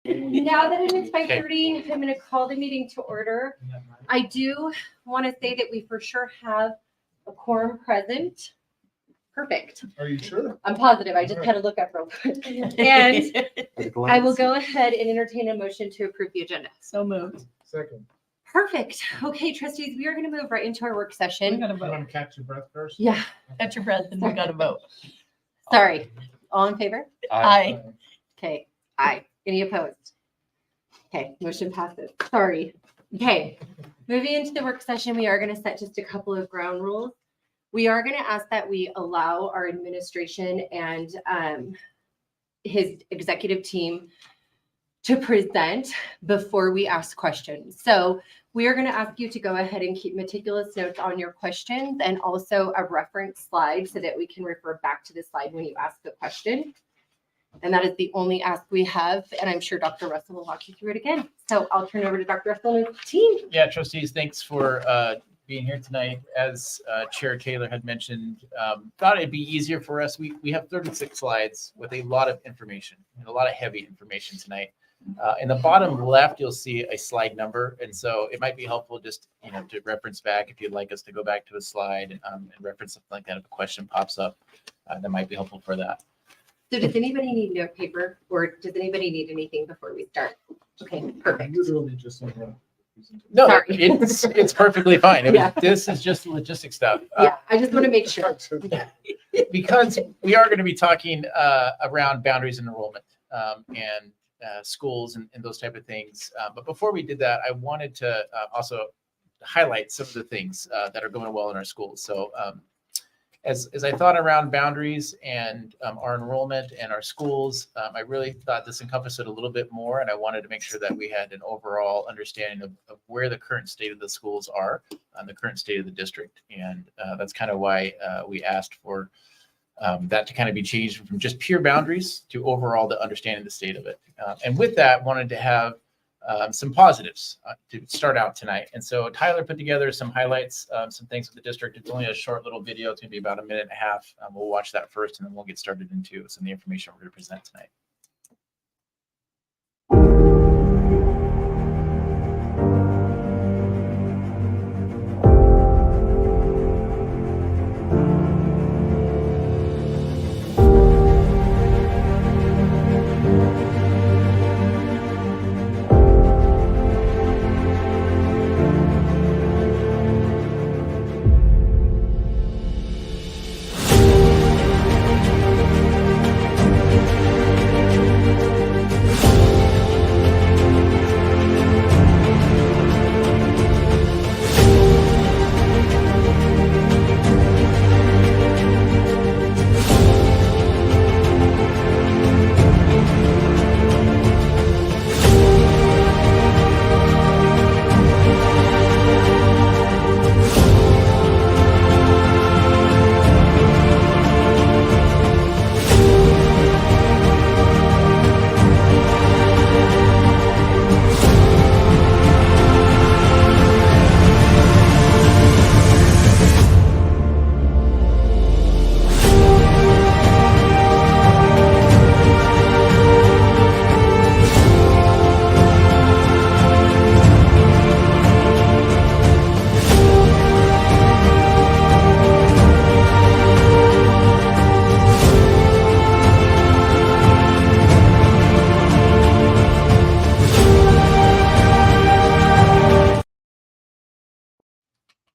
Now that it is 5:30, I'm going to call the meeting to order. I do want to say that we for sure have a quorum present. Perfect. Are you sure? I'm positive. I just had to look up real quick. And I will go ahead and entertain a motion to approve the agenda. So moved. Second. Perfect. Okay, trustees, we are going to move right into our work We session. gotta You vote. want to catch your breath first? Yeah, Catch your breath and we gotta vote. sorry. All in favor? Aye. Okay, aye. Any opposed? Okay, motion passes. Sorry. Okay, moving into the work session, we are going to set just a couple of ground rules. We are going to ask that we allow our administration and his executive team to present before we ask questions. So we are going to ask you to go ahead and keep meticulous notes on your questions and also a reference slide so that we can refer back to the slide when you ask the question. And that is the only ask we have. And I'm sure Dr. Russell will walk you through it again. So I'll turn over to Dr. Russell and his team. Yeah, trustees, thanks for being here tonight. As Chair Taylor had mentioned, thought it'd be easier for us. We have 36 slides with a lot of information and a lot of heavy information tonight. In the bottom left, you'll see a slide number. And so it might be helpful just, to reference back if you'd like us to go back to a slide and reference something like that if a question pops up. That might be helpful for that. So does anybody need note paper or does anybody need anything before we start? Okay, perfect. Literally just like that. No, Sorry. it's perfectly fine. Yeah. This is just logistic stuff. Yeah, I just want to make sure. Because we are going to be talking around boundaries and enrollment and schools and those type of things. But before we did that, I wanted to also highlight some of the things that are going well in our schools. So as I thought around boundaries and our enrollment and our schools, I really thought this encompassed it a little bit more. And I wanted to make sure that we had an overall understanding of where the current state of the schools are and the current state of the district. And that's kind of why we asked for that to kind of be changed from just pure boundaries to overall the understanding the state of it. And with that, wanted to have some positives to start out tonight. And so Tyler put together some highlights, some things with the district. It's only a short little video. It's going to be about a minute and a half. We'll watch that first, and then we'll get started into some of the information we're going to present tonight.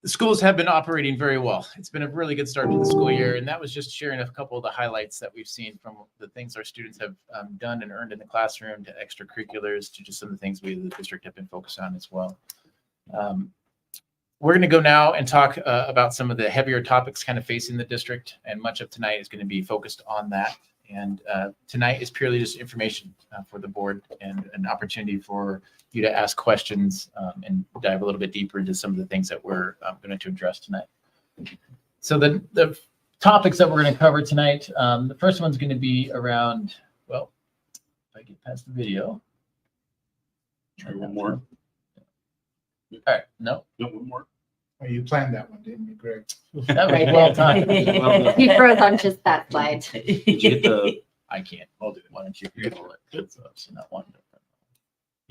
The schools have been operating very well. It's been a really good start to the school year, and that was just sharing a couple of the highlights that we've seen from the things our students have done and earned in the classroom to extracurriculars to just some of the things we as the district have been focused on as well. We're going to go now and talk about some of the heavier topics kind of facing the district, and much of tonight is going to be focused on that. And tonight is purely just information for the board and an opportunity for you to ask questions and dive a little bit deeper into some of the things that we're going to address tonight. So the topics that we're going to cover tonight, the first one's going to be around, well, if I get past the video. Try one more. All right, no. No, one more. Oh, you planned that one, didn't you, Greg? That was Right well there. timed. Well done. He froze on just that slide. Did you get the? I can't. I'll do it. Why don't you handle it? So it's not one.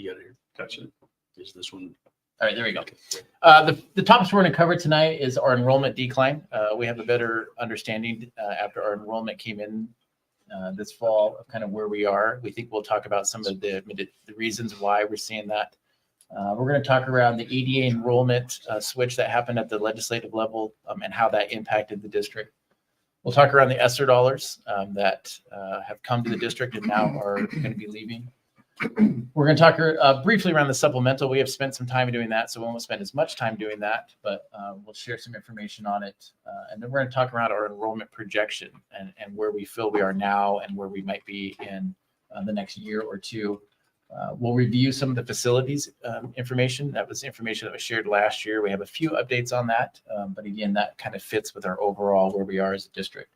You gotta touch it. Is this one? All right, there we go. The topics we're going to cover tonight is our enrollment decline. We have a better understanding after our enrollment came in this fall of kind of where we are. We think we'll talk about some of the reasons why we're seeing that. We're going to talk around the ADA enrollment switch that happened at the legislative level and how that impacted the district. We'll talk around the ESSER dollars that have come to the district and now are going to be leaving. We're going to talk briefly around the supplemental. We have spent some time doing that, so we won't spend as much time doing that, but we'll share some information on it. And then we're going to talk around our enrollment projection and where we feel we are now and where we might be in the next year or two. We'll review some of the facilities information. That was information that was shared last year. We have a few updates on that, but again, that kind of fits with our overall where we are as a district.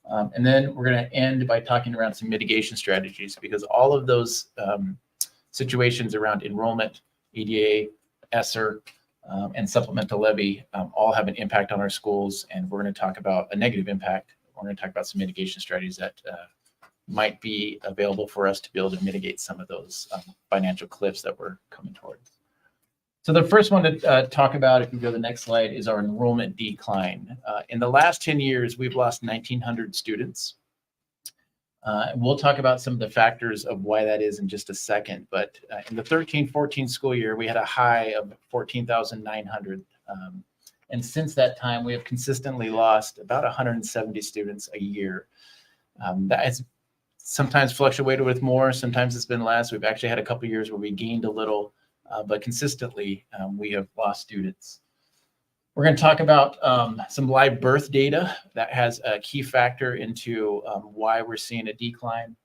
And then we're going to end by talking around some mitigation strategies, because all of those situations around enrollment, EDA, ESSER, and supplemental levy all have an impact on our schools. And we're going to talk about a negative impact. We're going to talk about some mitigation strategies that might be available for us to be able to mitigate some of those financial cliffs that we're coming towards. So the first one to talk about, if you go to the next slide, is our enrollment decline. In the last 10 years, we've lost 1,900 students. We'll talk about some of the factors of why that is in just a second. But in the 13-14 school year, we had a high of 14,900. And since that time, we have consistently lost about 170 students a year. That has sometimes fluctuated with more, sometimes it's been less. We've actually had a couple of years where we gained a little. But consistently, we have lost students. We're going to talk about some live birth data that has a key factor into why we're seeing a decline.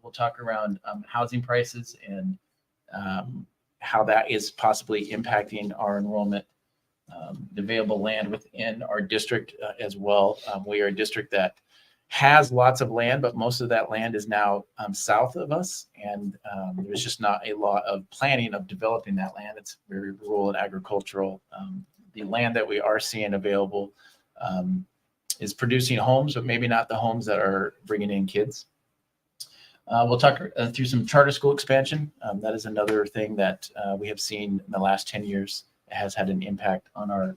We'll talk around housing prices and how that is possibly impacting our enrollment, the available land within our district as well. We are a district that has lots of land, but most of that land is now south of us, and there's just not a lot of planning of developing that land. It's very rural and agricultural. The land that we are seeing available is producing homes, but maybe not the homes that are bringing in kids. We'll talk through some charter school expansion. That is another thing that we have seen in the last 10 years. It has had an impact on our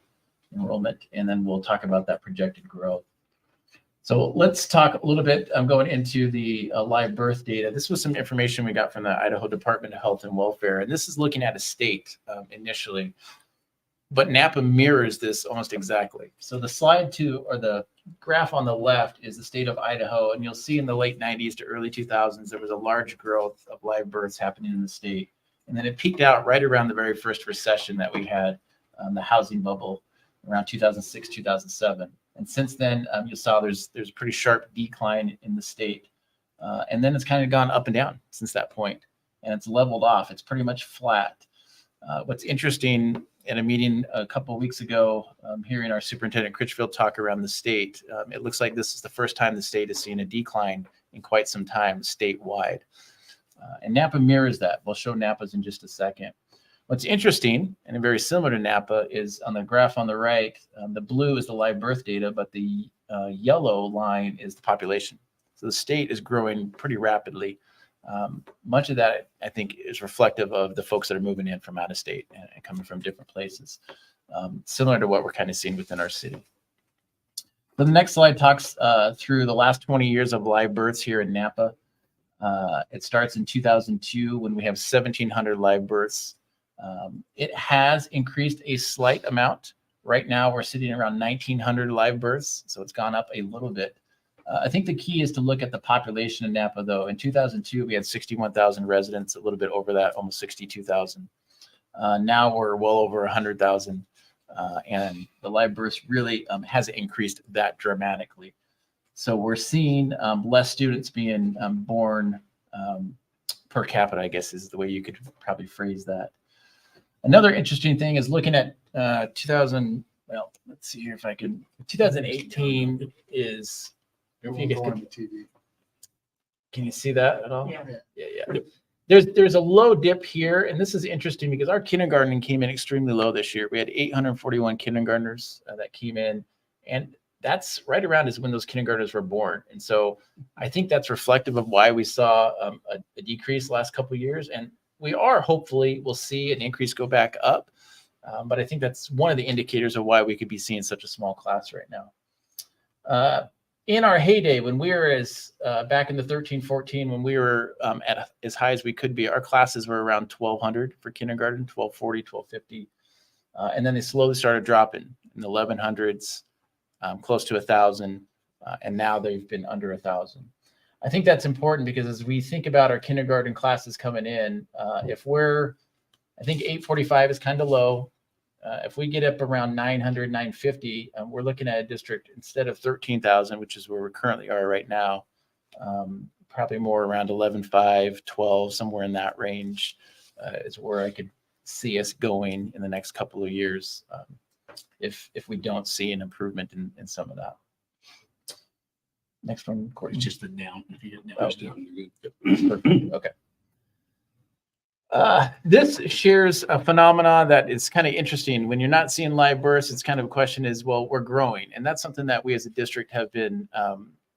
enrollment, and then we'll talk about that projected growth. So let's talk a little bit. I'm going into the live birth data. This was some information we got from the Idaho Department of Health and Welfare, and this is looking at a state initially, but Nampa mirrors this almost exactly. So the slide to, or the graph on the left, is the state of Idaho, and you'll see in the late 90s to early 2000s, there was a large growth of live births happening in the state. And then it peaked out right around the very first recession that we had, the housing bubble around 2006, 2007. And since then, you saw there's a pretty sharp decline in the state. And then it's kind of gone up and down since that point, and it's leveled off. It's pretty much flat. What's interesting, in a meeting a couple of weeks ago, hearing our superintendent Critchfield talk around the state, it looks like this is the first time the state has seen a decline in quite some time statewide. And Nampa mirrors that. We'll show Napa's in just a second. What's interesting, and very similar to Nampa, is on the graph on the right, the blue is the live birth data, but the yellow line is the population. So the state is growing pretty rapidly. Much of that, I think, is reflective of the folks that are moving in from out of state and coming from different places, similar to what we're kind of seeing within our city. So the next slide talks through the last 20 years of live births here in Nampa. It starts in 2002 when we have 1,700 live births. It has increased a slight amount. Right now, we're sitting around 1,900 live births, so it's gone up a little bit. I think the key is to look at the population in Nampa, though. In 2002, we had 61,000 residents, a little bit over that, almost 62,000. Now we're well over 100,000, and the live births really hasn't increased that dramatically. So we're seeing less students being born per capita, I guess is the way you could probably phrase that. Another interesting thing is looking at 2000, well, let's see here if I can, 2018 is, if you Going to TV. can you see that at all? Yeah. Yeah. There's a low dip here, and this is interesting because our kindergarten came in extremely low this year. We had 841 kindergartners that came in, and that's right around is when those kindergartners were born. And so I think that's reflective of why we saw a decrease the last couple of years. And we are hopefully we'll see an increase go back up. But I think that's one of the indicators of why we could be seeing such a small class right now. In our heyday, when we were back in the 13, 14, when we were at as high as we could be, our classes were around 1,200 for kindergarten, 1,240, 1,250. And then they slowly started dropping in the 1,100s, close to 1,000. And now they've been under 1,000. I think that's important because as we think about our kindergarten classes coming in, I think 845 is kind of low. If we get up around 900, 950, we're looking at a district instead of 13,000, which is where we currently are right now, probably more around 11,500, 12, somewhere in that range is where I could see us going in the next couple of years if we don't see an improvement in some of that. Next one, Courtney. It's just the down. If you get down, Oh. it's down, you're good. Perfect. Okay. This shares a phenomena that is kind of interesting. When you're not seeing live births, it's kind of a question is, well, we're growing. And that's something that we as a district have been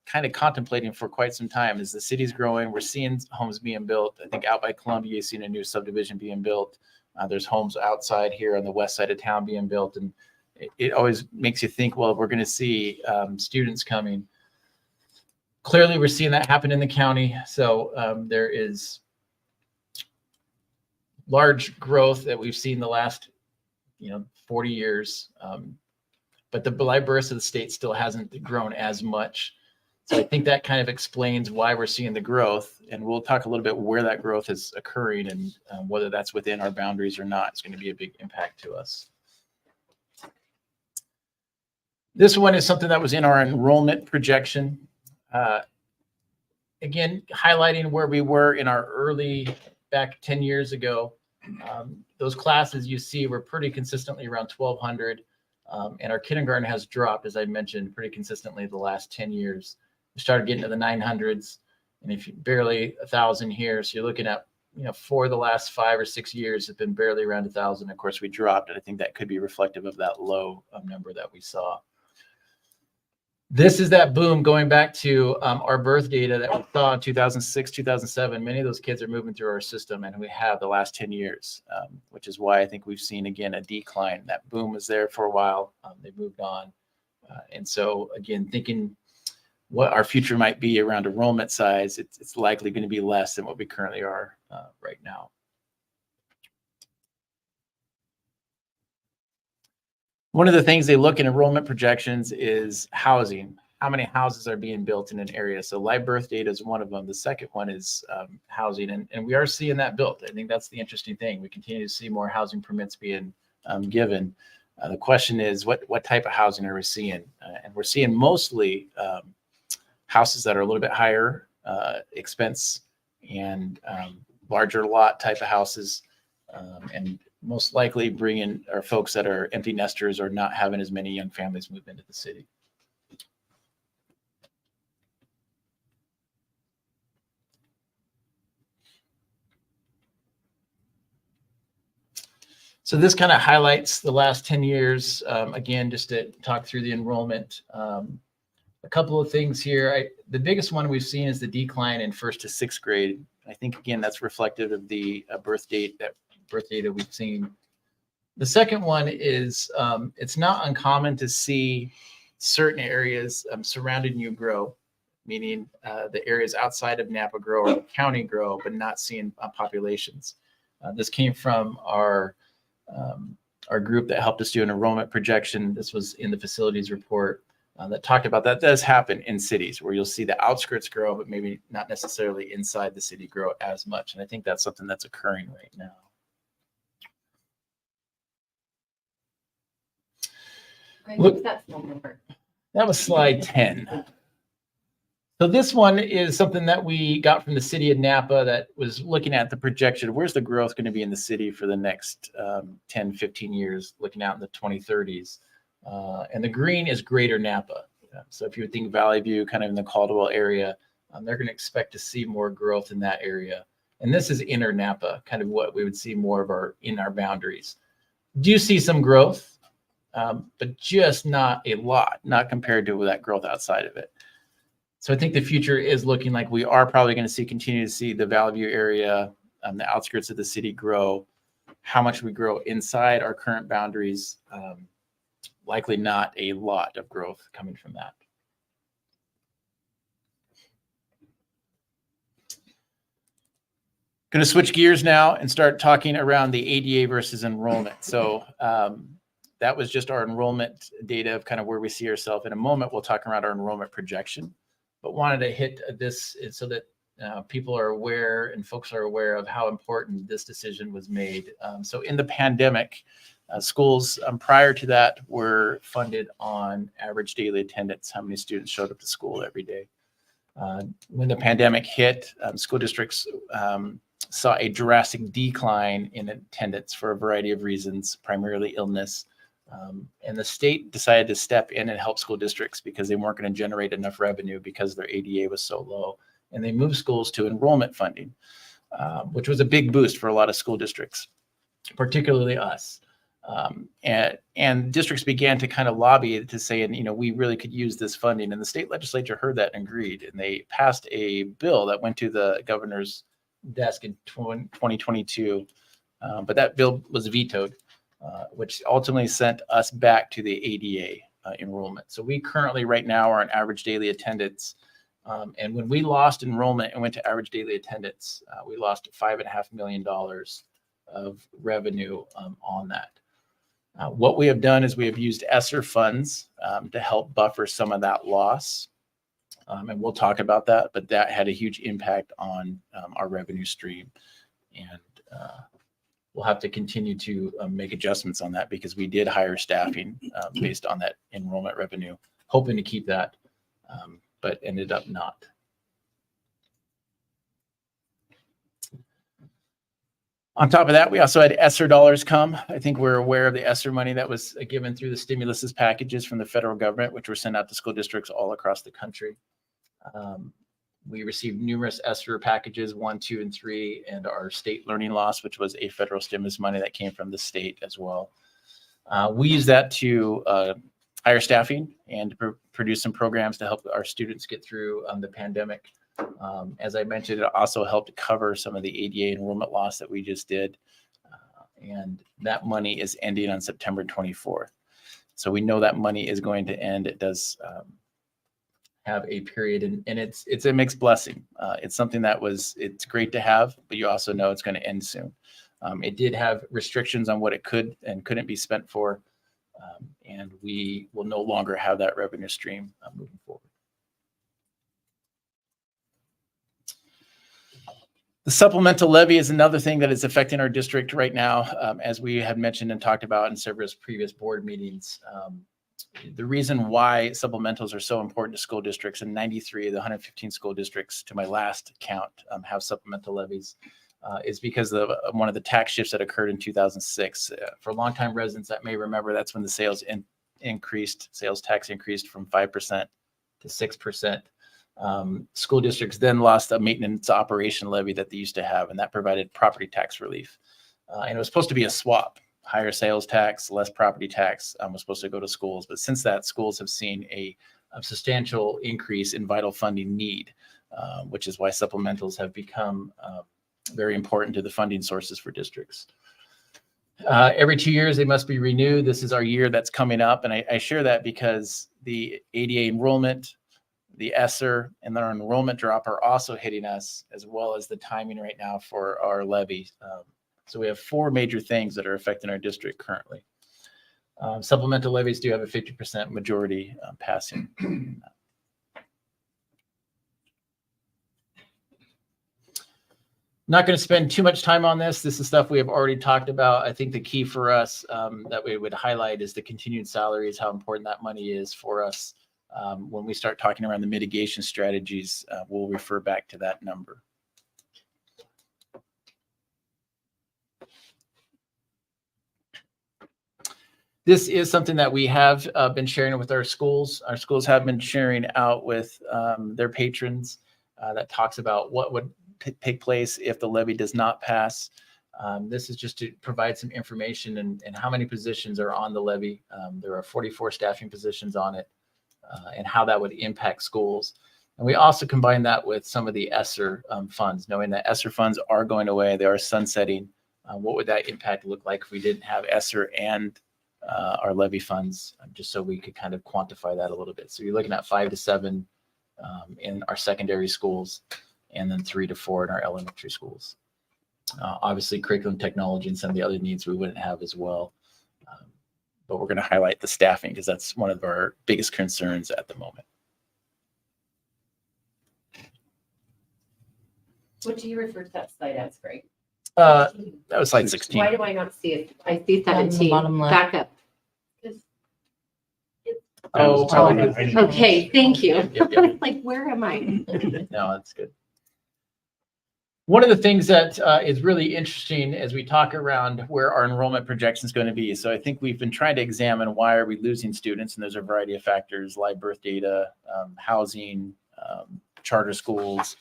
kind of contemplating for quite some time. As the city's growing, we're seeing homes being built. I think out by Columbia, you've seen a new subdivision being built. There's homes outside here on the west side of town being built. And it always makes you think, well, we're going to see students coming. Clearly, we're seeing that happen in the county. So there is large growth that we've seen the last, 40 years. But the live births of the state still hasn't grown as much. So I think that kind of explains why we're seeing the growth. And we'll talk a little bit where that growth is occurring and whether that's within our boundaries or not. It's going to be a big impact to us. This one is something that was in our enrollment projection. Again, highlighting where we were in our back 10 years ago. Those classes you see were pretty consistently around 1,200. And our kindergarten has dropped, as I mentioned, pretty consistently the last 10 years. We started getting to the 900s, and if you barely 1,000 here, so you're looking at, for the last 5 or 6 years, it's been barely around 1,000. Of course, we dropped, and I think that could be reflective of that low number that we saw. This is that boom going back to our birth data that we saw in 2006, 2007. Many of those kids are moving through our system, and we have the last 10 years, which is why I think we've seen, again, a decline. That boom was there for a while. They moved on. And so, again, thinking what our future might be around enrollment size, it's likely going to be less than what we currently are right now. One of the things they look in enrollment projections is housing. How many houses are being built in an area? So live birth data is one of them. The second one is housing, and we are seeing that built. I think that's the interesting thing. We continue to see more housing permits being given. The question is, what type of housing are we seeing? And we're seeing mostly houses that are a little bit higher expense and larger lot type of houses, and most likely bringing our folks that are empty nesters or not having as many young families move into the city. So this kind of highlights the last 10 years. Again, just to talk through the enrollment. A couple of things here. The biggest one we've seen is the decline in 1st to 6th grade. I think, again, that's reflective of the birth data we've seen. The second one is it's not uncommon to see certain areas surrounding you grow, meaning the areas outside of Nampa grow or the county grow, but not seeing populations. This came from our group that helped us do an enrollment projection. This was in the facilities report that talked about that. Does happen in cities where you'll see the outskirts grow, but maybe not necessarily inside the city grow as much. And I think that's something that's occurring right now. Look, that was slide 10. So this one is something that we got from the city of Nampa that was looking at the projection. Where's the growth going to be in the city for the next 10, 15 years, looking out in the 2030s? And the green is greater Nampa. So if you would think Valley View, kind of in the Caldwell area, they're going to expect to see more growth in that area. And this is inner Nampa, kind of what we would see more of in our boundaries. Do you see some growth? But just not a lot, not compared to that growth outside of it. So I think the future is looking like we are probably going to continue to see the Valley View area, the outskirts of the city grow. How much we grow inside our current boundaries, likely not a lot of growth coming from that. Going to switch gears now and start talking around the ADA versus enrollment. So that was just our enrollment data of kind of where we see ourselves. In a moment, we'll talk around our enrollment projection, but wanted to hit this so that people are aware and folks are aware of how important this decision was made. So in the pandemic, schools prior to that were funded on average daily attendance, how many students showed up to school every day. When the pandemic hit, school districts saw a drastic decline in attendance for a variety of reasons, primarily illness. And the state decided to step in and help school districts because they weren't going to generate enough revenue because their ADA was so low. And they moved schools to enrollment funding, which was a big boost for a lot of school districts, particularly us. And districts began to kind of lobby to say, and we really could use this funding. And the state legislature heard that and agreed. And they passed a bill that went to the governor's desk in 2022. But that bill was vetoed, which ultimately sent us back to the ADA enrollment. So we currently right now are on average daily attendance. And when we lost enrollment and went to average daily attendance, we lost $5.5 million of revenue on that. What we have done is we have used ESSER funds to help buffer some of that loss. And we'll talk about that, but that had a huge impact on our revenue stream. And we'll have to continue to make adjustments on that because we did hire staffing based on that enrollment revenue, hoping to keep that, but ended up not. On top of that, we also had ESSER dollars come. I think we're aware of the ESSER money that was given through the stimulus packages from the federal government, which were sent out to school districts all across the country. We received numerous ESSER packages, 1, 2, and 3, and our state learning loss, which was a federal stimulus money that came from the state as well. We use that to hire staffing and to produce some programs to help our students get through the pandemic. As I mentioned, it also helped cover some of the ADA enrollment loss that we just did. And that money is ending on September 24th. So we know that money is going to end. It does have a period, and it's a mixed blessing. It's something that it's great to have, but you also know it's going to end soon. It did have restrictions on what it could and couldn't be spent for. And we will no longer have that revenue stream moving forward. The supplemental levy is another thing that is affecting our district right now, as we have mentioned and talked about in several previous board meetings. The reason why supplementals are so important to school districts, and 93 of the 115 school districts, to my last count, have supplemental levies, is because of one of the tax shifts that occurred in 2006. For longtime residents that may remember, that's when the sales tax increased from 5% to 6%. School districts then lost a maintenance operation levy that they used to have, and that provided property tax relief. And it was supposed to be a swap. Higher sales tax, less property tax was supposed to go to schools. But since that, schools have seen a substantial increase in vital funding need, which is why supplementals have become very important to the funding sources for districts. Every 2 years, they must be renewed. This is our year that's coming up. And I share that because the ADA enrollment, the ESSER, and our enrollment drop are also hitting us, as well as the timing right now for our levy. So we have 4 major things that are affecting our district currently. Supplemental levies do have a 50% majority passing. Not going to spend too much time on this. This is stuff we have already talked about. I think the key for us that we would highlight is the continued salaries, how important that money is for us. When we start talking around the mitigation strategies, we'll refer back to that number. This is something that we have been sharing with our schools. Our schools have been sharing out with their patrons that talks about what would take place if the levy does not pass. This is just to provide some information and how many positions are on the levy. There are 44 staffing positions on it, and how that would impact schools. And we also combine that with some of the ESSER funds, knowing that ESSER funds are going away, they are sunsetting. What would that impact look like if we didn't have ESSER and our levy funds, just so we could kind of quantify that a little bit. So you're looking at 5 to 7 in our secondary schools, and then 3 to 4 in our elementary schools. Obviously, curriculum technology and some of the other needs we wouldn't have as well. But we're going to highlight the staffing because that's one of our biggest concerns at the moment. What do you refer to that slide as, Greg? That was slide 16. Why do I not see it? I see Down the 17. bottom left. Back up. Oh, probably- Okay, thank you. Yep. Like, where am I? No, that's good. One of the things that is really interesting as we talk around where our enrollment projection is going to be. So I think we've been trying to examine why are we losing students, and there's a variety of factors: live birth data, housing, charter schools.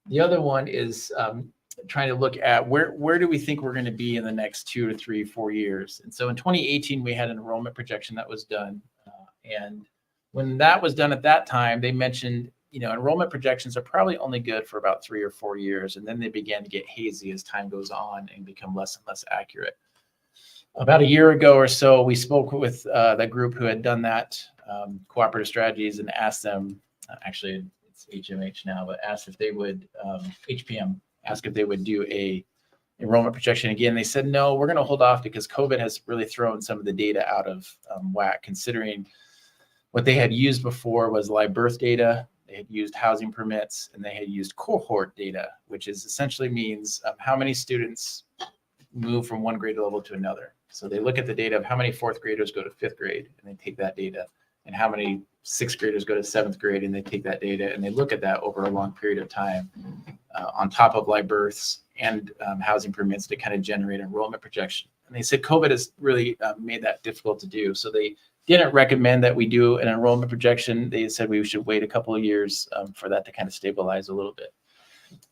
The other one is trying to look at where do we think we're going to be in the next 2 to 3, 4 years. And so in 2018, we had an enrollment projection that was done. And when that was done at that time, they mentioned, enrollment projections are probably only good for about 3 or 4 years. And then they began to get hazy as time goes on and become less and less accurate. About a year ago or so, we spoke with the group who had done that, Cooperative Strategies, and asked them, actually it's HMH now, but asked if they would, HPM, asked if they would do a enrollment projection again. They said, no, we're going to hold off because COVID has really thrown some of the data out of whack, considering what they had used before was live birth data, they had used housing permits, and they had used cohort data, which is essentially means how many students move from one grade level to another. So they look at the data of how many 4th graders go to 5th grade, and they take that data, and how many 6th graders go to 7th grade, and they take that data, and they look at that over a long period of time on top of live births and housing permits to kind of generate enrollment projection. And they said COVID has really made that difficult to do. So they didn't recommend that we do an enrollment projection. They said we should wait a couple of years for that to kind of stabilize a little bit.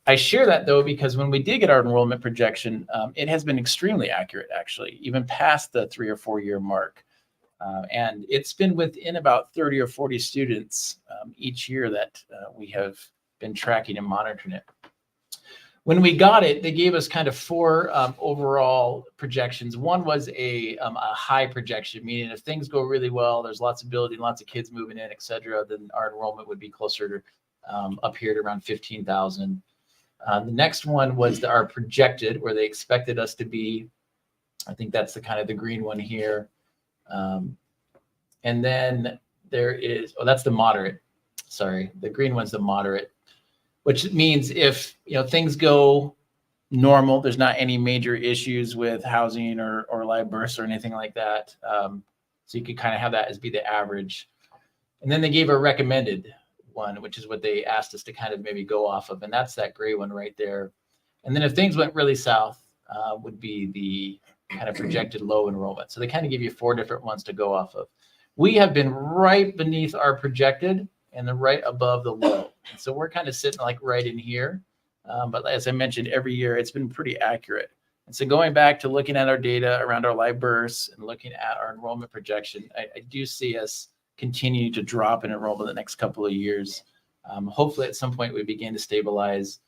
I share that though, because when we did get our enrollment projection, it has been extremely accurate, actually, even past the 3 or 4 year mark. And it's been within about 30 or 40 students each year that we have been tracking and monitoring it. When we got it, they gave us kind of 4 overall projections. One was a high projection, meaning if things go really well, there's lots of building, lots of kids moving in, et cetera, then our enrollment would be closer to up here at around 15,000. The next one was our projected, where they expected us to be. I think that's the kind of the green one here. And then there is, that's the moderate. Sorry, the green one's the moderate, which means if things go normal, there's not any major issues with housing or live births or anything like that. So you could kind of have that as be the average. And then they gave a recommended one, which is what they asked us to kind of maybe go off of. And that's that gray one right there. And then if things went really south, would be the kind of projected low enrollment. So they kind of give you 4 different ones to go off of. We have been right beneath our projected and then right above the low. And so we're kind of sitting like right in here. But as I mentioned, every year it's been pretty accurate. And so going back to looking at our data around our live births and looking at our enrollment projection, I do see us continue to drop in enrollment the next couple of years. Hopefully at some point we begin to stabilize.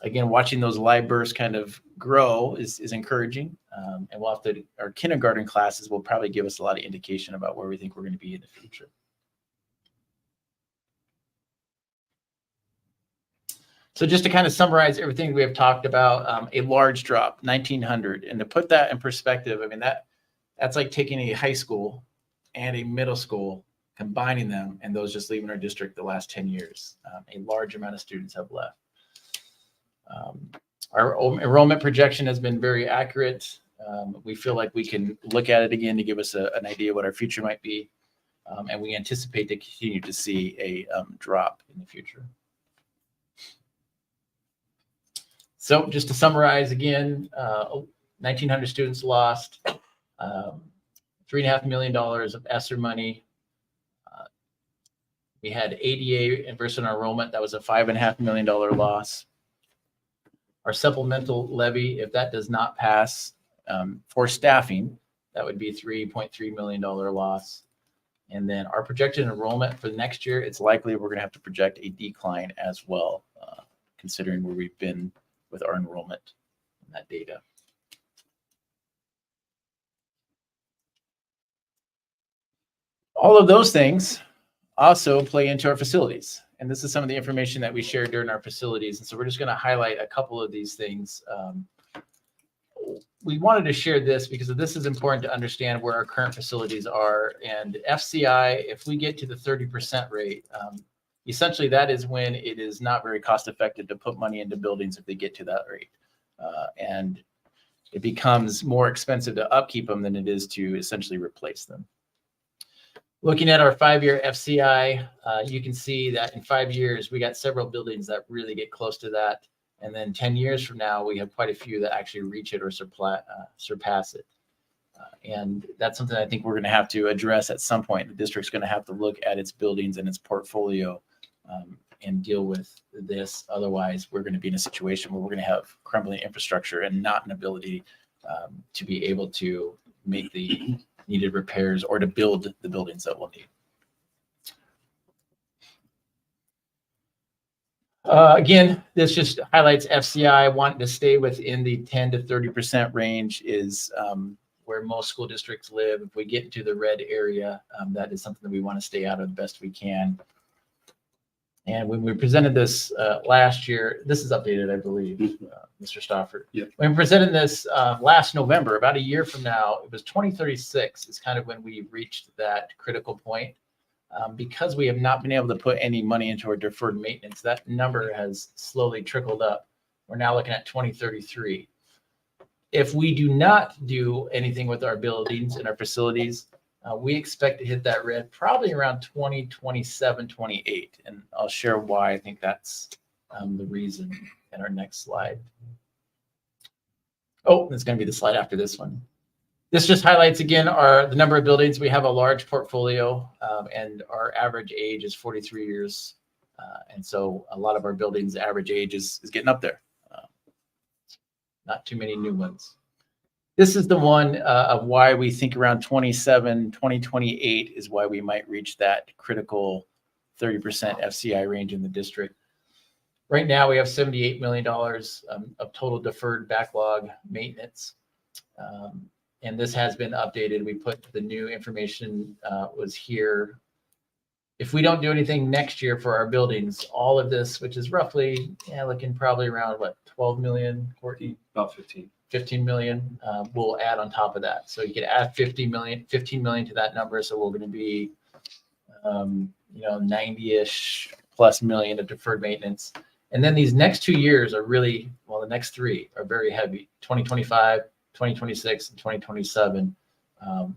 Again, watching those live births kind of grow is encouraging. And we'll have to, our kindergarten classes will probably give us a lot of indication about where we think we're going to be in the future. So just to kind of summarize everything we have talked about, a large drop, 1,900. And to put that in perspective, I mean, that's like taking a high school and a middle school, combining them, and those just leaving our district the last 10 years. A large amount of students have left. Our enrollment projection has been very accurate. We feel like we can look at it again to give us an idea what our future might be. And we anticipate to continue to see a drop in the future. So just to summarize again, 1,900 students lost, $3.5 million of ESSER money. We had ADA versus our enrollment. That was a $5.5 million loss. Our supplemental levy, if that does not pass for staffing, that would be $3.3 million loss. And then our projected enrollment for the next year, it's likely we're going to have to project a decline as well, considering where we've been with our enrollment in that data. All of those things also play into our facilities. And this is some of the information that we shared during our facilities. And so we're just going to highlight a couple of these things. We wanted to share this because this is important to understand where our current facilities are. And FCI, if we get to the 30% rate, essentially that is when it is not very cost effective to put money into buildings if they get to that rate. And it becomes more expensive to upkeep them than it is to essentially replace them. Looking at our 5-year FCI, you can see that in 5 years, we got several buildings that really get close to that. And then 10 years from now, we have quite a few that actually reach it or surpass it. And that's something I think we're going to have to address at some point. The district's going to have to look at its buildings and its portfolio and deal with this. Otherwise, we're going to be in a situation where we're going to have crumbling infrastructure and not an ability to be able to make the needed repairs or to build the buildings that we'll need. Again, this just highlights FCI wanting to stay within the 10 to 30% range is where most school districts live. If we get into the red area, that is something that we want to stay out of the best we can. And when we presented this last year, this is updated, I believe, Mr. Stafford. Yeah. When we presented this last November, about a year from now, it was 2036 is kind of when we reached that critical point. Because we have not been able to put any money into our deferred maintenance, that number has slowly trickled up. We're now looking at 2033. If we do not do anything with our buildings and our facilities, we expect to hit that red probably around 2027, 28. And I'll share why I think that's the reason in our next slide. Oh, that's going to be the slide after this one. This just highlights again the number of buildings. We have a large portfolio and our average age is 43 years. And so a lot of our buildings average age is getting up there. Not too many new ones. This is the one of why we think around 2028 is why we might reach that critical 30% FCI range in the district. Right now we have $78 million of total deferred backlog maintenance. And this has been updated. We put the new information was here. If we don't do anything next year for our buildings, all of this, which is roughly looking probably around what, 12 million, Courtney? About 15. 15 million, we'll add on top of that. So you could add 15 million to that number. So we're going to be, 90-ish plus million of deferred maintenance. And then these next 2 years are really, well, the next 3 are very heavy. 2025, 2026, and 2027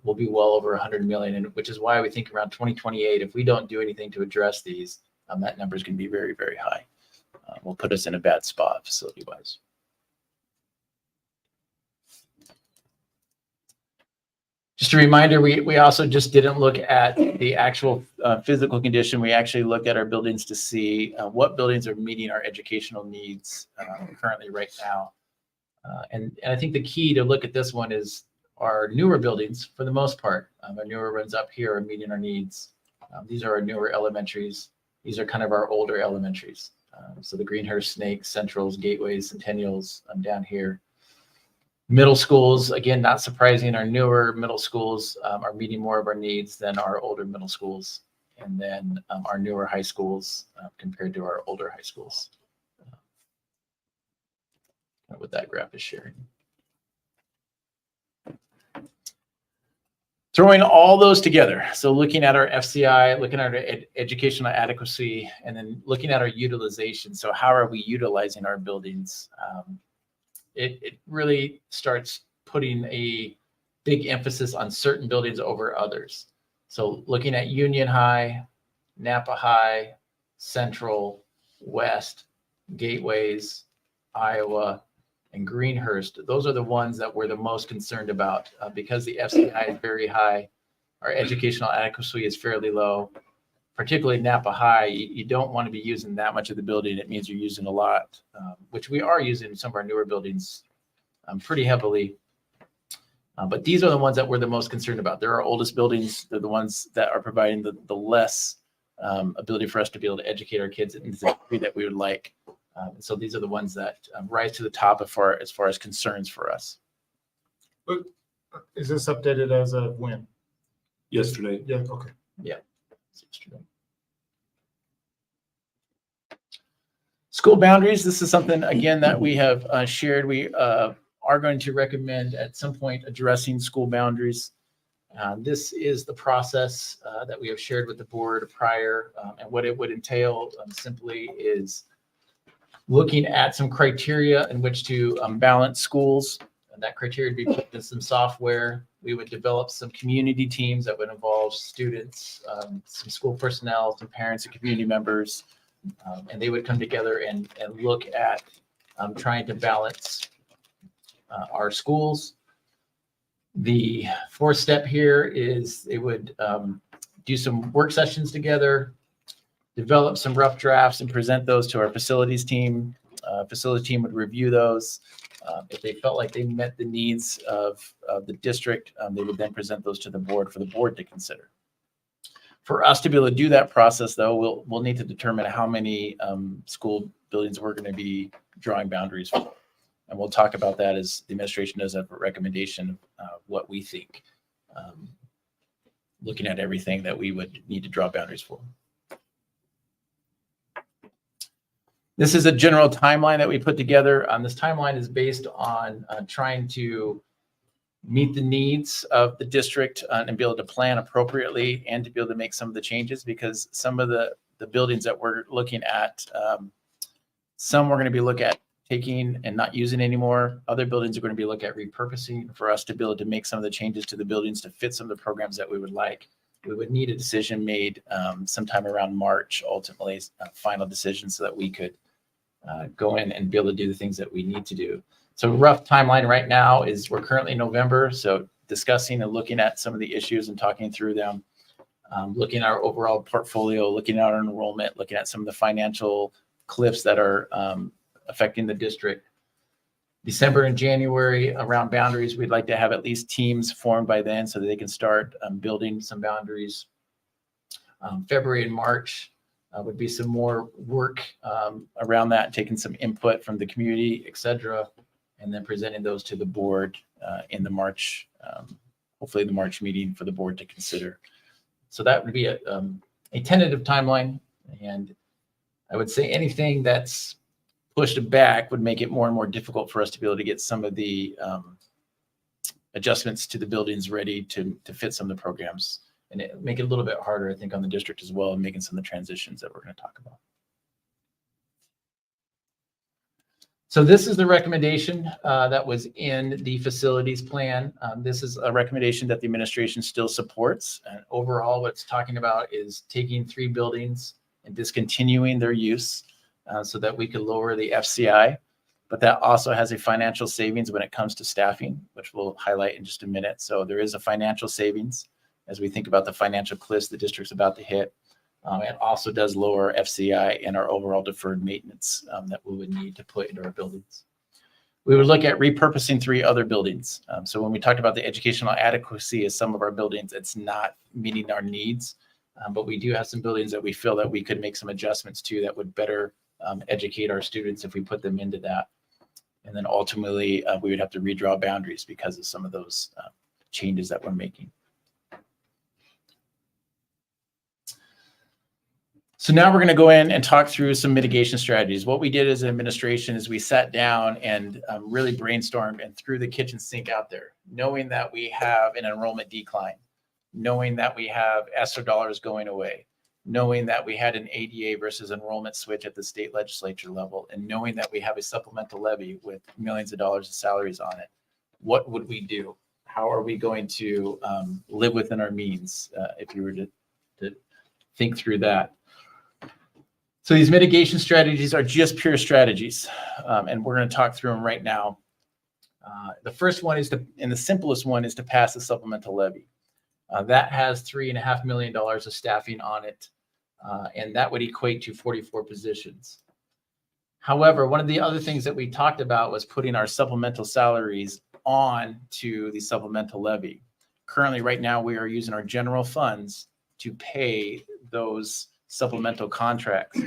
will be well over 100 million, and which is why we think around 2028, if we don't do anything to address these, that number is going to be very, very high. Will put us in a bad spot facility-wise. Just a reminder, we also just didn't look at the actual physical condition. We actually looked at our buildings to see what buildings are meeting our educational needs currently right now. And I think the key to look at this one is our newer buildings, for the most part. Our newer ones up here are meeting our needs. These are our newer elementaries. These are kind of our older elementaries. So the Greenhurst, Snakes, Centrals, Gateways, Centennials down here. Middle schools, again, not surprising, our newer middle schools are meeting more of our needs than our older middle schools. And then our newer high schools compared to our older high schools. What that graph is sharing. Throwing all those together. So looking at our FCI, looking at our educational adequacy, and then looking at our utilization. So how are we utilizing our buildings? It really starts putting a big emphasis on certain buildings over others. So looking at Union High, Nampa High, Central, West, Gateways, Iowa, and Greenhurst, those are the ones that we're the most concerned about because the FCI is very high. Our educational adequacy is fairly low, particularly Nampa High. You don't want to be using that much of the building. It means you're using a lot, which we are using in some of our newer buildings pretty heavily. But these are the ones that we're the most concerned about. They're our oldest buildings. They're the ones that are providing the less ability for us to be able to educate our kids in the degree that we would like. So these are the ones that rise to the top as far as concerns for us. But is this updated as of when? Yesterday. Yeah, okay. School boundaries. This is something, again, that we have shared. We are going to recommend at some point addressing school boundaries. This is the process that we have shared with the board prior, and what it would entail simply is looking at some criteria in which to balance schools. And that criteria would be put in some software. We would develop some community teams that would involve students, some school personnel, some parents and community members, and they would come together and look at trying to balance our schools. The fourth step here is they would do some work sessions together, develop some rough drafts and present those to our facilities team. Facility team would review those. If they felt like they met the needs of the district, they would then present those to the board for the board to consider. For us to be able to do that process, though, we'll need to determine how many school buildings we're going to be drawing boundaries for. And we'll talk about that as the administration does have a recommendation of what we think, looking at everything that we would need to draw boundaries for. This is a general timeline that we put together. This timeline is based on trying to meet the needs of the district and be able to plan appropriately and to be able to make some of the changes, because some of the buildings that we're looking at, some we're going to be looking at taking and not using anymore. Other buildings are going to be looking at repurposing. For us to be able to make some of the changes to the buildings to fit some of the programs that we would like, we would need a decision made sometime around March, ultimately a final decision, so that we could go in and be able to do the things that we need to do. So rough timeline right now is we're currently in November. So discussing and looking at some of the issues and talking through them, looking at our overall portfolio, looking at our enrollment, looking at some of the financial cliffs that are affecting the district. December and January around boundaries, we'd like to have at least teams formed by then so that they can start building some boundaries. February and March would be some more work around that, taking some input from the community, et cetera, and then presenting those to the board in the March, hopefully the March meeting for the board to consider. So that would be a tentative timeline. And I would say anything that's pushed back would make it more and more difficult for us to be able to get some of the adjustments to the buildings ready to fit some of the programs, and make it a little bit harder, I think, on the district as well, and making some of the transitions that we're going to talk about. So this is the recommendation that was in the facilities plan. This is a recommendation that the administration still supports. And overall, what it's talking about is taking 3 buildings and discontinuing their use so that we could lower the FCI. But that also has a financial savings when it comes to staffing, which we'll highlight in just a minute. So there is a financial savings as we think about the financial cliffs the district's about to hit. It also does lower FCI and our overall deferred maintenance that we would need to put into our buildings. We would look at repurposing 3 other buildings. So when we talked about the educational adequacy of some of our buildings, it's not meeting our needs, but we do have some buildings that we feel that we could make some adjustments to that would better educate our students if we put them into that. And then ultimately, we would have to redraw boundaries because of some of those changes that we're making. So now we're going to go in and talk through some mitigation strategies. What we did as an administration is we sat down and really brainstormed and threw the kitchen sink out there, knowing that we have an enrollment decline, knowing that we have ESSER dollars going away, knowing that we had an ADA versus enrollment switch at the state legislature level, and knowing that we have a supplemental levy with millions of dollars of salaries on it. What would we do? How are we going to live within our means if you were to think through that? So these mitigation strategies are just pure strategies, and we're going to talk through them right now. The first one is and the simplest one is to pass a supplemental levy. That has $3.5 million of staffing on it, and that would equate to 44 positions. However, one of the other things that we talked about was putting our supplemental salaries on to the supplemental levy. Currently, right now, we are using our general funds to pay those supplemental contracts.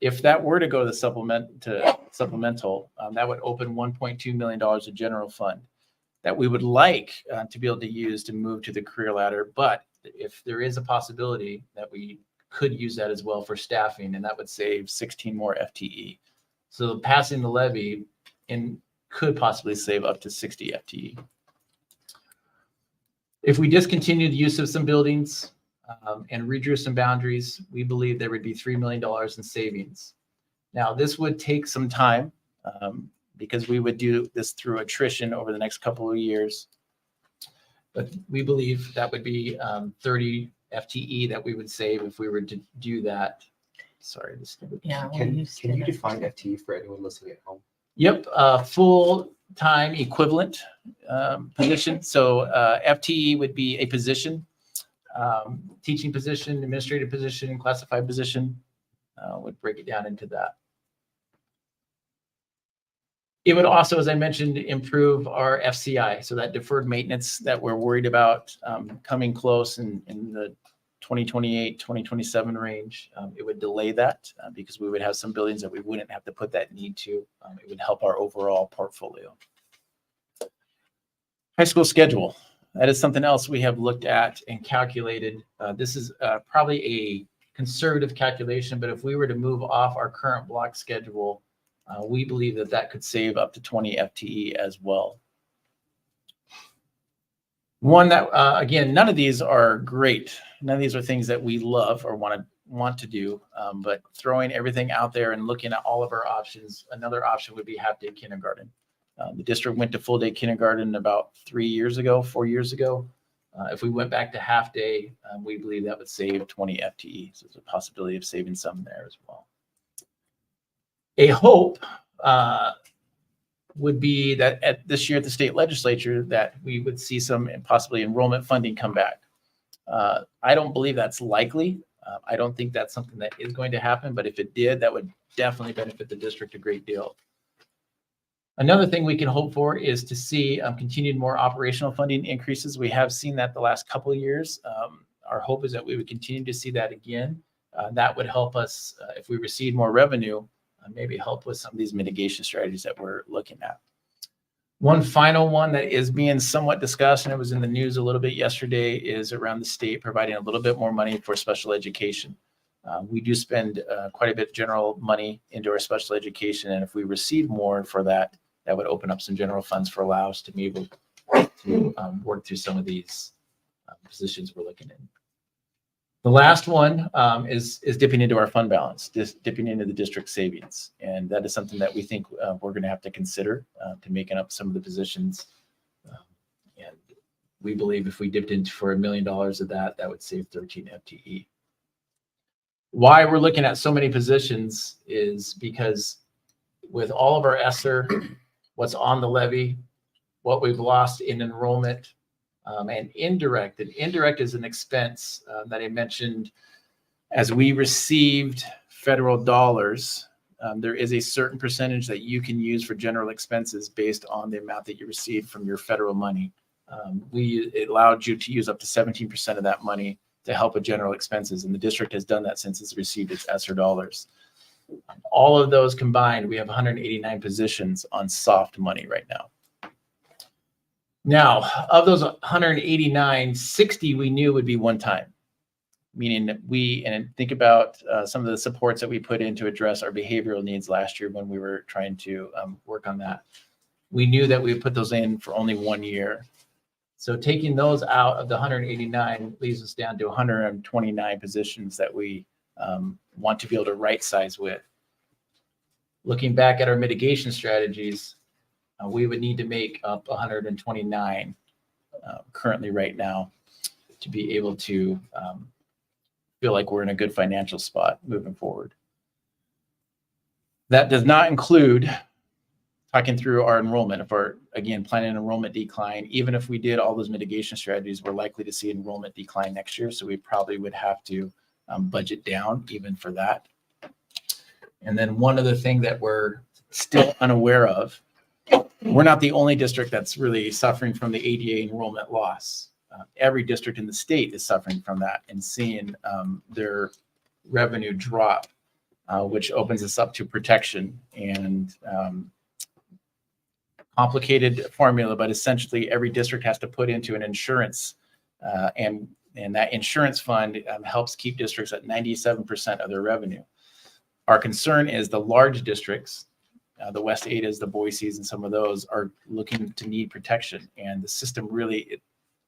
If that were to go to the supplemental, that would open $1.2 million of general fund that we would like to be able to use to move to the career ladder. But if there is a possibility that we could use that as well for staffing, and that would save 16 more FTE. So passing the levy could possibly save up to 60 FTE. If we discontinue the use of some buildings and redrew some boundaries, we believe there would be $3 million in savings. Now, this would take some time because we would do this through attrition over the next couple of years. But we believe that would be 30 FTE that we would save if we were to do that. Sorry, this. Yeah. Can you define FTE for anyone listening at home? Yep, full-time equivalent position. So FTE would be a position, teaching position, administrative position, classified position. Would break it down into that. It would also, as I mentioned, improve our FCI. So that deferred maintenance that we're worried about coming close in the 2028, 2027 range. It would delay that because we would have some buildings that we wouldn't have to put that need to. It would help our overall portfolio. High school schedule. That is something else we have looked at and calculated. This is probably a conservative calculation, but if we were to move off our current block schedule, we believe that that could save up to 20 FTE as well. One that, again, none of these are great. None of these are things that we love or want to do, but throwing everything out there and looking at all of our options, another option would be half-day kindergarten. The district went to full-day kindergarten about 4 years ago. If we went back to half-day, we believe that would save 20 FTE. So there's a possibility of saving some there as well. A hope would be that this year at the state legislature that we would see some possibly enrollment funding come back. I don't believe that's likely. I don't think that's something that is going to happen, but if it did, that would definitely benefit the district a great deal. Another thing we can hope for is to see continued more operational funding increases. We have seen that the last couple of years. Our hope is that we would continue to see that again. That would help us if we receive more revenue, maybe help with some of these mitigation strategies that we're looking at. One final one that is being somewhat discussed, and it was in the news a little bit yesterday, is around the state providing a little bit more money for special education. We do spend quite a bit of general money into our special education, and if we receive more for that, that would open up some general funds for allow us to be able to work through some of these positions we're looking in. The last one is dipping into our fund balance, dipping into the district savings. And that is something that we think we're going to have to consider to making up some of the positions. And we believe if we dipped into for $1 million of that, that would save 13 FTE. Why we're looking at so many positions is because with all of our ESSER, what's on the levy, what we've lost in enrollment, and indirect. And indirect is an expense that I mentioned. As we received federal dollars, there is a certain percentage that you can use for general expenses based on the amount that you received from your federal money. It allowed you to use up to 17% of that money to help with general expenses. And the district has done that since it's received its ESSER dollars. All of those combined, we have 189 positions on soft money right now. Now, of those 189, 60 we knew would be one time, meaning that and think about some of the supports that we put in to address our behavioral needs last year when we were trying to work on that. We knew that we would put those in for only 1 year. So taking those out of the 189 leaves us down to 129 positions that we want to be able to right size with. Looking back at our mitigation strategies, we would need to make up 129 currently right now to be able to feel like we're in a good financial spot moving forward. That does not include talking through our enrollment. If we're, again, planning an enrollment decline, even if we did all those mitigation strategies, we're likely to see enrollment decline next year. So we probably would have to budget down even for that. And then one other thing that we're still unaware of we're not the only district that's really suffering from the ADA enrollment loss. Every district in the state is suffering from that and seeing their revenue drop, which opens us up to protection and complicated formula, but essentially every district has to put into an insurance and that insurance fund helps keep districts at 97% of their revenue. Our concern is the large districts, the West Adas, the Boise's, and some of those are looking to need protection. And the system really,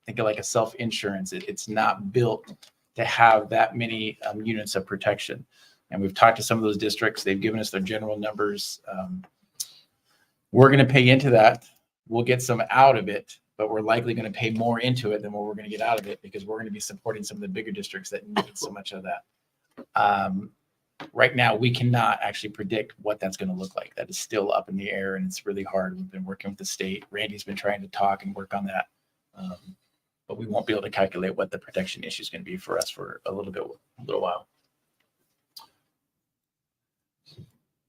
think of like a self-insurance. It's not built to have that many units of protection. And we've talked to some of those districts. They've given us their general numbers. We're going to pay into that. We'll get some out of it, but we're likely going to pay more into it than what we're going to get out of it because we're going to be supporting some of the bigger districts that need so much of that. Right now, we cannot actually predict what that's going to look like. That is still up in the air, and it's really hard. We've been working with the state. Randy's been trying to talk and work on that, but we won't be able to calculate what the protection issue is going to be for us for a little while.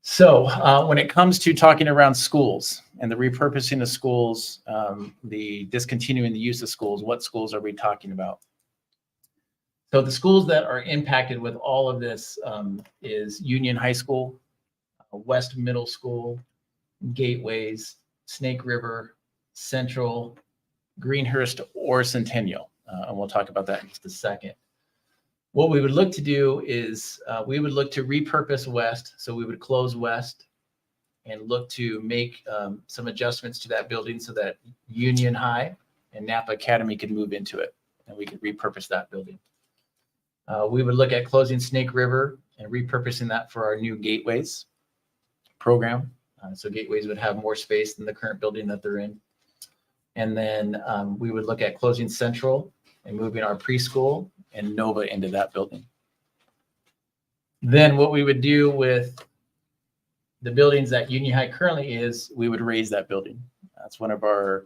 So when it comes to talking around schools and the repurposing of schools, the discontinuing the use of schools, what schools are we talking about? So the schools that are impacted with all of this is Union High School, West Middle School, Gateways, Snake River, Central, Greenhurst, or Centennial. And we'll talk about that in just a second. What we would look to do is we would look to repurpose West. So we would close West and look to make some adjustments to that building so that Union High and Nampa Academy could move into it and we could repurpose that building. We would look at closing Snake River and repurposing that for our new Gateways program. So Gateways would have more space than the current building that they're in. And then we would look at closing Central and moving our preschool and Nova into that building. Then what we would do with the buildings that Union High currently is, we would raise that building. That's one of our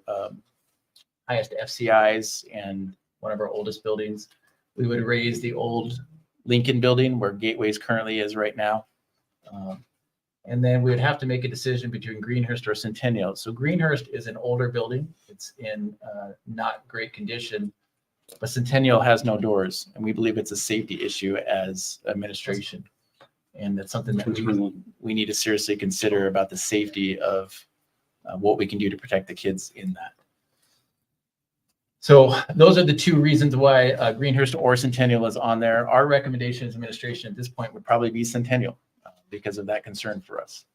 highest FCIs and one of our oldest buildings. We would raise the old Lincoln building where Gateways currently is right now. And then we would have to make a decision between Greenhurst or Centennial. So Greenhurst is an older building. It's in not great condition, but Centennial has no doors. And we believe it's a safety issue as administration. And that's something that we need to seriously consider about the safety of what we can do to protect the kids in that. So those are the two reasons why Greenhurst or Centennial is on there. Our recommendation as administration at this point would probably be Centennial because of that concern for us.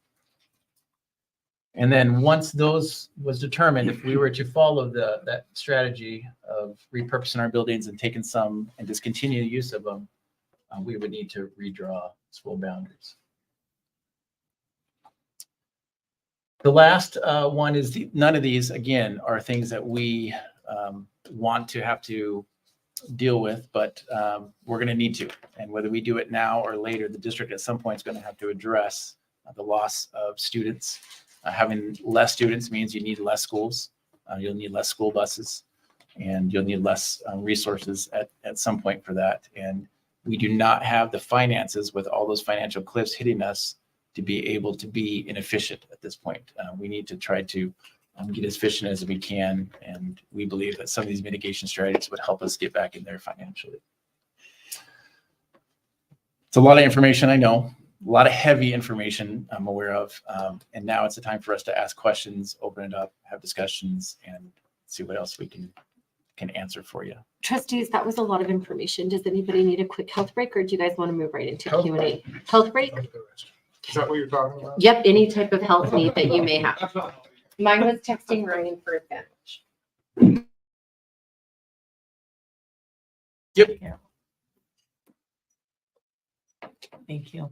And then once those was determined, if we were to follow that strategy of repurposing our buildings and taking some and discontinue the use of them, we would need to redraw school boundaries. The last one is none of these, again, are things that we want to have to deal with, but we're going to need to. And whether we do it now or later, the district at some point is going to have to address the loss of students. Having less students means you need less schools. You'll need less school buses, and you'll need less resources at some point for that. And we do not have the finances with all those financial cliffs hitting us to be able to be inefficient at this point. We need to try to get as efficient as we can. And we believe that some of these mitigation strategies would help us get back in there financially. It's a lot of information, I know, a lot of heavy information I'm aware of. And now it's the time for us to ask questions, open it up, have discussions, and see what else we can answer for you. Trustees, that was a lot of information. Does anybody need a quick health break, or do you guys want to move right into Health Q&A? break. Health break? Is that what you're talking about? Yep, any type of health need that you may have. Mine was texting Ryan for a sandwich. Thank you.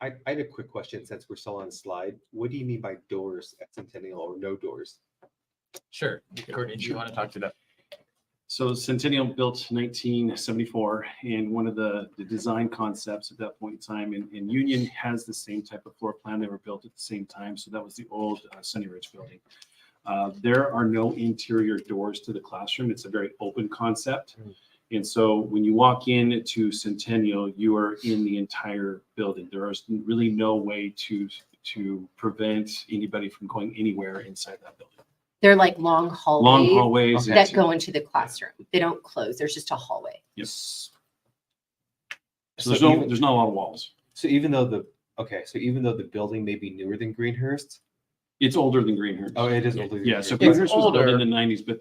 I had a quick question since we're still on the slide. What do you mean by doors at Centennial or no doors? Sure. Courtney, do you want to talk to that? So Centennial built 1974, and one of the design concepts at that point in time, and Union has the same type of floor plan. They were built at the same time. So that was the old Sunny Ridge building. There are no interior doors to the classroom. It's a very open concept. And so when you walk in to Centennial, you are in the entire building. There is really no way to prevent anybody from going anywhere inside that building. They're like long hallways, Long hallways. that go into the classroom. They don't close. There's just a hallway. Yes. So So there's not a lot of walls. So even though the building may be newer than Greenhurst, It's older than Greenhurst. oh, it is older. Than Yeah, so Greenhurst. It's Greenhurst was built in older. the 90s, but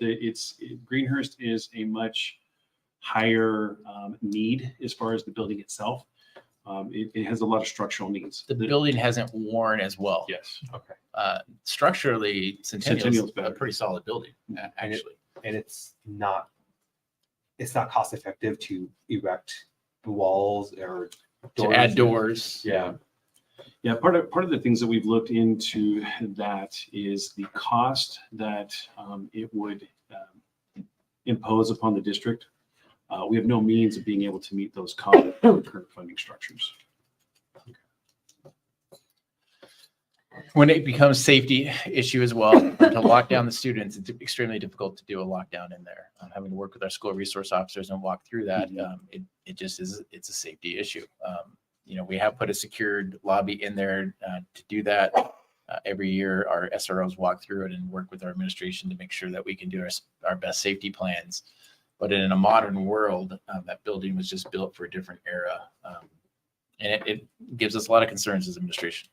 Greenhurst is a much higher need as far as the building itself. It has a lot of structural needs. The building hasn't worn as well. Yes. Okay. Structurally, Centennial's Centennial's a better. pretty solid building, actually. And it's not cost effective to erect walls or To add doors. Yeah. Yeah, part of the things that we've looked into that is the cost that it would impose upon the district. We have no means of being able to meet those costs with our current funding structures. When it becomes safety issue as well, to lock down the students, it's extremely difficult to do a lockdown in there. Having to work with our school resource officers and walk through that, it just is, it's a safety issue. We have put a secured lobby in there to do that. Every year, our SROs walk through it and work with our administration to make sure that we can do our best safety plans. But in a modern world, that building was just built for a different era. And it gives us a lot of concerns as administration.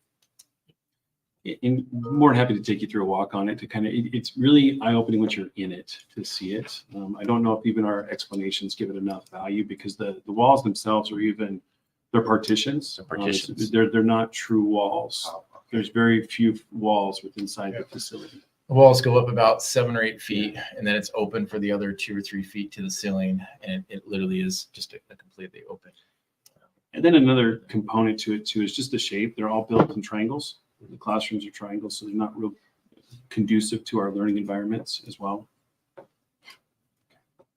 And more than happy to take you through a walk on it to kind of, it's really eye-opening once you're in it to see it. I don't know if even our explanations give it enough value because the walls themselves are they're partitions. They're partitions. They're not true walls. Oh, okay. There's very few walls inside the facility. The walls go up about 7 or 8 feet, and then it's open for the other 2 or 3 feet to the ceiling, and it literally is just a completely open. And then another component to it too is just the shape. They're all built in triangles. The classrooms are triangles, so they're not real conducive to our learning environments as well.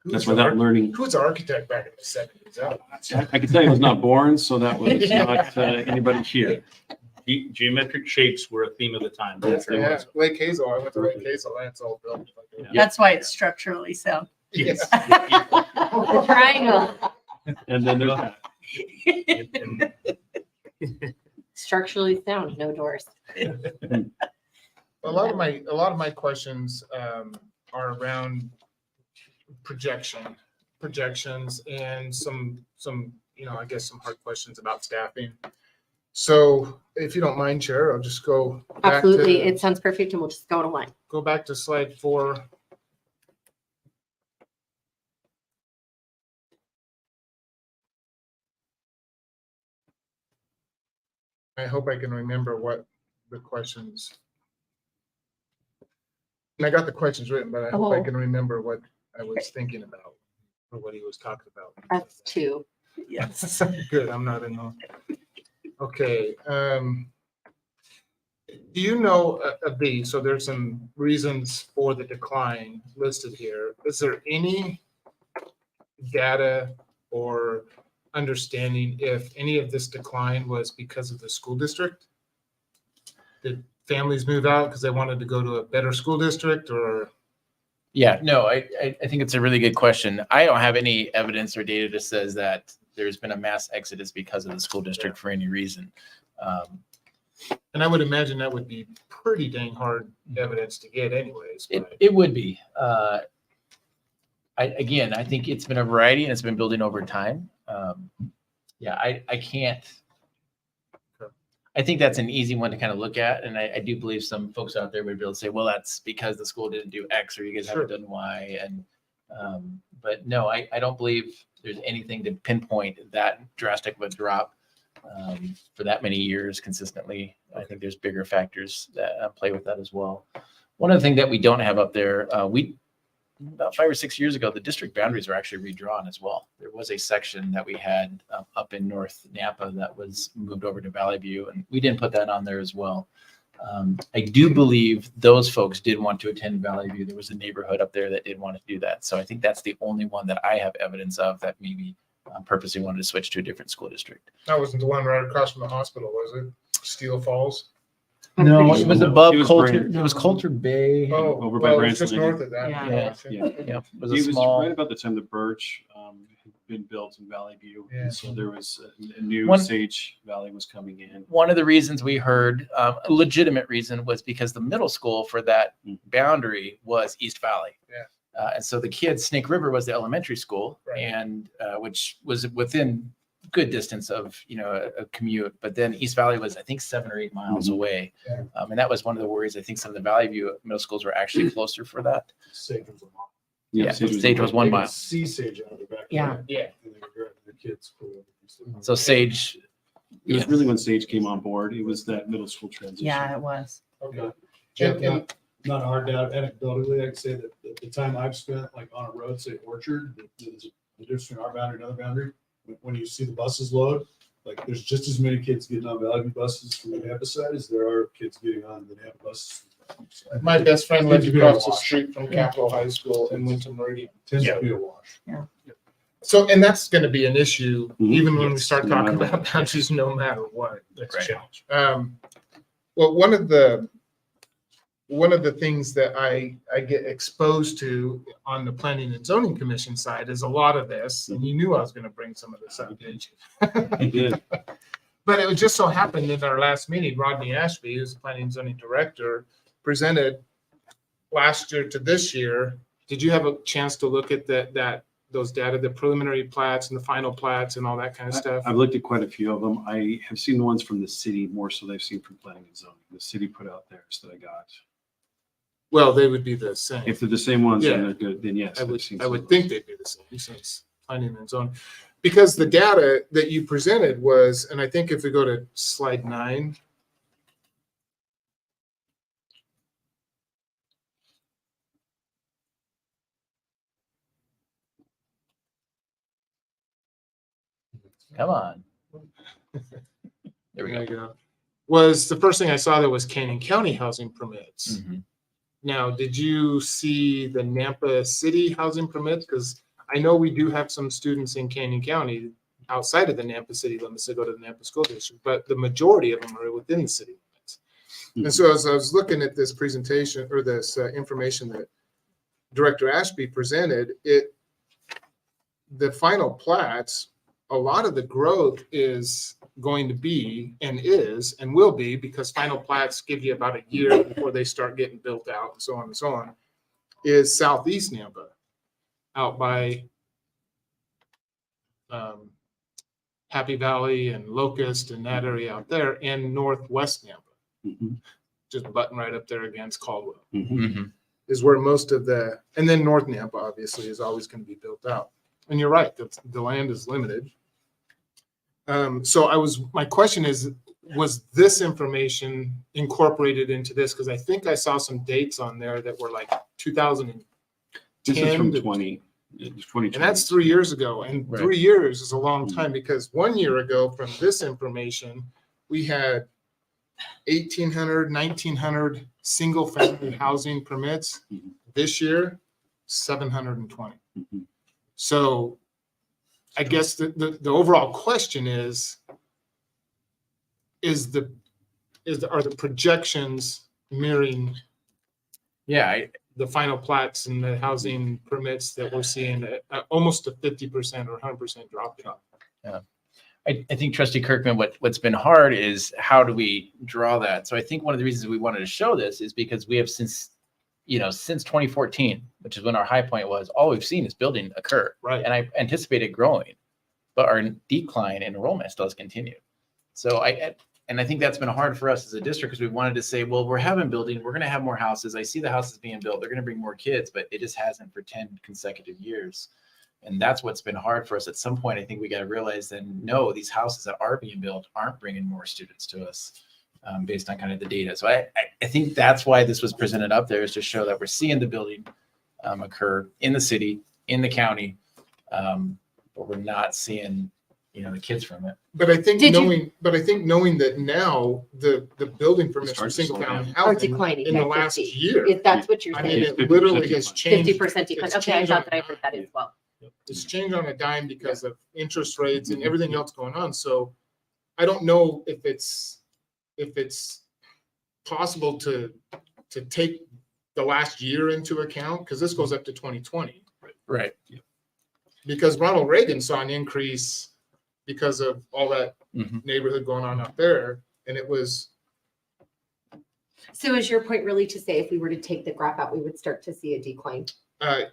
That's why that learning. Who's the architect back in the 70s? I can tell you I was not born, so that was not anybody here. Geometric shapes were a theme of the time. Yes, they Yeah, was. Lake Hazel. I went to Lake Hazel. That's all built. Yeah. That's why it's structurally sound. Yes. The triangle. And then there's that. Structurally sound, no doors. A lot of my questions are around projections and some I guess some hard questions about staffing. So if you don't mind, Chair, I'll just go back Absolutely. to, It sounds perfect and we'll just go to one. go back to slide 4. I hope I can remember what the questions. And I got the questions written, but I hope I Oh. can remember what I was thinking about or what he was talking about. That's 2. Yes. Good, I'm not in the. Okay, do you know of these? So there's some reasons for the decline listed here. Is there any data or understanding if any of this decline was because of the school district? Did families move out because they wanted to go to a better school district or? Yeah, no, I think it's a really good question. I don't have any evidence or data that says that there's been a mass exodus because of the school district for any reason. And I would imagine that would be pretty dang hard evidence to get anyways. but- It would be. I think it's been a variety and it's been building over time. I can't. I think that's an easy one to kind of look at. And I do believe some folks out there would be able to say, well, that's because the school didn't do X or you guys haven't done Y. And, but no, I don't believe there's anything to pinpoint that drastic of a drop for that many years consistently. I think there's bigger factors that play with that as well. One of the things that we don't have up there, about 5 or 6 years ago, the district boundaries were actually redrawn as well. There was a section that we had up in North Nampa that was moved over to Valley View, and we didn't put that on there as well. I do believe those folks did want to attend Valley View. There was a neighborhood up there that did want to do that. So I think that's the only one that I have evidence of that maybe purposely wanted to switch to a different school district. That wasn't the one right across from the hospital, was it? Steel Falls? No, it was above It was Coulter. Brand. It was Coulter Bay. Oh, Over by well, Branch just Landing. north of that. Yeah. Yeah. Yeah. Yeah, it was It a was small. right about the time the Birch had been built in Valley View. Yeah. And so there was a new One- Sage Valley was coming in. One of the reasons we heard, a legitimate reason, was because the middle school for that boundary was East Valley. Yeah. And so the kids, Snake River was the elementary school, Right. and which was within good distance of a commute. But then East Valley was, I think, 7 or 8 miles Mhm. away, Yeah. and that was one of the worries. I think some of the Valley View middle schools were actually closer for that. Sage was a mile. Yeah, Sage was They 1 could mile. See Sage out of the back. Yeah. Yeah. And they were the kids. So Sage, It was yeah. really when Sage came on board. It was that middle school transition. Yeah, it was. Okay. Jeff, And- not hard doubt, anecdotally, I can say that the time I've spent like on a road, say Orchard, the difference between our boundary and other boundary, when you see the buses load, like there's just as many kids getting on Valley View buses from the Nampa side as there are kids getting on the Nampa buses. My best friend lived Tends to be a across the wash. street from Capitol High School and went to Meridian. Tends to be a wash. So, and that's going to be an issue, Mhm. even when we Yes, start no talking matter about boundaries, no matter what. That's Right. a challenge. Well, one of the things that I get exposed to on the Planning and Zoning Commission side is a lot of this, and you knew I was going to bring some of this up, didn't you? He did. But it just so happened in our last meeting, Rodney Ashby, who's the Planning and Zoning Director, presented last year to this year. Did you have a chance to look at those data, the preliminary plats and the final plats and all that kind of stuff? I've looked at quite a few of them. I have seen the ones from the city more so than I've seen from planning and zoning. The city put out theirs that I got. Well, they would be the same. If they're the same ones Yeah. and they're good, then yes. I I've would, seen I some would of think they'd be the same since planning and zoning. Because the data that you presented was, and I think if we go to slide 9. Come on. There we There go. you go. Was the first thing I saw there was Canyon County housing permits. Mhm. Now, did you see the Nampa City housing permits? Because I know we do have some students in Canyon County outside of the Nampa City limits that go to the Nampa School District, but the majority of them are within the city limits. And so as I was looking at this presentation or this information that Director Ashby presented, the final plats, a lot of the growth is going to be and is and will be, because final plats give you about a year before they start getting built out and so on and so on, is southeast Nampa, out by Happy Valley and Locust and that area out there, and northwest Nampa, Mhm. just button right up there against Caldwell, Mhm. Mhm. is where most of and then North Nampa obviously is always going to be built out. And you're right, the land is limited. My question is, was this information incorporated into this? Because I think I saw some dates on there that were like 2010. This is from to- 2020. And that's 3 years ago. And Right. 3 years is a long time, because 1 year ago from this information, we had 1,800, 1,900 single family housing permits. Mhm. This year, 720. Mhm. So I guess the overall question is are the projections mirroring Yeah, the final plats and the housing permits that we're seeing at almost a 50% or 100% drop? I think Trustee Kirkman, what's been hard is how do we draw that? So I think one of the reasons we wanted to show this is because we have since 2014, which is when our high point was, all we've seen is building occur. Right. And I anticipate it growing, but our decline in enrollment still has continued. So I think that's been hard for us as a district, because we wanted to say, well, we're having building, we're going to have more houses. I see the houses being built, they're going to bring more kids, but it just hasn't for 10 consecutive years. And that's what's been hard for us. At some point, I think we got to realize that no, these houses that are being built aren't bringing more students to us based on kind of the data. So I think that's why this was presented up there, is to show that we're seeing the building. occur in the city, in the county. But we're not seeing, the kids from it. But I think Did you- knowing that now the building permits for starting to slow single family Are housing declining in the by last 50. year. If that's what you're I mean, saying, it 50% literally has decline. changed. 50% decline. it's Okay, I changed thought on that I a heard that dime. as well. It's changed on a dime because of interest rates and everything else going on. So I don't know if it's possible to take the last year into account, because this goes up to 2020. Right. Because Ronald Reagan saw an increase because of all that Mhm. neighborhood going on up there. And it was, So is your point really to say if we were to take the graph out, we would start to see a decline?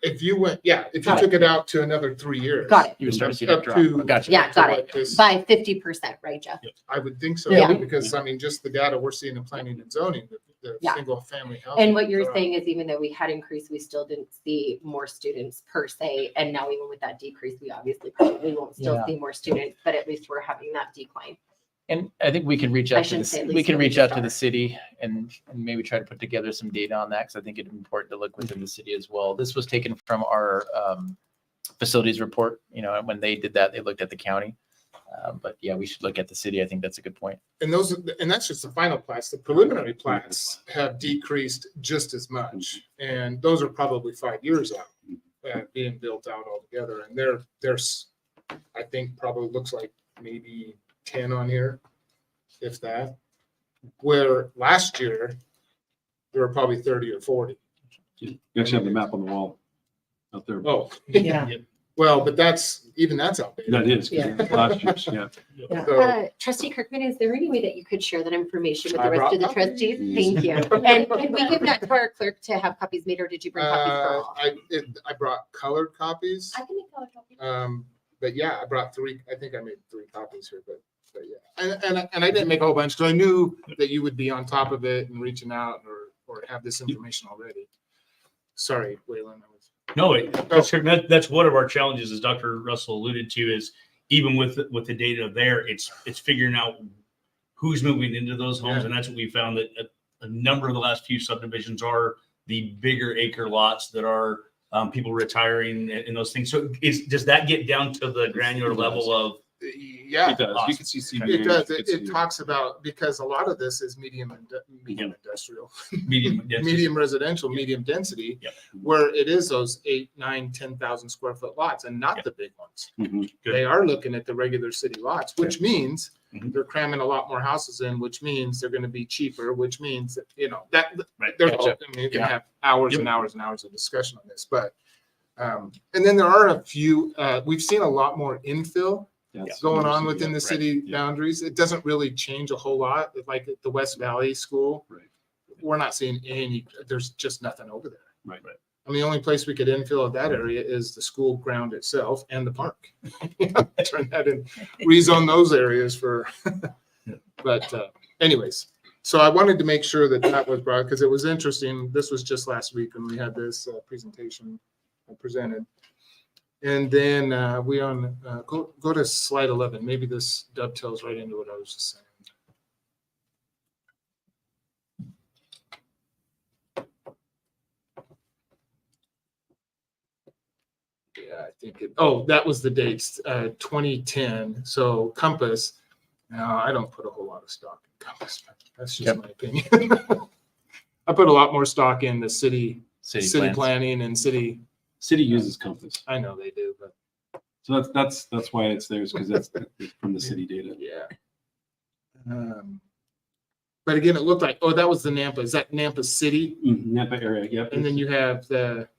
if you went, if you Got it. took it out to another 3 years. Got it. You would start to see Up that drop. to- Gotcha. Yeah, to got what it. this- By 50%, right, Jeff? I would think so, Yeah. because I mean, just the data we're seeing in planning and zoning, the Yeah. single family housing. And what you're saying is even though we had increased, we still didn't see more students per se. And now even with that decrease, we obviously probably won't still Yeah. see more students, but at least we're having that decline. And I think we can reach I out to shouldn't say at we least, can but reach we out to start. the city and maybe try to put together some data on that, because I think it's important to look within the city as well. This was taken from our facilities report. When they did that, they looked at the county. But yeah, we should look at the city. I think that's a good point. And that's just the final plats. The preliminary plats have decreased just as much. And those are probably 5 years out, being built out altogether. And there's, I think probably looks like maybe 10 on here, if that. Where last year, there were probably 30 or 40. You actually have the map on the wall out there. Oh, Yeah. well, but that's outdated. That is, 'cause Yeah. last year's, yeah. So, Trustee Kirkman, is there any way that you could share that information with I the rest brought of the copies. trustees? Thank you. And could we give that to our clerk to have copies made, or did you bring copies for all? I brought colored copies. I can make color copies. But yeah, I brought 3. I think I made 3 copies here, but yeah. And I didn't make a whole bunch because I knew that you would be on top of it and reaching out or have this information already. Sorry, Waylon. No, that's one of our challenges, as Dr. Russell alluded to, is even with the data there, it's figuring out who's moving into those homes. Yeah. And that's what we found, that a number of the last few subdivisions are the bigger acre lots that are people retiring and those things. So does that get down to the granular level of? Yeah, It does. You can see CBA. it does. you It can see- talks about, because a lot of this is medium industrial, Medium. medium residential, medium density, Yep. where it is those 8, 9, 10,000 square foot lots and not Yep. the big ones. Mhm. Good. They are looking at the regular city lots, which means Mhm. they're cramming a lot more houses in, which means they're going to be cheaper, which means that, that Right. there's, Gotcha. I mean, you can Yeah. have hours Yep. and hours and hours of discussion on this, but, and then there are a few, we've seen a lot more infill That's going on interesting, within yeah. the city Yeah. boundaries. It doesn't really change a whole lot, like at the West Valley School. Right. We're not seeing there's just nothing over there. Right. I mean, the only place we could infill that area is the school ground itself and the park. Turn that in, rezone those areas for, but anyways. So I wanted to make sure that was brought, because it was interesting. This was just last week when we had this presentation presented. And then we go to slide 11. Maybe this dovetails right into what I was just saying. Yeah, I think that was the dates, 2010. So Compass. Now, I don't put a whole lot of stock in Compass, but that's just my opinion. I put a lot more stock in the city Plans. planning and city. City uses Compass. I know they do, but So that's why it's there, is because it's from the city data. yeah. But again, it looked like, that was the Nampa. Is that Nampa City? Nampa area, yep. And then you have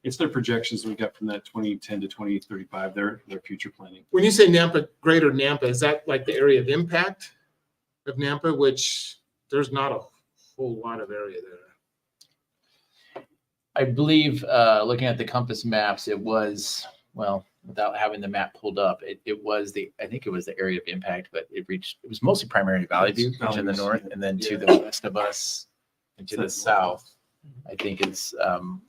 It's their projections we got from that 2010 to 2035, their future planning. when you say Nampa, greater Nampa, is that like the area of impact of Nampa, which there's not a whole lot of area there. I believe, looking at the Compass maps, it was, well, without having the map pulled up, it was I think it was the area of impact, but it was mostly primarily Valley View, which in the north, and then to the west of us and to the south, I think is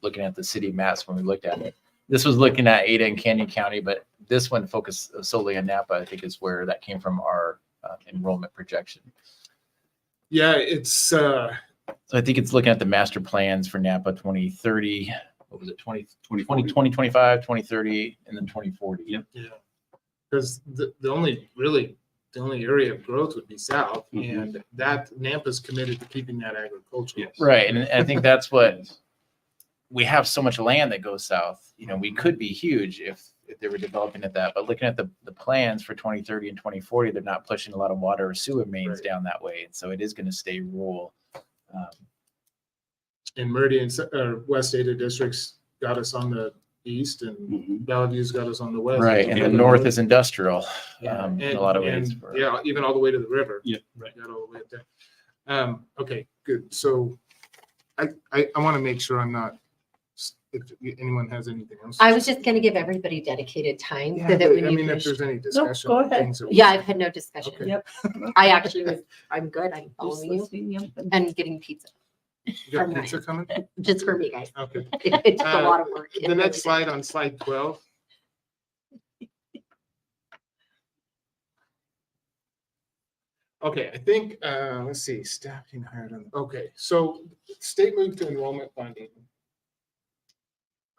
looking at the city maps when we looked at it. This was looking at Ada and Canyon County, but this one focused solely on Nampa, I think is where that came from our enrollment projection. Yeah, it's So I think it's looking at the master plans for Nampa 2030 what was it, 20, 2040. 2025, 2030, and then 2040. Yep. Yeah. Because the only area of growth would be south, Mhm. and that Nampa's committed to keeping that agricultural. Yes. Right. And I think that's what we have so much land that goes south. You know, we could be huge if they were developing at that. But looking at the plans for 2030 and 2040, they're not pushing a lot of water or sewer mains Right. down that way. And so it is going to stay rural. And Meridian or West Ada districts got us on the east, and Mhm. Bellevue View's got us on the west. Right. And Yeah. the north is industrial Yeah. in a lot of ways. And, yeah, even all the way to the river. Yeah. Right. Got all the way up there. Okay, good. So I want to make sure I'm not, if anyone has anything else. I was just gonna give everybody dedicated time Yeah, so that but, when I you mean, if finish. there's any discussion. go of ahead. things that we- Yeah, I've had no discussion. Okay. Yep. I actually was, I'm good. I'm Just following you listening, yep. and getting pizza, You got from pizza coming? just for me, guys. Okay. It took a lot of work. It The really next did. slide on slide 12. Okay, I think, let's see, staffing hired on, okay, so state moved to enrollment funding.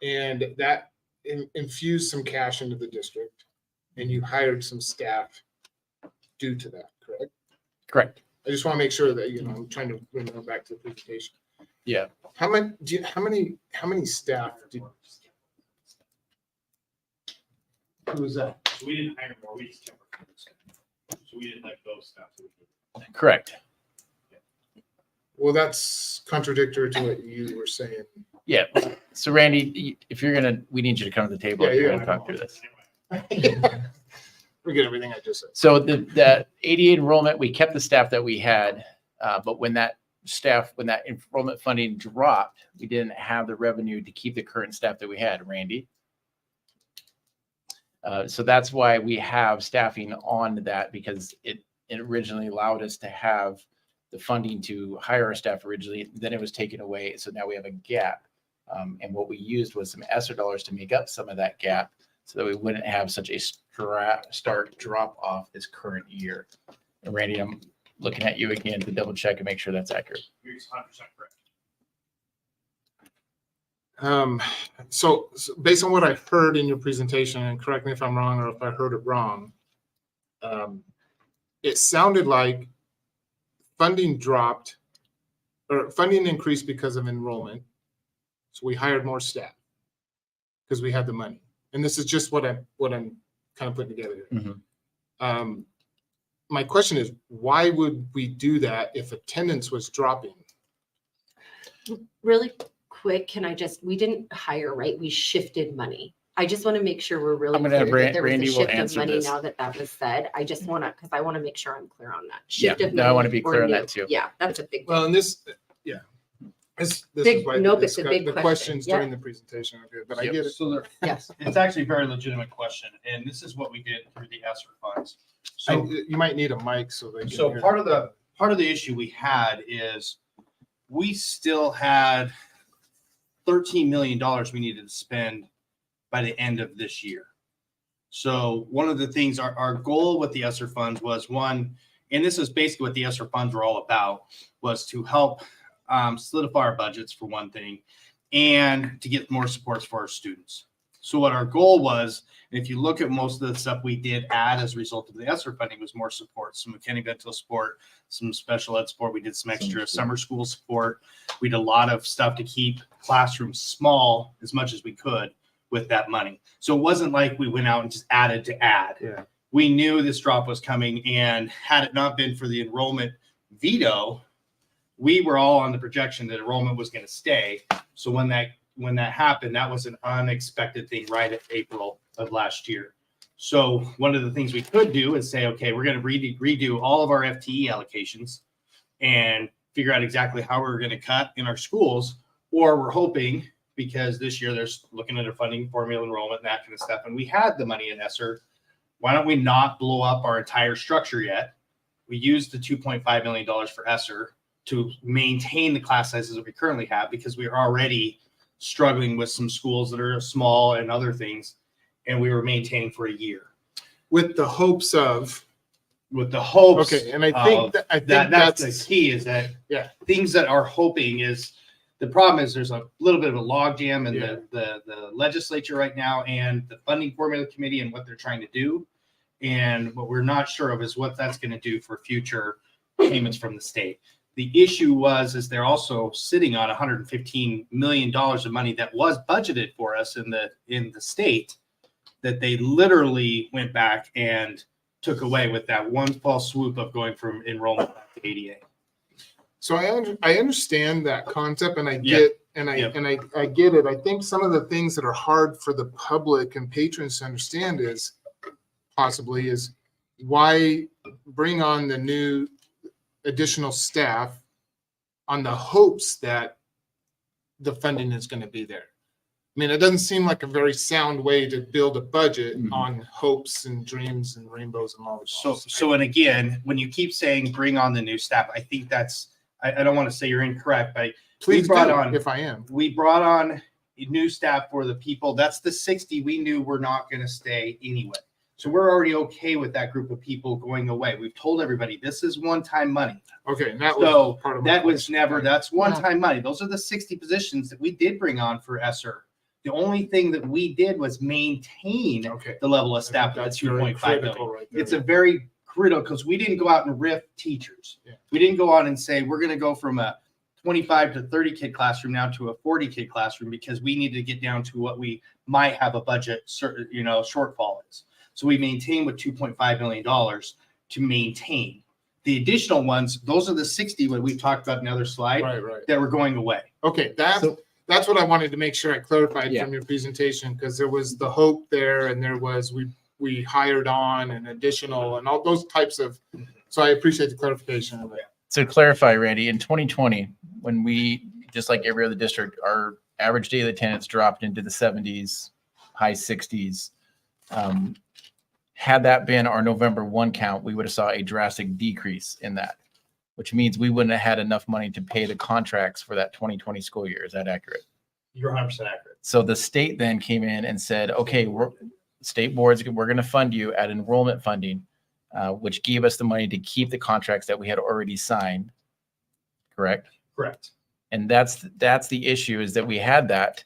And that infused some cash into the district, and you hired some staff due to that, correct? Correct. I just want to make sure that, I'm trying to remember back to the presentation. Yeah. How many staff did? Who was that? So we didn't hire more, we just kept our current staff. So we didn't let go of staff. Correct. Well, that's contradictory to what you were saying. Yeah. So Randy, if you're we need you to come to the table. Yeah, if you're yeah, going to talk through this. Forget everything I just said. So that 88 enrollment, we kept the staff that we had, but when that enrollment funding dropped, we didn't have the revenue to keep the current staff that we had, Randy. So that's why we have staffing on that, because it originally allowed us to have the funding to hire our staff originally, then it was taken away. So now we have a gap. And what we used was some ESSER dollars to make up some of that gap so that we wouldn't have such a stark drop off this current year. And Randy, I'm looking at you again to double check and make sure that's accurate. You're 100% correct. So based on what I heard in your presentation, and correct me if I'm wrong or if I heard it wrong, it sounded like funding dropped or funding increased because of enrollment. So we hired more staff because we had the money. And this is just what I'm kind of putting together here. Mhm. My question is, why would we do that if attendance was dropping? Really quick, we didn't hire, right? We shifted money. I just want to make sure we're really I'm gonna have clear that there was a Randy will shift of answer money this. now that was said. I just want to, because I want to make sure I'm clear on that. Yeah, Shift of no, I want to money be clear or on that new. too. Yeah, that's a big. Well, and this, yeah. This Big- is why nope, the it's a big the question. questions Yeah. during the presentation are good, but I Yep. get it. So there, Yes. it's actually a very legitimate question, and this is what we did through the ESSER funds. So, You might need a mic so they can so hear. part of the issue we had is we still had $13 million we needed to spend by the end of this year. So one of the things, our goal with the ESSER funds was one, and this is basically what the ESSER funds were all about, was to help solidify our budgets for one thing, and to get more supports for our students. So what our goal was, and if you look at most of the stuff we did add as a result of the ESSER funding, was more support, some McKinney Dental support, some special ed support. We did some extra summer school support. We did a lot of stuff to keep classrooms small as much as we could with that money. So it wasn't like we went out and just added to add. Yeah. We knew this drop was coming, and had it not been for the enrollment veto, we were all on the projection that enrollment was going to stay. So when that happened, that was an unexpected thing right at April of last year. So one of the things we could do is say, okay, we're going to redo all of our FTE allocations and figure out exactly how we're going to cut in our schools. Or we're hoping, because this year they're looking at a funding formula enrollment and that kind of stuff, and we had the money in ESSER, why don't we not blow up our entire structure yet? We used the $2.5 million for ESSER to maintain the class sizes that we currently have, because we are already struggling with some schools that are small and other things, and we were maintaining for a year With the hopes of, with the hopes. okay, and I think of that, that's the key, is that Yeah. things that are hoping is The problem is there's a little bit of a logjam in Yeah. the legislature right now and the funding formula committee and what they're trying to do. And what we're not sure of is what that's going to do for future payments from the state. The issue is they're also sitting on $115 million of money that was budgeted for us in the state that they literally went back and took away with that one fell swoop of going from enrollment back to ADA. So I understand that concept, and I Yeah. get and I Yep. and I get it. I think some of the things that are hard for the public and patrons to understand is why bring on the new additional staff on the hopes that the funding is going to be there. I mean, it doesn't seem like a very sound way to build a budget on hopes and dreams and rainbows and all this. So and again, when you keep saying bring on the new staff, I think that's I don't want to say you're incorrect, but Please brought do, on- if I am. we brought on new staff for the people. That's the 60 we knew were not going to stay anyway. So we're already okay with that group of people going away. We've told everybody this is one-time money. Okay, and that So was part of my that was question. never, that's one-time money. Those are the 60 positions that we did bring on for ESSER. The only thing that we did was maintain Okay. the level of staff at That's 2.5 very million. critical right there. It's a very critical because we didn't go out and riff teachers. Yeah. We didn't go out and say we're going to go from a 25 to 30 kid classroom now to a 40 kid classroom because we need to get down to what we might have a budget shortfall is. So we maintain with $2.5 million to maintain. The additional ones, those are the 60 what we've talked about in another slide Right. that were going away. Okay, that's what I wanted to make sure I clarified from your presentation, because there was the hope there, and there was we hired on an additional and all those types of. So I appreciate the clarification of that. So to clarify, Randy, in 2020, when we, just like every other district, our average daily attendance dropped into the 70s, high 60s. Had that been our November 1 count, we would have saw a drastic decrease in that, which means we wouldn't have had enough money to pay the contracts for that 2020 school year. Is that accurate? You're 100% accurate. So the state then came in and said, okay, state boards, we're going to fund you at enrollment funding, which gave us the money to keep the contracts that we had already signed. Correct? Correct. And that's the issue, is that we had that.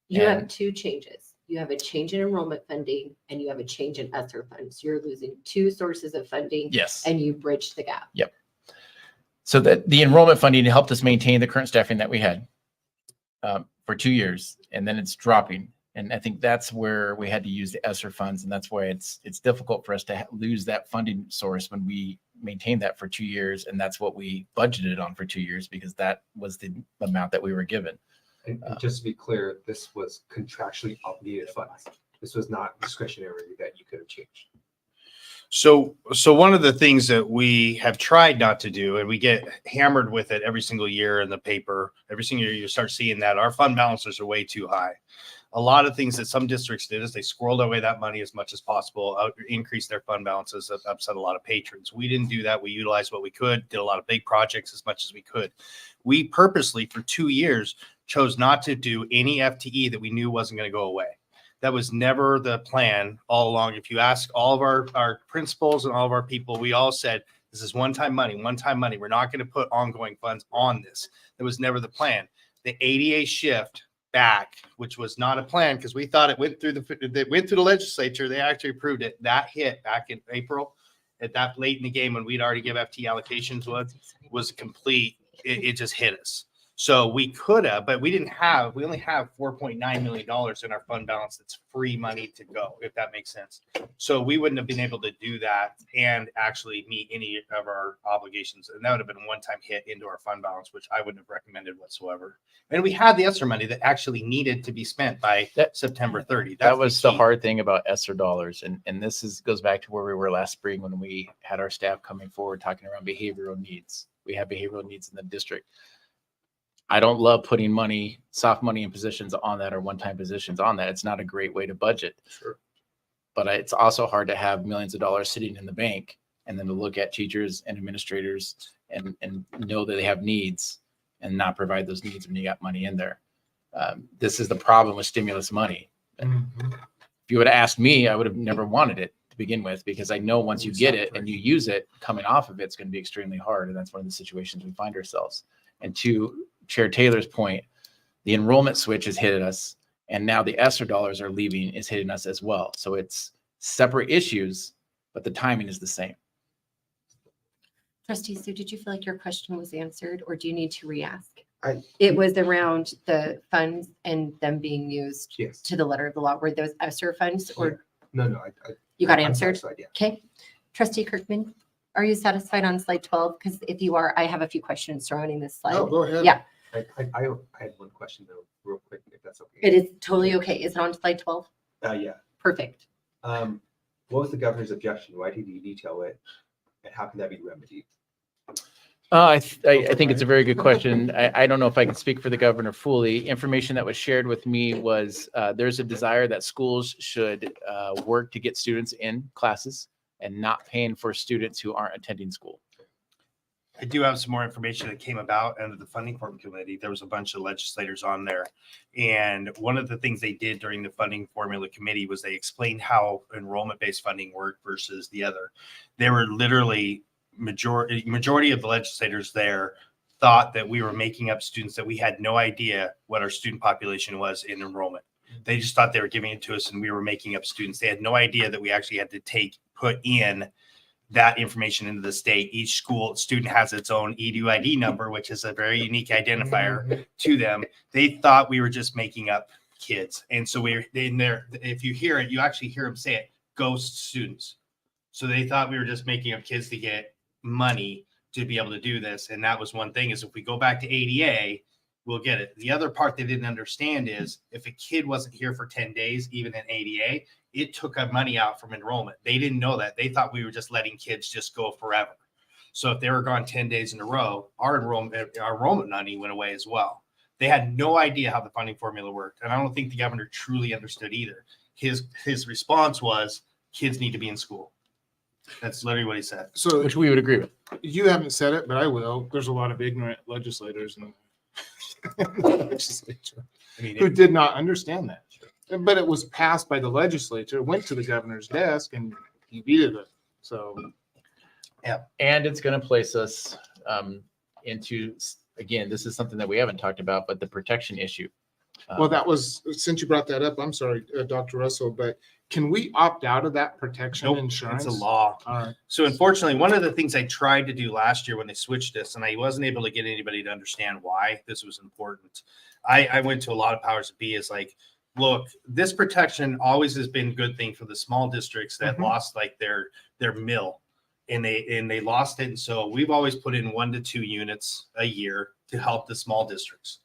You And- have two changes. You have a change in enrollment funding and you have a change in ESSER funds. You're losing two sources of funding Yes. and you bridged the gap. So that the enrollment funding helped us maintain the current staffing that we had for 2 years, and then it's dropping. And I think that's where we had to use the ESSER funds, and that's why it's difficult for us to lose that funding source when we maintained that for 2 years, and that's what we budgeted on for 2 years, because that was the amount that we were given. And just to be clear, this was contractually obligated funds. This was not discretionary that you could have changed. So one of the things that we have tried not to do, and we get hammered with it every single year in the paper, every single year you start seeing that our fund balances are way too high. A lot of things that some districts did is they squirreled away that money as much as possible, increased their fund balances, upset a lot of patrons. We didn't do that. We utilized what we could, did a lot of big projects as much as we could. We purposely, for 2 years, chose not to do any FTE that we knew wasn't going to go away. That was never the plan all along. If you ask all of our principals and all of our people, we all said, this is one-time money. We're not going to put ongoing funds on this. That was never the plan. The ADA shift back, which was not a plan because we thought it went through the legislature. They actually approved it. That hit back in April at that late in the game when we'd already give FT allocations was complete. It just hit us. So we could have, but we only have $4.9 million in our fund balance. That's free money to go, if that makes sense. So we wouldn't have been able to do that and actually meet any of our obligations. And that would have been a one-time hit into our fund balance, which I wouldn't have recommended whatsoever. And we had the ESSER money that actually needed to be spent by September 30. That was the key. hard thing about ESSER dollars. And this goes back to where we were last spring when we had our staff coming forward talking around behavioral needs. We have behavioral needs in the district. I don't love putting soft money in positions on that or one-time positions on that. It's not a great way to budget. Sure. But it's also hard to have millions of dollars sitting in the bank and then to look at teachers and administrators and know that they have needs and not provide those needs when you got money in there. This is the problem with stimulus money. Mhm. If you would have asked me, I would have never wanted it to begin with, because I know once you get it and you use it, coming off of it's going to be extremely hard. And that's one of the situations we find ourselves. And to Chair Taylor's point, The enrollment switch has hit us, and now the ESSER dollars are leaving is hitting us as well. So it's separate issues, but the timing is the same. Trustee Sue, did you feel like your question was answered, or do you need to re-ask? I- It was around the funds and them being used Yes. to the letter of the law. Were those ESSER funds, or No, you got I'm answered? satisfied, yeah. Okay. Trustee Kirkman, are you satisfied on slide 12? Because if you are, I have a few questions surrounding this slide. No, go ahead. Yeah. I had one question though, real quick, if that's okay. It is totally okay. Is it on slide 12? Yeah. Perfect. What was the governor's objection? Why did he veto it? And how can that be remedied? I think it's a very good question. I don't know if I can speak for the governor fully. Information that was shared with me was there's a desire that schools should work to get students in classes and not paying for students who aren't attending school. I do have some more information that came about under the funding formula committee. There was a bunch of legislators on there. And one of the things they did during the funding formula committee was they explained how enrollment-based funding worked versus the other. They were literally majority of the legislators there thought that we were making up students, that we had no idea what our student population was in enrollment. They just thought they were giving it to us and we were making up students. They had no idea that we actually had to put in that information into the state. Each school student has its own EDU-ID number, which is a very unique identifier to them. They thought we were just making up kids. And so we're in there. If you hear it, you actually hear them say it, ghost students. So they thought we were just making up kids to get money to be able to do this. And that was one thing, is if we go back to ADA, we'll get it. The other part they didn't understand is if a kid wasn't here for 10 days, even in ADA, it took money out from enrollment. They didn't know that. They thought we were just letting kids just go forever. So if they were gone 10 days in a row, our enrollment money went away as well. They had no idea how the funding formula worked. And I don't think the governor truly understood either. His response was, kids need to be in school. That's literally what he said. So Which we would agree with. you haven't said it, but I will. There's a lot of ignorant legislators in the legislature I mean, who did not understand that. But it was passed by the legislature, went to the governor's desk, and he vetoed it. So And it's going to place us into, again, this is something that we haven't talked about, but the protection issue. well, that was, since you brought that up, I'm sorry, Dr. Russell, but can we opt out of that protection nope, insurance? it's a law. All right. So unfortunately, one of the things I tried to do last year when they switched this, and I wasn't able to get anybody to understand why this was important. I went to a lot of powers that be, is like, look, this protection always has been a good thing for the small districts that lost like their mill, and they lost it. And so we've always put in 1 to 2 units a year to help the small districts.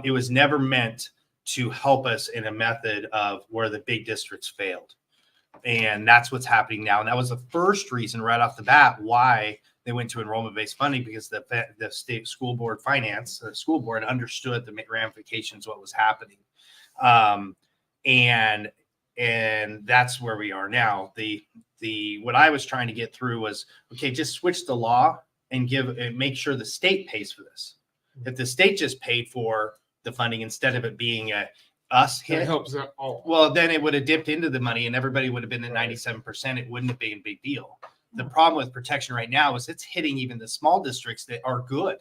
It was never meant to help us in a method of where the big districts failed. And that's what's happening now. And that was the first reason right off the bat why they went to enrollment-based funding, because the state school board finance, the school board understood the ramifications, what was happening. And that's where we are now. What I was trying to get through was, okay, just switch the law and make sure the state pays for this. If the state just paid for the funding instead of it being us It hit, helps out all. well, then it would have dipped into the money and everybody would have been at 97%. It wouldn't have been a big deal. The problem with protection right now is it's hitting even the small districts that are good,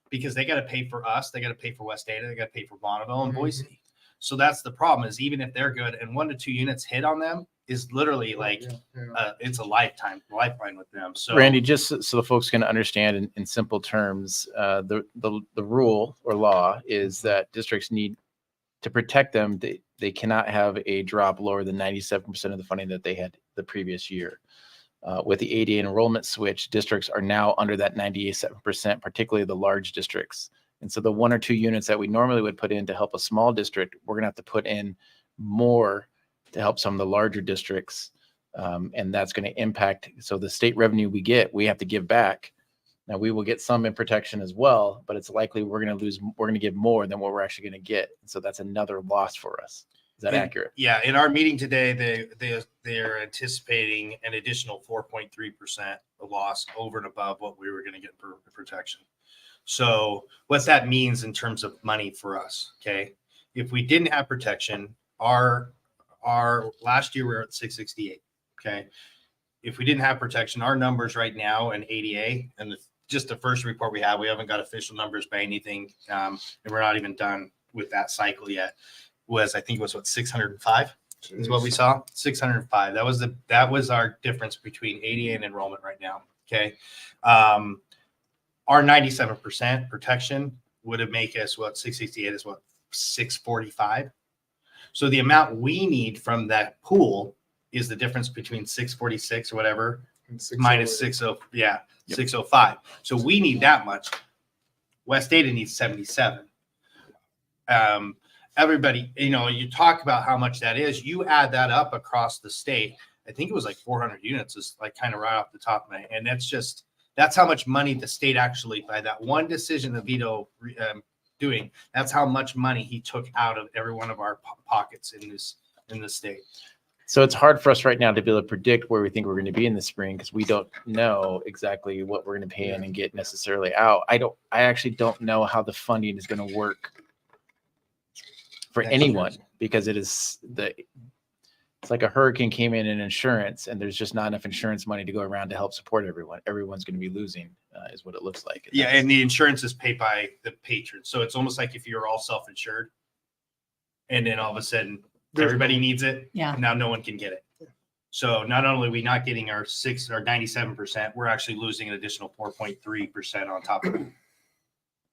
because they got to pay for us. They got to pay for West Ada. They got to pay for Bonneville and Boise. So that's the problem, is even if they're good and 1 to 2 units hit on them is literally like, it's a lifeline with them. So Randy, just so the folks can understand in simple terms, the rule or law is that districts need to protect them. They cannot have a drop lower than 97% of the funding that they had the previous year. With the ADA enrollment switch, districts are now under that 97%, particularly the large districts. And so the 1 or 2 units that we normally would put in to help a small district, we're going to have to put in more to help some of the larger districts. And that's going to impact. So the state revenue we get, we have to give back. Now we will get some in protection as well, but it's likely we're going to give more than what we're actually going to get. So that's another loss for us. Is that accurate? Yeah, in our meeting today, they're anticipating an additional 4.3% loss over and above what we were going to get for protection. So what that means in terms of money for us, okay? If we didn't have protection, our last year we were at 668, okay? If we didn't have protection, our numbers right now in ADA, and just the first report we have, we haven't got official numbers by anything, and we're not even done with that cycle yet was, I think it was what, 605 is what we saw. 605. That was our difference between ADA and enrollment right now. Okay. Our 97% protection would have make us what, 668 is what, 645. So the amount we need from that pool is the difference between 646 or whatever minus 60, yeah, 605. So we need that much. West Ada needs 77. Everybody, you talk about how much that is. You add that up across the state. I think it was like 400 units is like kind of right off the top of my head. And that's how much money the state actually, by that one decision that Vito doing, that's how much money he took out of every one of our pockets in the state. So it's hard for us right now to be able to predict where we think we're going to be in the spring because we don't know exactly what we're going to pay in and get necessarily out. I actually don't know how the funding is going to work for anyone because it's like a hurricane came in insurance and there's just not enough insurance money to go around to help support everyone. Everyone's going to be losing is what it looks like. Yeah. And the insurance is paid by the patron. So it's almost like if you're all self-insured and then all of a sudden everybody needs it. Yeah. Now no one can get it. So not only are we not getting our 97%, we're actually losing an additional 4.3% on top of it.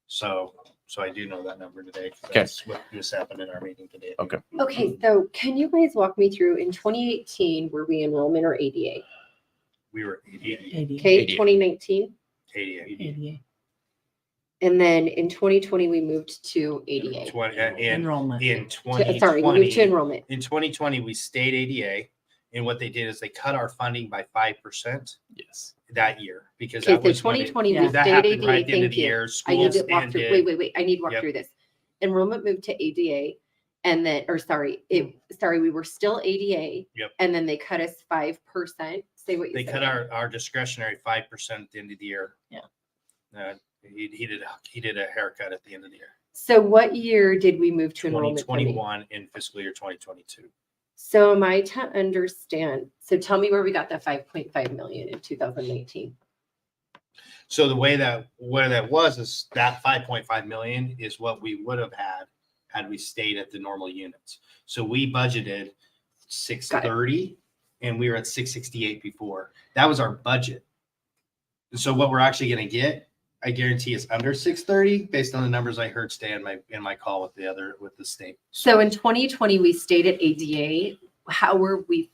So I do know that number today. That's what just happened in our meeting today. Okay. Okay, so can you guys walk me through in 2018, were we enrollment or ADA? We were 88. Okay, ADA. 2019. 88. And then in 2020, we moved to ADA. Enrollment. In 2020, Sorry, we moved to enrollment. in 2020, we stayed ADA. And what they did is they cut our funding by 5% Yes. that year because Okay, that so was when 2020, yeah. we that stayed happened right ADA, at the end of thank the you. year. I need Schools to walk through, ended. wait. I need to walk Yep. through this. Enrollment moved to ADA and then, we were still ADA. Yep. And then they cut us 5%. Say what you They said. cut our discretionary 5% at the end of the year. Yeah. He did a haircut at the end of the year. So what year did we move to enrollment funding? 2021 in fiscal year 2022. So am I to understand? So tell me where we got that 5.5 million in 2019. So the way that where that was is that 5.5 million is what we would have had we stayed at the normal units. So we budgeted 630 and we were at 668 before. That was our budget. So what we're actually going to get, I guarantee, is under 630 based on the numbers I heard today in my call with the state. So in 2020, we stayed at ADA. How were we?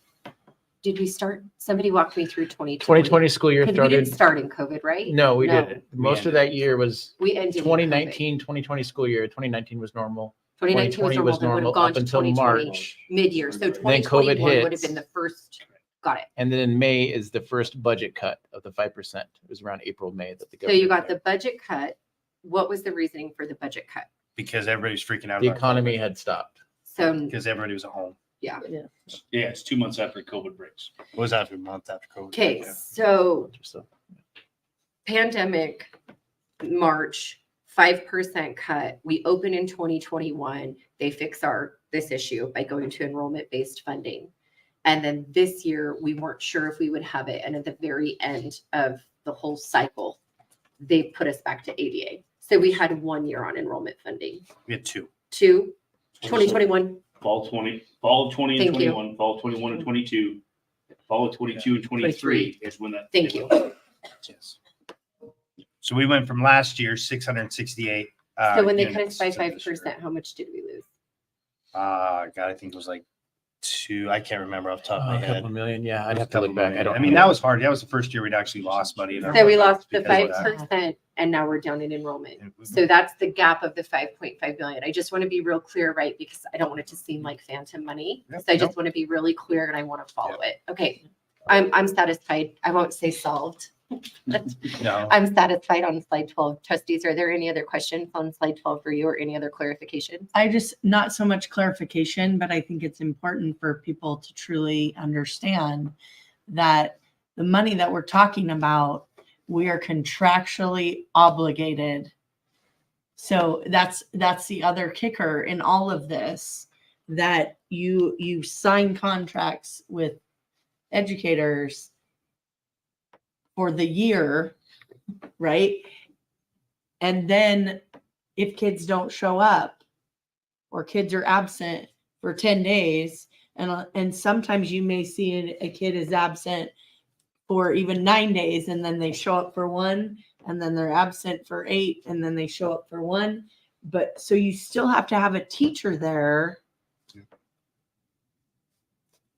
Did we start? Somebody walked me through 2020. 2020 school year Because we didn't started. start in COVID, right? No, we No. didn't. Most of that year was We ended in 2019, 2020 school year. 2019 was normal. 2019 was normal, then would have gone up to until 2020 March. mid-year. So Then COVID 2021 would have hits. been the first. Got it. And then in May is the first budget cut of the 5%. It was around April, May that the So you government got the budget cut. What was the reasoning for the budget cut? Because everybody's freaking out. the about economy COVID. had stopped. So Because everybody was at home. Yeah, it's 2 months after COVID breaks. What was that, a month after COVID? okay, Yeah. so So pandemic, March, 5% cut. We open in 2021. They fix this issue by going to enrollment-based funding. And then this year, we weren't sure if we would have it. And at the very end of the whole cycle, they put us back to ADA. So we had 1 year on enrollment funding. We had two. 2021. Fall of 20 and Thank you. 21, fall of 21 and 22, fall of 22 and 23 is when that. Thank you. Yes. So we went from last year 668. So when they cut units us by to this year. 5%, how much did we lose? God, I think it was like two. I can't remember off the top of my a head. couple million. Yeah, It I'd was have a to look couple back. million. I don't. I mean, know. that was hard. That was the first year we'd actually lost money. in our So we budget lost the because of that. 5% and now we're down in enrollment. And we- So that's the gap of the 5.5 billion. I just want to be real clear, right? Because I don't want it to seem like phantom money. Yep, So I just want to be really clear and I want to follow it. Okay. I'm satisfied. I won't say solved. No, I'm satisfied on slide 12. Trustees, are there any other questions on slide 12 for you or any other clarification? I just, not so much clarification, but I think it's important for people to truly understand that the money that we're talking about, we are contractually obligated. So that's the other kicker in all of this, that you sign contracts with educators for the year, right? And then if kids don't show up, or kids are absent for 10 days. And sometimes you may see a kid is absent for even 9 days, and then they show up for 1, and then they're absent for 8, and then they show up for 1. But so you still have to have a teacher there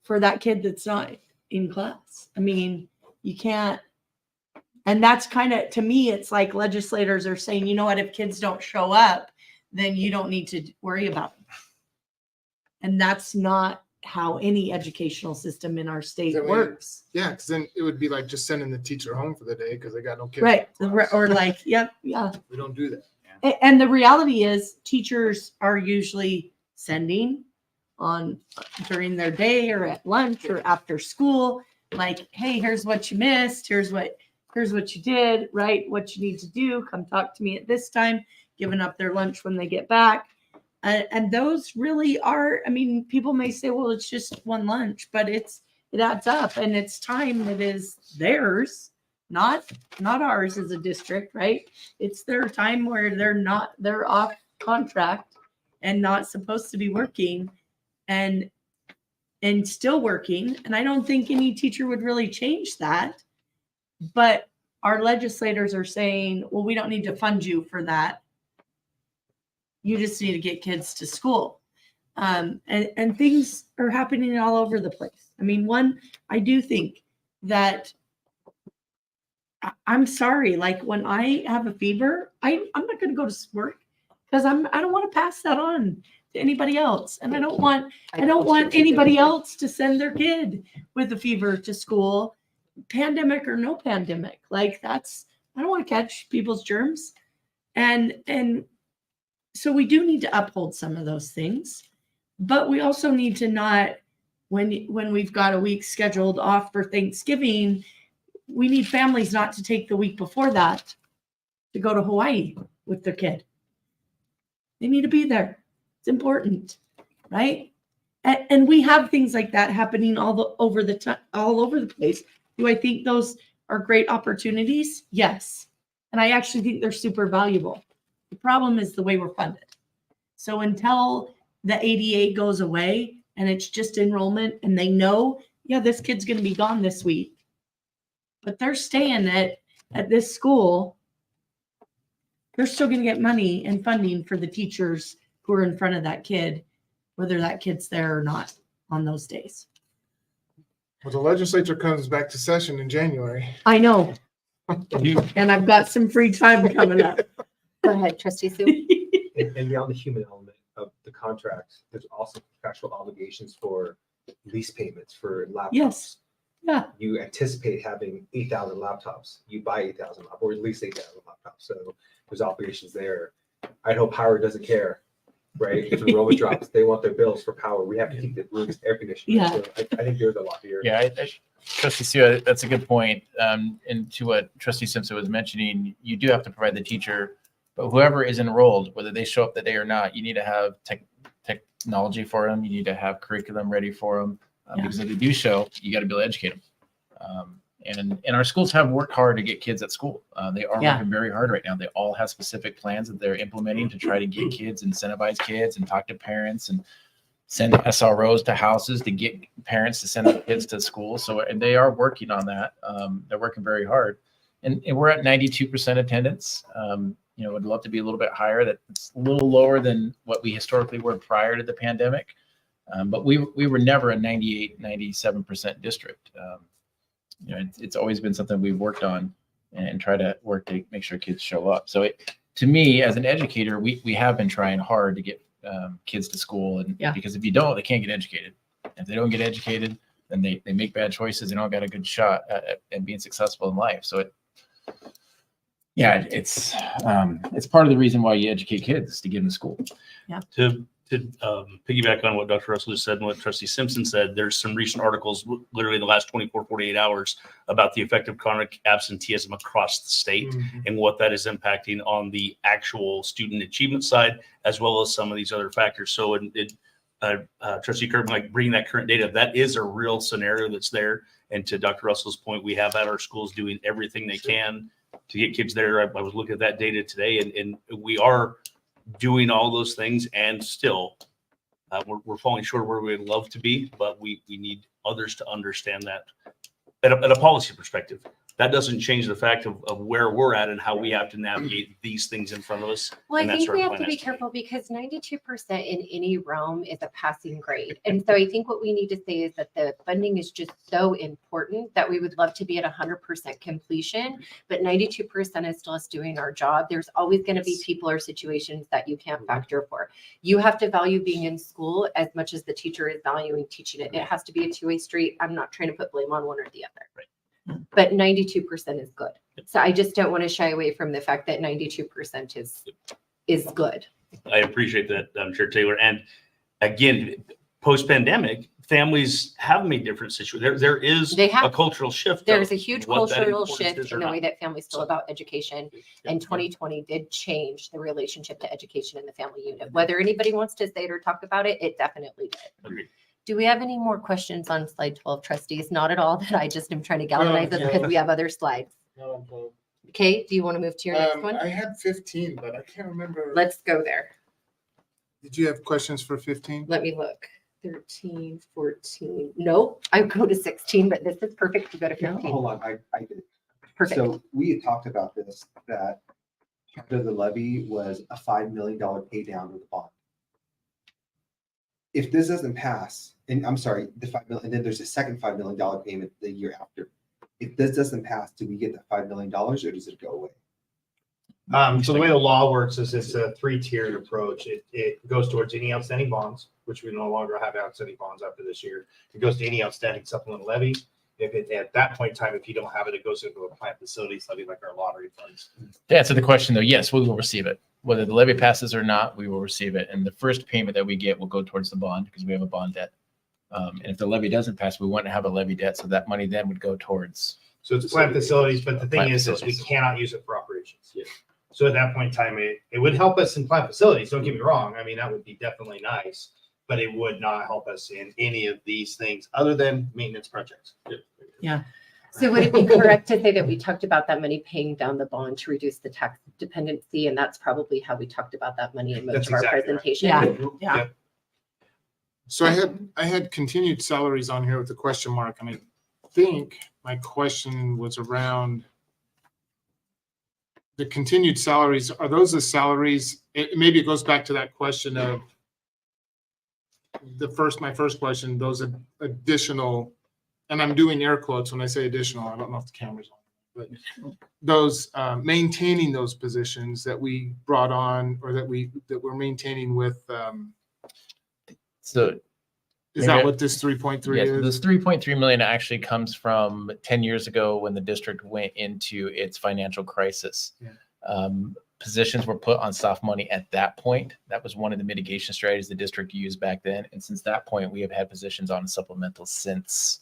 for that kid that's not in class. I mean, you can't. And that's kind of, to me, it's like legislators are saying, you know what, if kids don't show up, then you don't need to worry about them. And that's not how any educational system in our state That way- works. Yeah, because then it would be like just sending the teacher home for the day because they got no kids. Right. in class. Or like, yep, yeah. We don't do that. And the reality is teachers are usually sending on during their day or at lunch or after school, like, hey, here's what you missed. Here's what you did, right? What you need to do. Come talk to me at this time, giving up their lunch when they get back. And those really are, I mean, people may say, well, it's just one lunch, but it adds up, and it's time that is theirs, not ours as a district, right? It's their time where they're off contract and not supposed to be working and still working. And I don't think any teacher would really change that. But our legislators are saying, well, we don't need to fund you for that. You just need to get kids to school. And things are happening all over the place. I mean, I do think that I'm sorry, like when I have a fever, I'm not going to go to work because I don't want to pass that on to anybody else. And I don't want anybody else to send their kid with a fever to school, pandemic or no pandemic. Like I don't want to catch people's germs. And so we do need to uphold some of those things, but we also need to not, when we've got a week scheduled off for Thanksgiving, we need families not to take the week before that to go to Hawaii with their kid. They need to be there. It's important, right? And we have things like that happening all over the place. Do I think those are great opportunities? Yes. And I actually think they're super valuable. The problem is the way we're funded. So until the 88 goes away and it's just enrollment and they know, yeah, this kid's going to be gone this week, but they're staying at this school, they're still going to get money and funding for the teachers who are in front of that kid, whether that kid's there or not on those days. Well, the legislature comes back to session in January. I know. And I've got some free time coming up. Go ahead, Trustee Sue. And beyond the human element of the contract, there's also contractual obligations for lease payments for laptops. Yes. Yeah. You anticipate having 8,000 laptops. You buy 8,000 laptops, or at least 8,000 laptops. So there's obligations there. I hope Power doesn't care, right? If enrollment drops, they want their bills for power. We have to keep the rooms air conditioned. Yeah. So I think there's a lot here. Yeah, Trustee Sue, that's a good point. And to what Trustee Simpson was mentioning, you do have to provide the teacher, but whoever is enrolled, whether they show up that day or not, you need to have technology for them. You need to have curriculum ready for them because if they do show, you got to be able to educate them. And our schools have worked hard to get kids at school. They are working very hard right now. They all have specific plans that they're implementing to try to get kids, incentivize kids, and talk to parents and send SROs to houses to get parents to send their kids to school. So, and they are working on that. They're working very hard. And we're at 92% attendance. Would love to be a little bit higher. That's a little lower than what we historically were prior to the pandemic. But we were never a 98, 97% district. It's always been something we've worked on and try to work to make sure kids show up. So to me, as an educator, we have been trying hard to get kids to school. And because if you don't, they can't get educated. If they don't get educated, then they make bad choices. They don't got a good shot at being successful in life. So it's part of the reason why you educate kids is to get them to school. Yeah. To piggyback on what Dr. Russell just said and what Trustee Simpson said, there's some recent articles, literally in the last 24, 48 hours, about the effect of chronic absenteeism across the state and what that is impacting on the actual student achievement side, as well as some of these other factors. So Trustee Kirby, like bringing that current data, that is a real scenario that's there. And to Dr. Russell's point, we have had our schools doing everything they can to get kids there. I was looking at that data today, and we are doing all those things, and still We're falling short of where we'd love to be, but we need others to understand that at a policy perspective. That doesn't change the fact of where we're at and how we have to navigate these things in front of us. Well, And I that's think where we our have to plan be has careful because 92% in any realm is a passing grade. And so I think what we need to say is that the funding is just so important that we would love to be at 100% completion, but 92% is still us doing our job. There's always going to be people or situations that you can't factor for. You have to value being in school as much as the teacher is valuing teaching it. It has to be a two-way street. I'm not trying to put blame on one or the other. Right. But 92% is good. So I just don't want to shy away from the fact that 92% is good. I appreciate that, Chair Taylor. And again, post-pandemic, families have made different situations. There is They have. a cultural shift. There's a of huge what that cultural importance shift is or in the not. way that families feel So- about education. Yeah. And 2020 did change the relationship to education in the family unit. Whether anybody wants to say it or talk about it, it definitely did. Agreed. Do we have any more questions on slide 12, trustees? Not at all, that I just am trying to galvanize it because we have other slides. Okay, do you want to move to your next one? I had 15, but I can't remember. Let's go there. Did you have questions for 15? Let me look. 13, 14. Nope, I go to 16, but this is perfect to go to Yeah, 15. hold on, I did. Perfect. So we had talked about this, that part of the levy was a $5 million pay down of the bond. If this doesn't pass, and I'm sorry, the 5 million, and then there's a second $5 million payment the year after. If this doesn't pass, do we get that $5 million or does it go away? So the way the law works is it's a three-tiered approach. It goes towards any outstanding bonds, which we no longer have outstanding bonds after this year. It goes to any outstanding supplemental levy. If it, at that point in time, if you don't have it, it goes into a plant facilities levy like our lottery funds. To answer the question though, yes, we will receive it. Whether the levy passes or not, we will receive it. And the first payment that we get will go towards the bond because we have a bond debt. And if the levy doesn't pass, we wouldn't have a levy debt. So that money then would go towards. So it's plant facilities, but the thing Plant is we facilities. cannot use it for operations. So at that point in time, it would help us in plant facilities. Don't get me wrong. I mean, that would be definitely nice, but it would not help us in any of these things other than maintenance projects. So would it be correct to say that we talked about that money paying down the bond to reduce the tax dependency? And that's probably how we talked about that money in most That's of our exactly right. presentation. Yeah. Yep. So I had continued salaries on here with a question mark, and I think my question was around the continued salaries. Are those the salaries? Maybe it goes back to that question of my first question, those additional, and I'm doing air quotes when I say additional, I don't know if the camera's on, but those maintaining those positions that we brought on or that we're maintaining with, So is that what this 3.3 yes, is? this 3.3 million actually comes from 10 years ago when the district went into its financial crisis. Yeah. Positions were put on soft money at that point. That was one of the mitigation strategies the district used back then. And since that point, we have had positions on supplemental since,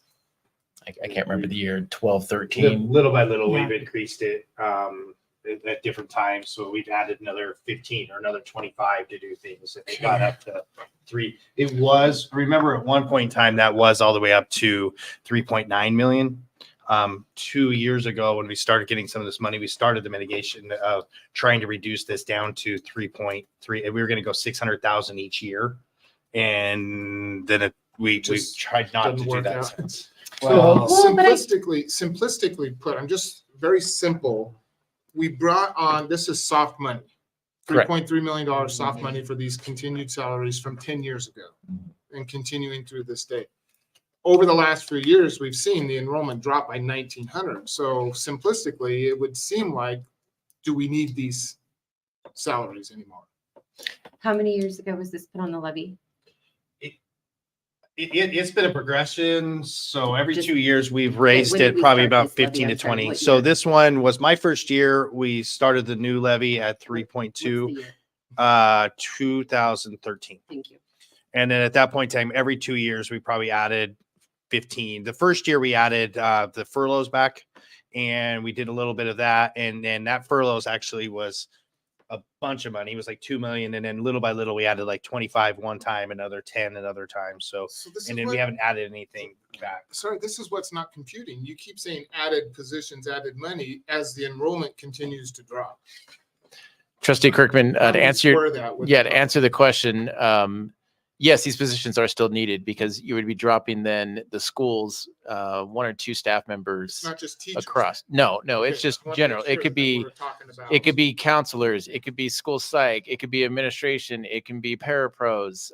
I can't remember the year, 12, 13. Little by little, Yeah. we've increased it at different times. So we've added another 15 or another 25 to do things. And it got up to 3. It was, remember at one point in time, that was all the way up to 3.9 million. 2 years ago, when we started getting some of this money, we started the mitigation of trying to reduce this down to 3.3. And we were going to go 600,000 each year. And then we Just tried not to doesn't do work that out. since. Well, Well, but I- simplistically put, I'm just very simple. We brought on, this is soft money, Correct. $3.3 million soft money for these continued salaries from 10 years ago and continuing through this day. Over the last few years, we've seen the enrollment drop by 1,900. So simplistically, it would seem like, do we need these salaries anymore? How many years ago was this put on the levy? It's been a progression. So every Just- 2 years, we've raised when did it we probably start about this levy? 15 to I'm sorry, 20. what So year? this one was my first year. We started the new levy at What's 3.2, the year? 2013. Thank you. And then at that point in time, every 2 years, we probably added 15. The first year we added the furloughs back and we did a little bit of that. And then that furloughs actually was a bunch of money. It was like 2 million. And then little by little, we added like 25 one time, another 10 another time. So, So this and is then we what, haven't added anything back. sorry, this is what's not computing. You keep saying added positions, added money as the enrollment continues to drop. Trustee Kirkman, How do to we answer your, square that with yeah, the- to answer the question, Yes, these positions are still needed because you would be dropping then the schools, 1 or 2 staff members Not just teachers. across. No, it's Okay, just I wanna make general. sure It could that be, we're talking about- it could be counselors, it could be school psych, it could be administration, it can be parapros.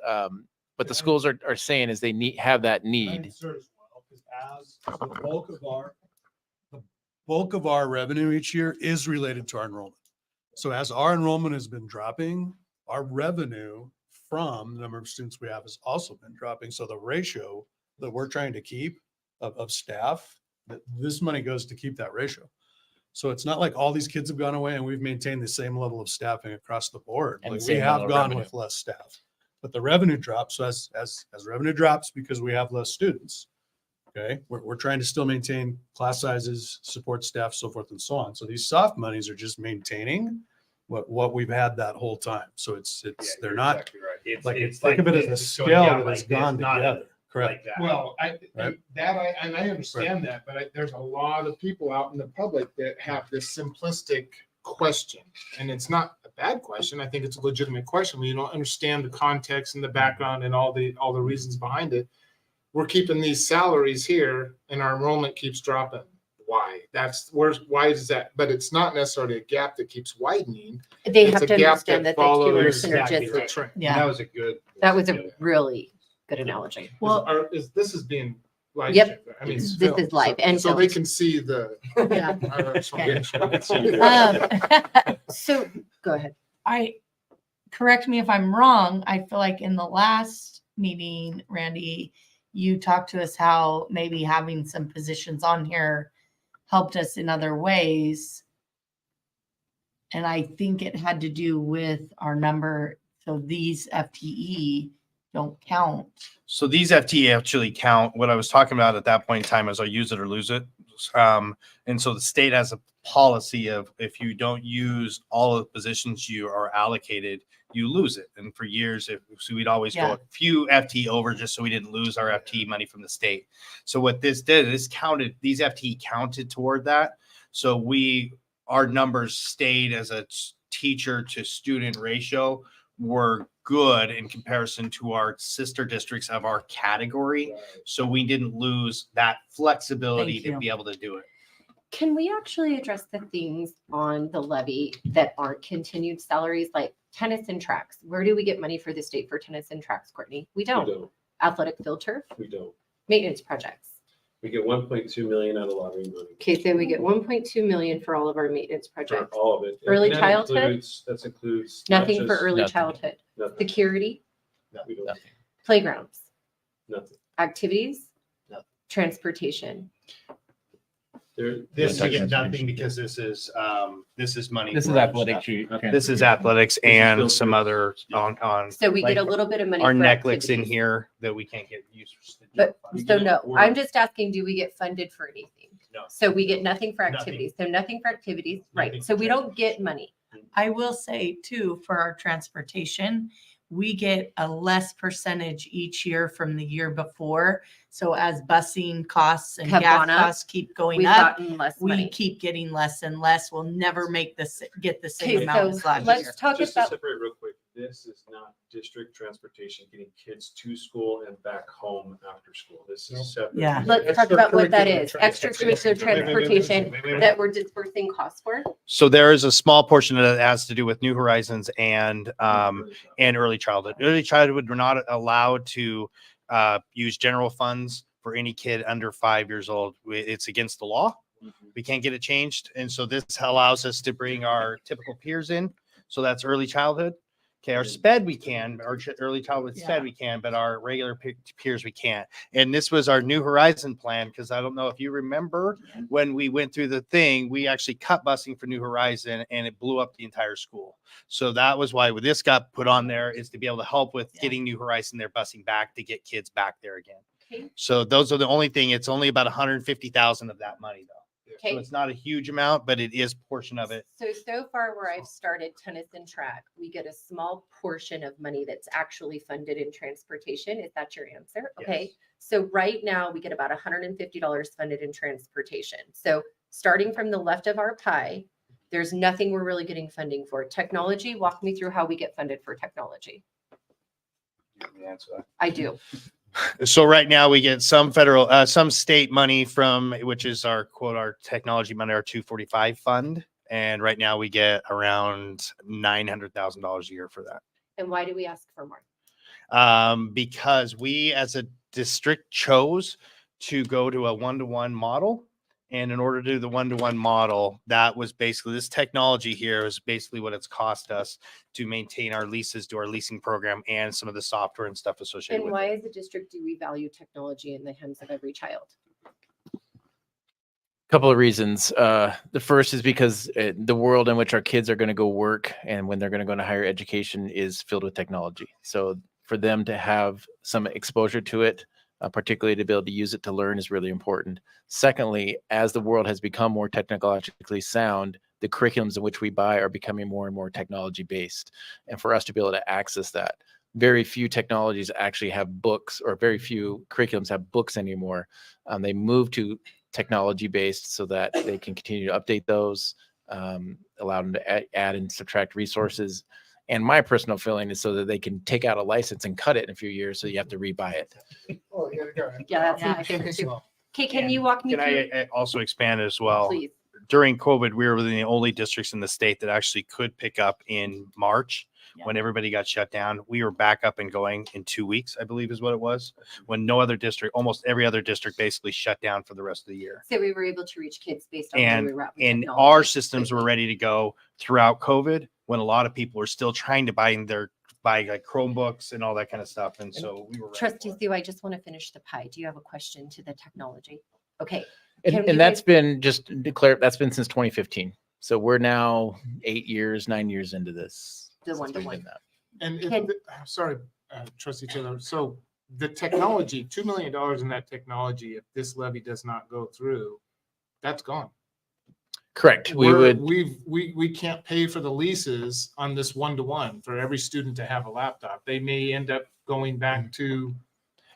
But the schools are saying is they have that And need. insert as well, 'cause as the bulk of our revenue each year is related to our enrollment. So as our enrollment has been dropping, our revenue from the number of students we have has also been dropping. So the ratio that we're trying to keep of staff, that this money goes to keep that ratio. So it's not like all these kids have gone away and we've maintained the same level of staffing across the board. And Like we same have level of gone revenue. with less staff, but the revenue drops. So as revenue drops because we have less students, okay, we're trying to still maintain class sizes, support staff, so forth and so on. So these soft monies are just maintaining what we've had that whole time. So it's they're not Exactly right. It's, like, it's think of it as a this, going scale down that like has this, gone not together. Correct. like that. Well, Right. I understand that, but there's a lot of people out in the public that have this simplistic question, and it's not a bad question. I think it's a legitimate question when you don't understand the context and the background and all the reasons behind it. We're keeping these salaries here, and our enrollment keeps dropping. Why? Why is that? But it's not necessarily a gap that keeps widening. They It's have a to gap understand that the two are follows exactly synergistic. right. trend. Yeah. That was a good. That was a really good analogy. Well, This is being live. Yep. streamed. I mean, This filmed, is live so- and so they filmed. can see the. Yeah. I just wanna make sure they see it. So go ahead. Correct me if I'm wrong. I feel like in the last meeting, Randy, you talked to us how maybe having some positions on here helped us in other ways. And I think it had to do with our number. So these FTE don't count. So these FTE actually count. What I was talking about at that point in time is I use it or lose it. And so the state has a policy of if you don't use all of the positions you are allocated, you lose it. And for years, so we'd always go Yeah. a few FTE over just so we didn't lose our FTE money from the state. So what this did is counted, these FTE counted toward that. So our numbers stayed as a teacher to student ratio were good in comparison to our sister districts of our category. So we didn't lose that flexibility Thank to you. be able to do it. Can we actually address the things on the levy that aren't continued salaries, like tennis and tracks? Where do we get money for the state for tennis and tracks, Courtney? We We don't. don't, Athletic filter, we don't. maintenance projects. We get 1.2 million out of lottery money. Okay, so we get 1.2 million for all of our maintenance For projects. all of it. Early And that childhood? That includes. not Nothing for just- early nothing. childhood. Nothing. Security, We don't, Nothing. playgrounds, nothing. activities, Nothing. transportation. This Yeah, we get that's- nothing because this is money. This is for our athletic. staff. This is athletics and still some free. other on So we get a like little bit of money. our for necklace in activities. here that we can't get used for. But We so get- no, we're- I'm just asking, do we get funded for anything? No. So we get nothing for Nothing. activities. So nothing for activities, right? Nothing So for we don't get money. I will say too, for our transportation, we get a less percentage each year from the year before. So as busing costs and Have gas gone up, costs keep going We've up, gotten less we money. keep getting less and less. We'll never get the Okay, same amount so as last let's year. talk Just to about, separate real quick, this is not district transportation, getting kids to school and back home after school. This is separate. Yeah. let's talk about what that is. Extracurricular Extracurricular transportation that we're dispersing costs for. So there is a small portion that has to do with New Horizons and early childhood. Early childhood, we're not allowed to use general funds for any kid under 5 years old. It's against the law. We can't get it changed. And so this allows us to bring our typical peers in. So that's early childhood. Okay, our SPED we can, our early childhood Yeah. SPED we can, but our regular peers we can't. And this was our New Horizon plan, because I don't know if you remember when we went through the thing, we actually cut busing for New Horizon and it blew up the entire school. So that was why this got put on there, is to be able to help with Yeah. getting New Horizon their busing back to get kids back there again. Okay. So those are the only thing. It's only about 150,000 of that money though. So Okay. it's not a huge amount, but it is portion of it. So far where I've started tennis and track, we get a small portion of money that's actually funded in transportation. Is that your answer? Okay. Yes. So right now we get about $150 funded in transportation. So starting from the left of our pie, there's nothing we're really getting funding for. Technology, walk me through how we get funded for technology. I do. So right now we get some federal, some state money from, which is our quote, our technology money, our 245 fund. And right now we get around $900,000 a year for that. And why do we ask for more? Because we as a district chose to go to a one-to-one model. And in order to do the one-to-one model, that was basically this technology here is basically what it's cost us to maintain our leases, do our leasing program, and some of the software and stuff associated And with why it. as a district do we value technology in the hands of every child? Couple of reasons. The first is because the world in which our kids are going to go work and when they're going to go into higher education is filled with technology. So for them to have some exposure to it, particularly to be able to use it to learn, is really important. Secondly, as the world has become more technologically sound, the curriculums in which we buy are becoming more and more technology based. And for us to be able to access that, very few technologies actually have books, or very few curriculums have books anymore. They move to technology based so that they can continue to update those, allow them to add and subtract resources. And my personal feeling is so that they can take out a license and cut it in a few years, so you have to rebuy it. Yeah, that's Yeah. my favorite too. Okay, can you walk me Can through, I also expand as well? please? During COVID, we were the only districts in the state that actually could pick up in March Yeah. when everybody got shut down. We were back up and going in 2 weeks, I believe is what it was, when no other district, almost every other district basically shut down for the rest of the year. So we were able to reach kids based on where we were at with And technology our systems were quickly. ready to go throughout COVID when a lot of people were still trying to buy like Chromebooks and all that kind of stuff. And so we were ready for Trustee it. Sue, I just want to finish the pie. Do you have a question to the technology? Okay, And, Can we and that's guys- been, just to declare, that's been since 2015. So we're now 9 years into this. The since we've one-to-one. done that. And if, Can- sorry, Trustee Taylor, so the technology, $2 million in that technology, if this levy does not go through, that's gone. Correct. We We're- would, We can't pay for the leases on this one-to-one for every student to have a laptop. They may end up going back to,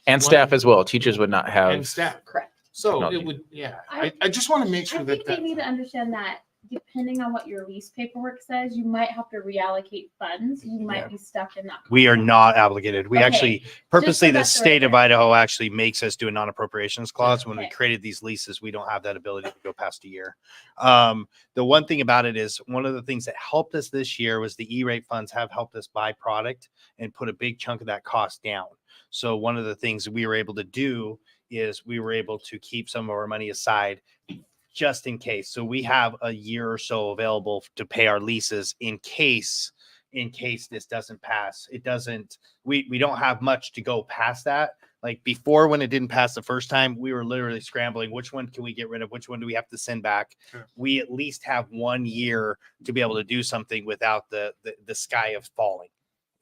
and staff as well. Teachers would not have. and staff. correct. So Technology. it would, yeah, I just want to make sure I that think they need to understand that depending on what your lease paperwork says, you might have to reallocate funds. You might Yeah. be stuck in that. We are not obligated. We Okay. actually purposely, the that's the state of right- Idaho actually makes us do a non-appropriations clause. When we Okay. created these leases, we don't have that ability to go past a year. The one thing about it is one of the things that helped us this year was the E-rate funds have helped us buy product and put a big chunk of that cost down. So one of the things we were able to do is we were able to keep some of our money aside just in case. So we have a year or so available to pay our leases in case this doesn't pass. It doesn't, we don't have much to go past that. Like before, when it didn't pass the first time, we were literally scrambling. Which one can we get rid of? Which one do we have to send back? Sure. We at least have 1 year to be able to do something without the sky of falling.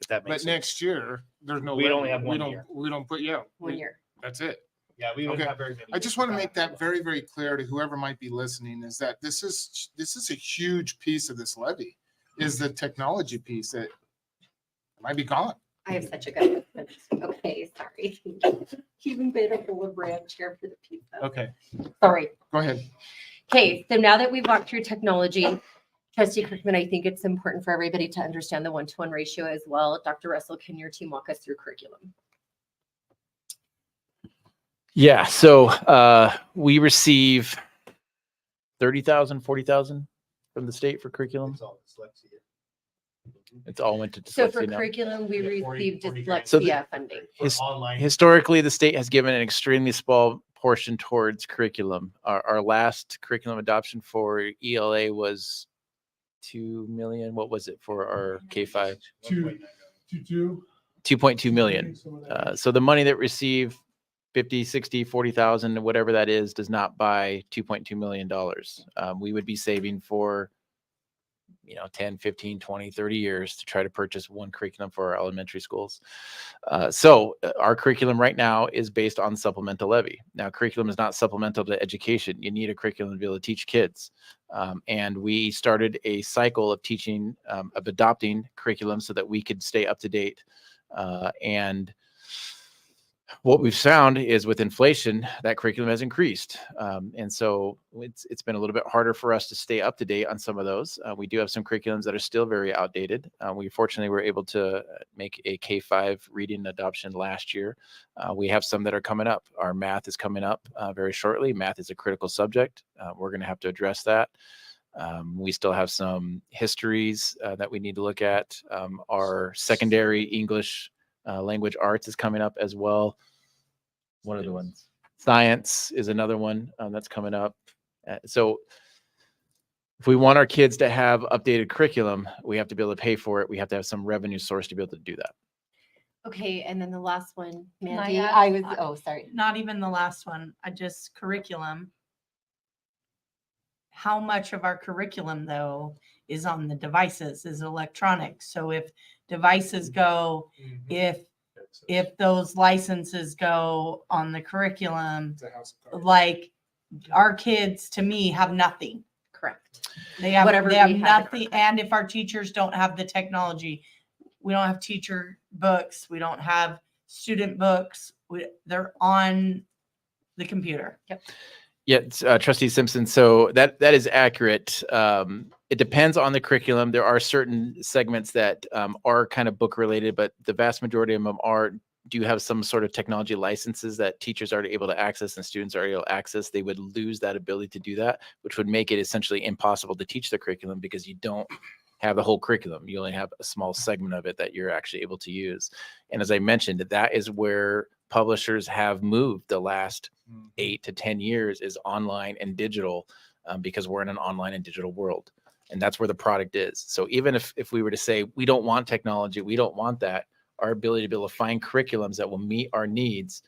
If that makes but sense. next year, there's no. We'd levy. only have We 1 don't, year. we don't put, yeah. 1 year. That's it. Yeah, we wouldn't would Okay. have very many. I just want to make that very, very clear to whoever might be listening is that this is a huge piece of this levy, is the technology piece that might be gone. I have such a good husband. Okay, sorry. Even better full of ranch here for the pizza. Okay, Sorry. go ahead. Okay, so now that we've walked through technology, Trustee Kirkman, I think it's important for everybody to understand the 1-to-1 ratio as well. Dr. Russell, can your team walk us through curriculum? Yeah. So we receive 30,000, 40,000 from the state for curriculum. It's all went to So for dyslexia now. curriculum, we Yeah, 40 received grand. So dyslexia funding. His- Online. Historically, the state has given an extremely small portion towards curriculum. Our last curriculum adoption for ELA was 2 million. What was it for our K-5? 2.2 million. So the money that received 50, 60, 40,000, whatever that is, does not buy $2.2 million. We would be saving for 10, 15, 20, 30 years to try to purchase one curriculum for our elementary schools. So our curriculum right now is based on supplemental levy. Now, curriculum is not supplemental to education. You need a curriculum to be able to teach kids. And we started a cycle of teaching, of adopting curriculum so that we could stay up to date. And what we've found is with inflation, that curriculum has increased. And so it's been a little bit harder for us to stay up to date on some of those. We do have some curriculums that are still very outdated. We fortunately were able to make a K-5 reading adoption last year. We have some that are coming up. Our math is coming up very shortly. Math is a critical subject. We're going to have to address that. We still have some histories that we need to look at. Our secondary English language arts is coming up as well. One of the ones. Science is another one that's coming up. So if we want our kids to have updated curriculum, we have to be able to pay for it. We have to have some revenue source to be able to do that. Okay, and then the last one, Can Mandy, add? sorry. Not even the last one, I just curriculum. How much of our curriculum though is on the devices, is electronic? So if devices go, if those licenses go on the curriculum, like our kids to me have nothing. Correct. They have, Whatever they have we have nothing. And if our teachers don't have the technology, we don't have teacher books, we don't have student books, they're on the computer. Yep. Yeah, Trustee Simpson. So that is accurate. It depends on the curriculum. There are certain segments that are kind of book related, but the vast majority of them do have some sort of technology licenses that teachers are able to access and students are able to access. They would lose that ability to do that, which would make it essentially impossible to teach the curriculum because you don't have the whole curriculum. You only have a small segment of it that you're actually able to use. And as I mentioned, that is where publishers have moved the last 8 to 10 years is online and digital because we're in an online and digital world. And that's where the product is. So even if we were to say, we don't want technology, we don't want that, our ability to be able to find curriculums that will meet our needs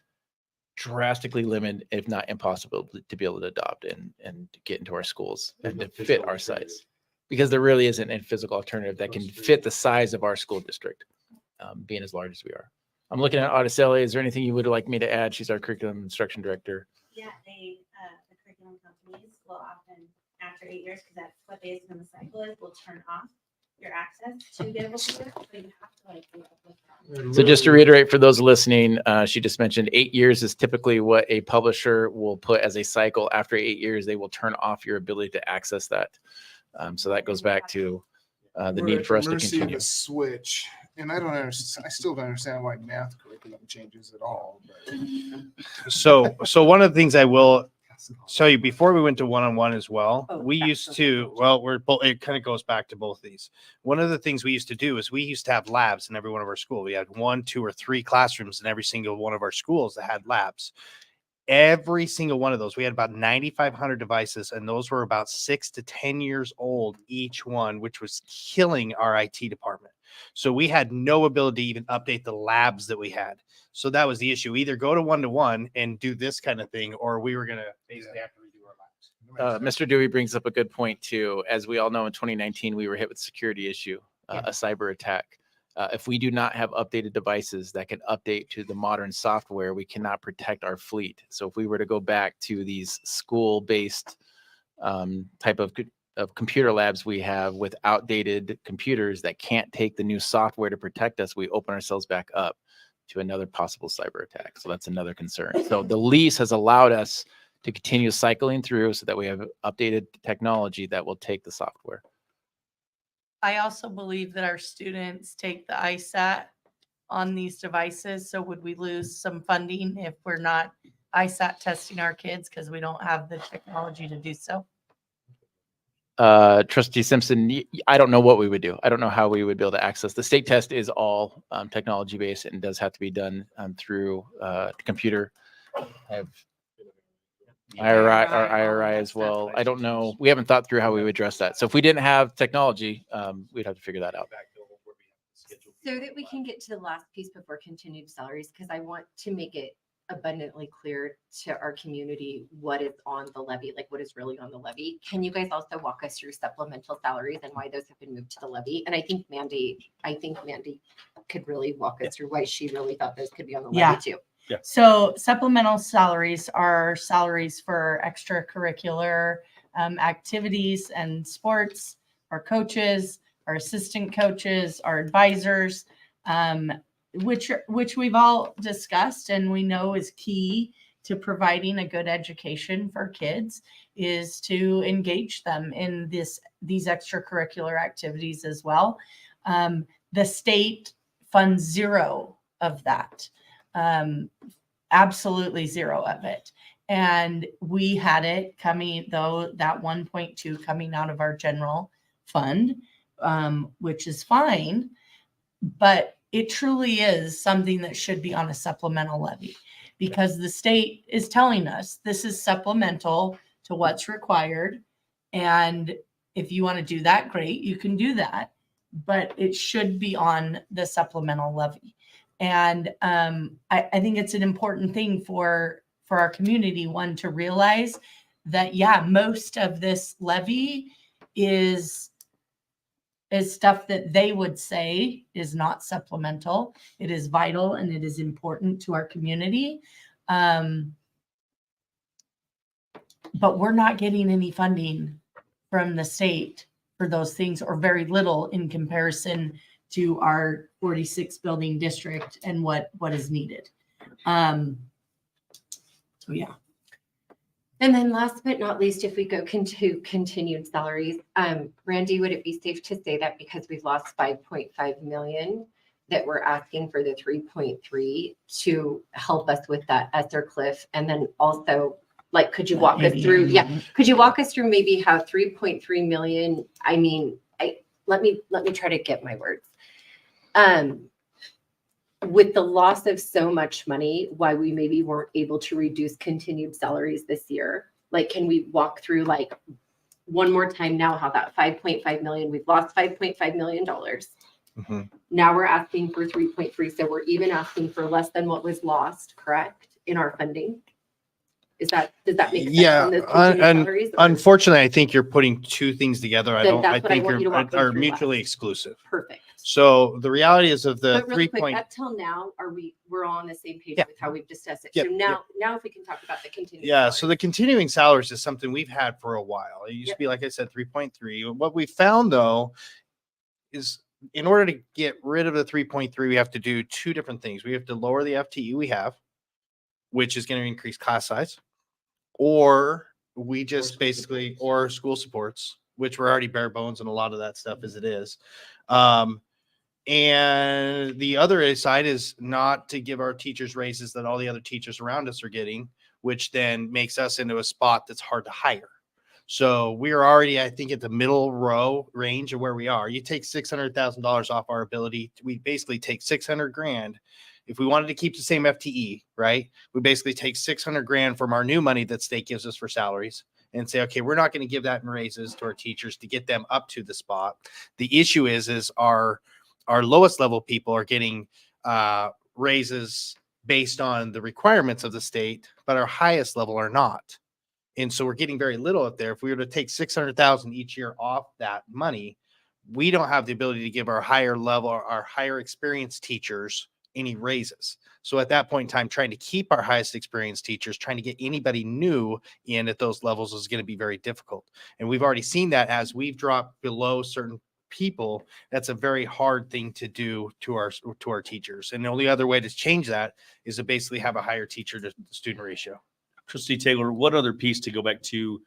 drastically limited, if not impossible, to be able to adopt and get into our schools and to fit our size. Because there really isn't a physical alternative that can fit the size of our school district, being as large as we are. I'm looking at Araceli. Is there anything you would like me to add? She's our curriculum instruction director. Yeah, the curriculum companies will often, after 8 years, because that's what basically the cycle is, will turn off your access to be able to do it. So you have to do it with them. So just to reiterate for those listening, she just mentioned 8 years is typically what a publisher will put as a cycle. After 8 years, they will turn off your ability to access that. So that goes back to the need for us to continue. Switch, and I still don't understand why math curriculum changes at all. So one of the things I will tell you before we went to one-on-one as well, we used to, it kind of goes back to both these. One of the things we used to do is we used to have labs in every one of our schools. We had 1, 2, or 3 classrooms in every single one of our schools that had labs. Every single one of those, we had about 9,500 devices, and those were about 6 to 10 years old each one, which was killing our IT department. So we had no ability to even update the labs that we had. So that was the issue. Either go to one-to-one and do this kind of thing, or we were going to basically have to redo our labs. Mr. Dewey brings up a good point too. As we all know, in 2019, we were hit with a security issue, a cyber attack. If we do not have updated devices that can update to the modern software, we cannot protect our fleet. So if we were to go back to these school-based type of computer labs we have with outdated computers that can't take the new software to protect us, we open ourselves back up to another possible cyber attack. So that's another concern. So the lease has allowed us to continue cycling through so that we have updated technology that will take the software. I also believe that our students take the ISAT on these devices. So would we lose some funding if we're not ISAT testing our kids because we don't have the technology to do so? Trustee Simpson, I don't know what we would do. I don't know how we would be able to access. The state test is all technology based and does have to be done through the computer. I have IRI as well. I don't know. We haven't thought through how we would address that. So if we didn't have technology, we'd have to figure that out. So that we can get to the last piece before continued salaries, because I want to make it abundantly clear to our community what is on the levy, like what is really on the levy. Can you guys also walk us through supplemental salaries and why those have been moved to the levy? And I think Mandy could really walk us through why she really thought those could be on the levy too. Yeah. So supplemental salaries are salaries for extracurricular activities and sports, our coaches, our assistant coaches, our advisors. which we've all discussed and we know is key to providing a good education for kids, is to engage them in these extracurricular activities as well. The state funds zero of that, absolutely zero of it. And we had it coming, though, that 1.2 coming out of our general fund, which is fine, but it truly is something that should be on a supplemental levy, because the state is telling us this is supplemental to what's required. And if you want to do that, great, you can do that, but it should be on the supplemental levy. And I think it's an important thing for our community, one, to realize that, yeah, most of this levy is stuff that they would say is not supplemental. It is vital and it is important to our community. But we're not getting any funding from the state for those things, or very little in comparison to our 46 building district and what is needed. So yeah. And then last but not least, if we go into continued salaries, Randy, would it be safe to say that because we've lost 5.5 million, that we're asking for the 3.3 to help us with that ESSER cliff? And then also, like, could you walk us through? Yeah, could you walk us through maybe how 3.3 million? I mean, let me try to get my words. With the loss of so much money, why we maybe weren't able to reduce continued salaries this year? Like, can we walk through, like, one more time now how that 5.5 million, we've lost $5.5 million. Mm-hmm. Now we're asking for 3.3. So we're even asking for less than what was lost, correct, in our funding? Does that make sense? Yeah, on those continued salaries, or- unfortunately, I think you're putting two things together. I Then that's what I think want you to walk me are through mutually last. exclusive. Perfect. So the reality is of the But really 3 quick, point. up till now, we're all on the same page Yeah. with how we've discussed it. Yep, So now if we can talk about the continued. Yeah, so salaries. the continuing salaries is something we've had for a while. It used to be, like I said, 3.3. What we found, though, is in order to get rid of the 3.3, we have to do two different things. We have to lower the FTE we have, which is going to increase class size, or we just basically, or school supports, which we're already bare bones and a lot of that stuff as it is. And the other side is not to give our teachers raises that all the other teachers around us are getting, which then makes us into a spot that's hard to hire. So we are already, I think, at the middle row range of where we are. You take $600,000 off our ability. We basically take 600 grand. If we wanted to keep the same FTE, right? We basically take 600 grand from our new money that state gives us for salaries and say, okay, we're not going to give that in raises to our teachers to get them up to the spot. The issue is our lowest level people are getting raises based on the requirements of the state, but our highest level are not. And so we're getting very little up there. If we were to take 600,000 each year off that money, we don't have the ability to give our higher level, our higher experienced teachers any raises. So at that point in time, trying to keep our highest experienced teachers, trying to get anybody new in at those levels is going to be very difficult. And we've already seen that as we've dropped below certain people. That's a very hard thing to do to our teachers. And the only other way to change that is to basically have a higher teacher to student ratio. Trustee Taylor, what other piece to go back to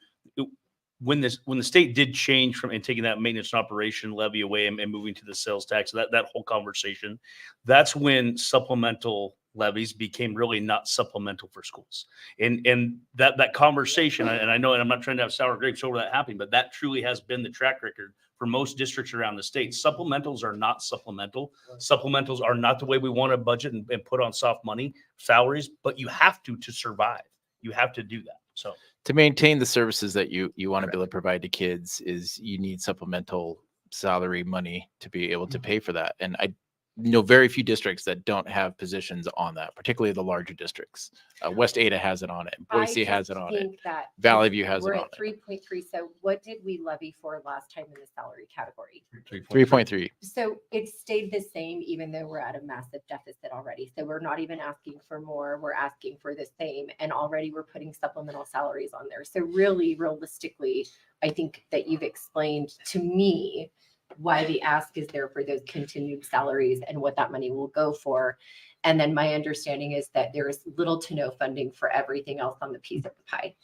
when the state did change from and taking that maintenance and operation levy away and moving to the sales tax, that whole conversation, that's when supplemental levies became really not supplemental for schools. And that conversation, and I know, and I'm not trying to have sour grapes over that happening, but that truly has been the track record for most districts around the state. Supplementals are not supplemental. Supplementals are not the way we want to budget and put on soft money salaries, but you have to survive. You have to do that. So To maintain the services that you want to be able to provide to kids is you need supplemental salary money to be able to pay for that. And I know very few districts that don't have positions on that, particularly the larger districts. West Ada has it on it. Boise has it on it. Valley View has it we're on at it. 3.3. So what did we levy for last time in the salary category? 3.3. So it stayed the same, even though we're at a massive deficit already. So we're not even asking for more. We're asking for the same. And already we're putting supplemental salaries on there. So really, realistically, I think that you've explained to me why the ask is there for those continued salaries and what that money will go for. And then my understanding is that there is little to no funding for everything else on the piece of the pie.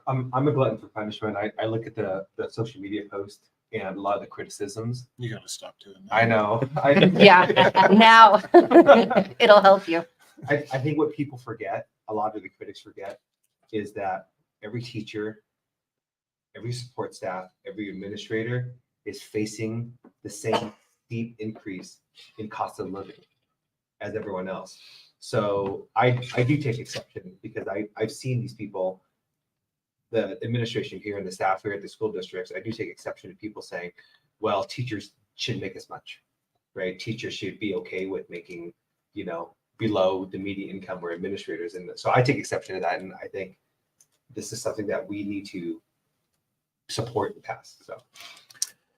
I'm a glutton for punishment. I look at the social media post and a lot of the criticisms. You gotta stop doing that. I know. Yeah, now it'll help you. I think what people forget, a lot of the critics forget, is that every teacher, every support staff, every administrator is facing the same steep increase in cost of living as everyone else. So I do take exception because I've seen these people, the administration here and the staff here at the school districts, I do take exception to people saying, well, teachers shouldn't make as much, right? Teachers should be okay with making, below the median income where administrators. And so I take exception to that. And I think this is something that we need to support and pass. So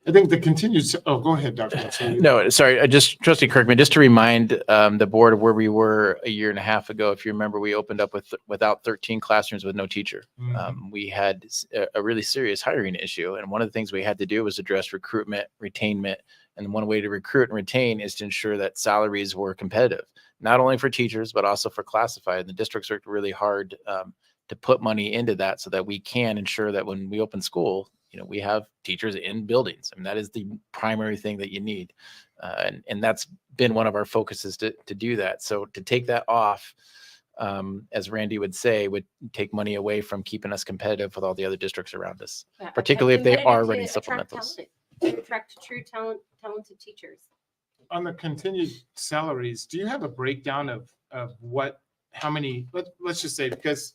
I think the continued, go ahead, Dr. Russell. No, sorry, Trustee Kirkman, just to remind the board of where we were a year and a half ago. If you remember, we opened up without 13 classrooms with no teacher. We had a really serious hiring issue. And one of the things we had to do was address recruitment, retainment. And one way to recruit and retain is to ensure that salaries were competitive, not only for teachers, but also for classified. And the districts worked really hard to put money into that so that we can ensure that when we open school, we have teachers in buildings. I mean, that is the primary thing that you need. And that's been one of our focuses to do that. So to take that off, as Randy would say, would take money away from keeping us competitive with all the other districts around us, particularly if they are running supplementals. Attract true talented teachers. On the continued salaries, do you have a breakdown of how many, let's just say, because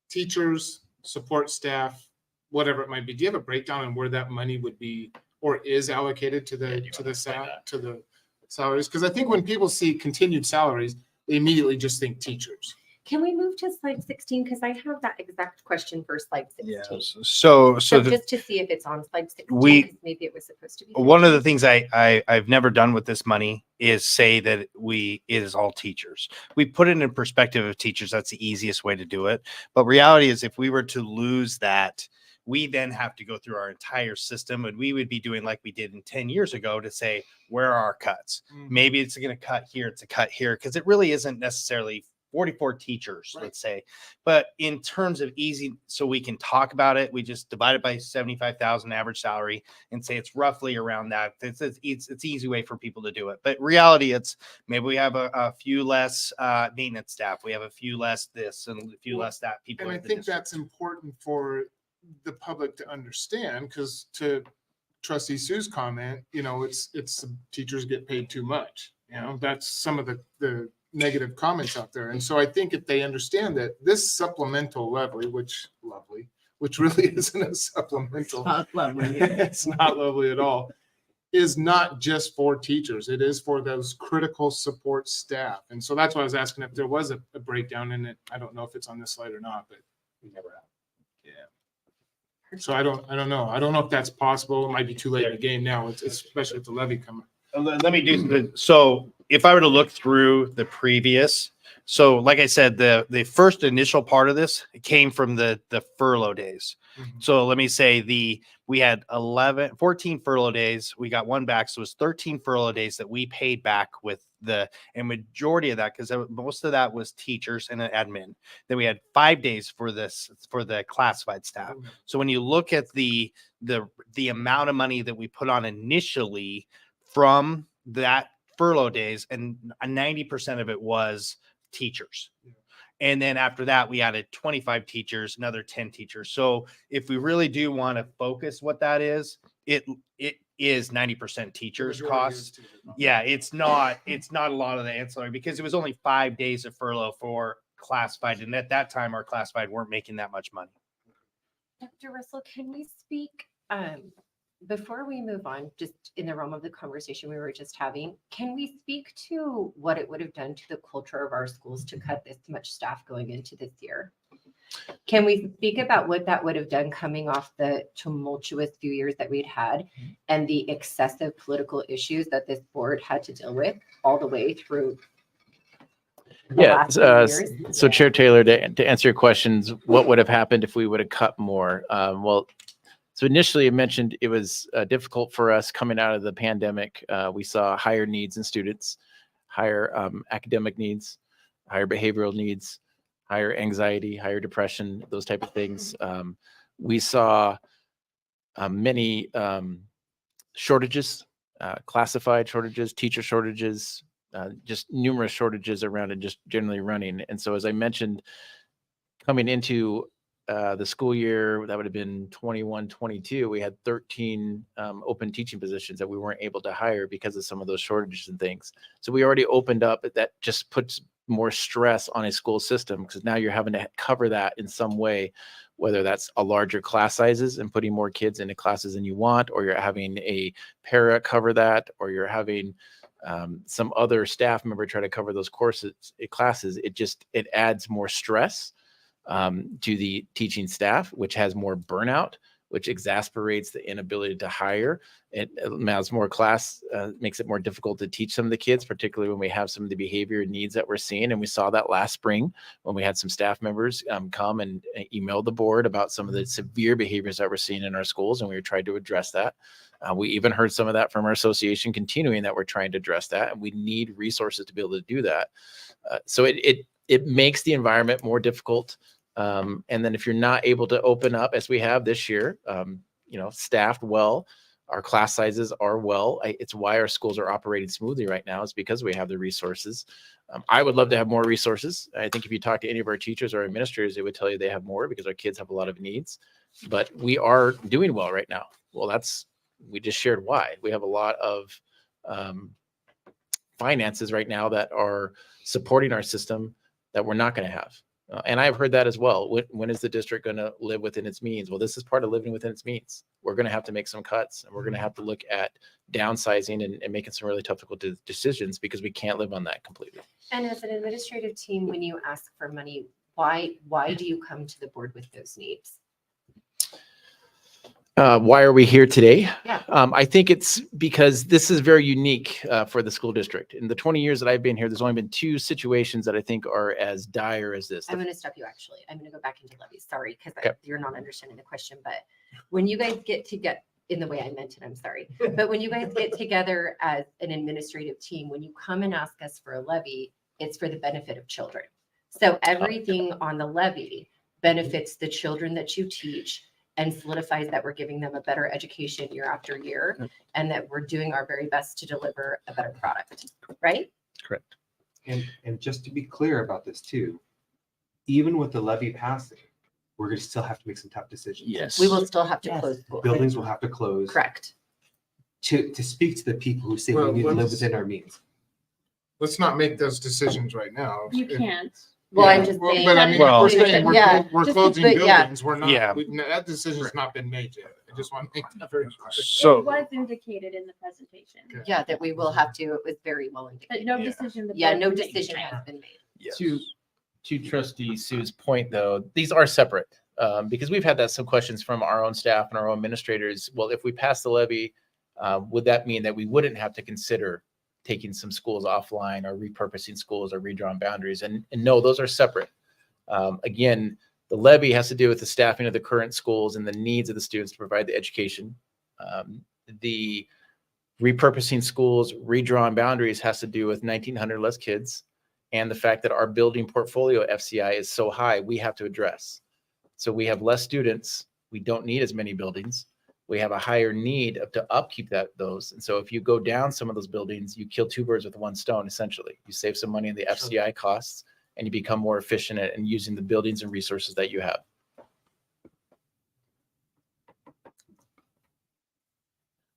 teachers, support staff, whatever it might be, do you have a breakdown on where that money would be or is allocated to the salaries? Because I think when people see continued salaries, they immediately just think teachers. Can we move to slide 16? Because I have that exact question for slide 16. Yeah. So Just to see if it's on slide 16, because maybe it was supposed to be. one of the things I've never done with this money is say that it is all teachers. We put it in perspective of teachers. That's the easiest way to do it. But reality is if we were to lose that, we then have to go through our entire system, and we would be doing like we did in 10 years ago to say, where are our cuts? Maybe it's going to cut here. It's a cut here. Because it really isn't necessarily 44 teachers, right, let's say. But in terms of easy, so we can talk about it, we just divide it by 75,000 average salary and say it's roughly around that. It's an easy way for people to do it. But reality, it's maybe we have a few less maintenance staff. We have a few less this and a few less that people. And I think that's important for the public to understand, because to Trustee Sue's comment, it's teachers get paid too much. That's some of the negative comments out there. And so I think if they understand that this supplemental levy, which really isn't a supplemental, It's not lovely. it's not lovely at all, is not just for teachers. It is for those critical support staff. And so that's why I was asking if there was a breakdown in it. I don't know if it's on this slide or not, but we never have. Yeah. So I don't know. I don't know if that's possible. It might be too late in the game now. It's especially with the levy coming. Let me do so. If I were to look through the previous, so like I said, the first initial part of this came from the furlough days. Mm-hmm. So let me say we had 14 furlough days. We got one back. So it was 13 furlough days that we paid back with and majority of that, because most of that was teachers and an admin. Then we had 5 days for the classified staff. Okay. So when you look at the amount of money that we put on initially from that furlough days, and 90% of it was teachers. Yeah. And then after that, we added 25 teachers, another 10 teachers. So if we really do want to focus what that is, it is 90% teachers costs. Yeah, it's not a lot of the ancillary, because it was only 5 days of furlough for classified. And at that time, our classified weren't making that much money. Dr. Russell, can we speak, before we move on, just in the realm of the conversation we were just having, can we speak to what it would have done to the culture of our schools to cut this much staff going into this year? Can we speak about what that would have done coming off the tumultuous few years that we'd had and the excessive political issues that this board had to deal with all the way through? Yeah. So Chair Taylor, to answer your questions, what would have happened if we would have cut more? Well, So initially, I mentioned it was difficult for us coming out of the pandemic. We saw higher needs in students, higher academic needs, higher behavioral needs, higher anxiety, higher depression, those type of things. We saw many shortages, classified shortages, teacher shortages, just numerous shortages around and just generally running. And so, as I mentioned, coming into the school year, that would have been 21-22, we had 13 open teaching positions that we weren't able to hire because of some of those shortages and things. So we already opened up. That just puts more stress on a school system because now you're having to cover that in some way, whether that's a larger class sizes and putting more kids into classes than you want, or you're having a para cover that, or you're having some other staff member try to cover those classes. It adds more stress to the teaching staff, which has more burnout, which exasperates the inability to hire. It has more class, makes it more difficult to teach some of the kids, particularly when we have some of the behavior needs that we're seeing. And we saw that last spring when we had some staff members come and email the board about some of the severe behaviors that we're seeing in our schools, and we tried to address that. We even heard some of that from our association continuing that we're trying to address that, and we need resources to be able to do that. So it makes the environment more difficult. And then if you're not able to open up as we have this year, staffed well, our class sizes are well. It's why our schools are operating smoothly right now. It's because we have the resources. I would love to have more resources. I think if you talk to any of our teachers or administrators, they would tell you they have more because our kids have a lot of needs, but we are doing well right now. Well, we just shared why. We have a lot of finances right now that are supporting our system that we're not going to have. And I've heard that as well. When is the district going to live within its means? Well, this is part of living within its means. We're going to have to make some cuts, and we're going to have to look at downsizing and making some really tough decisions because we can't live on that completely. And as an administrative team, when you ask for money, why do you come to the board with those needs? Why are we here today? Yeah. I think it's because this is very unique for the school district. In the 20 years that I've been here, there's only been 2 situations that I think are as dire as this. I'm going to stop you actually. I'm going to go back into levies. Sorry, because Okay. you're not understanding the question. But when you guys get in the way I meant it, I'm sorry. But when you guys get together as an administrative team, when you come and ask us for a levy, it's for the benefit of children. So everything on the levy benefits the children that you teach and solidifies that we're giving them a better education year after year, and that we're doing our very best to deliver a better product, right? Correct. And just to be clear about this too, even with the levy passing, we're going to still have to make some tough decisions. Yes. We will still have to Yes. close schools. Buildings will have to close. Correct. To speak to the people who say Well, we need to live let's- within our means. Let's not make those decisions right now. You can't. Well, Yeah, I'm just saying. But I mean, Well- we're saying Yeah, we're just- closing but yeah. buildings. We're not, Yeah. that decision's not been made yet. I just want to make that very clear. It was indicated in the presentation, Okay. Yeah, that we will have to, it was very well but indicated. no Yeah. decision. the Yeah, board no can make decision tonight. has been made. Yes. To Trustee Sue's point, though, these are separate because we've had some questions from our own staff and our own administrators. Well, if we pass the levy, would that mean that we wouldn't have to consider taking some schools offline or repurposing schools or redrawing boundaries? And no, those are separate. Again, the levy has to do with the staffing of the current schools and the needs of the students to provide the education. The repurposing schools, redrawing boundaries has to do with 1,900 less kids and the fact that our building portfolio FCI is so high, we have to address. So we have less students. We don't need as many buildings. We have a higher need to upkeep those. And so if you go down some of those buildings, you kill 2 birds with 1 stone, essentially. You save some money in the FCI costs, and you become more efficient at using the buildings and resources that you have.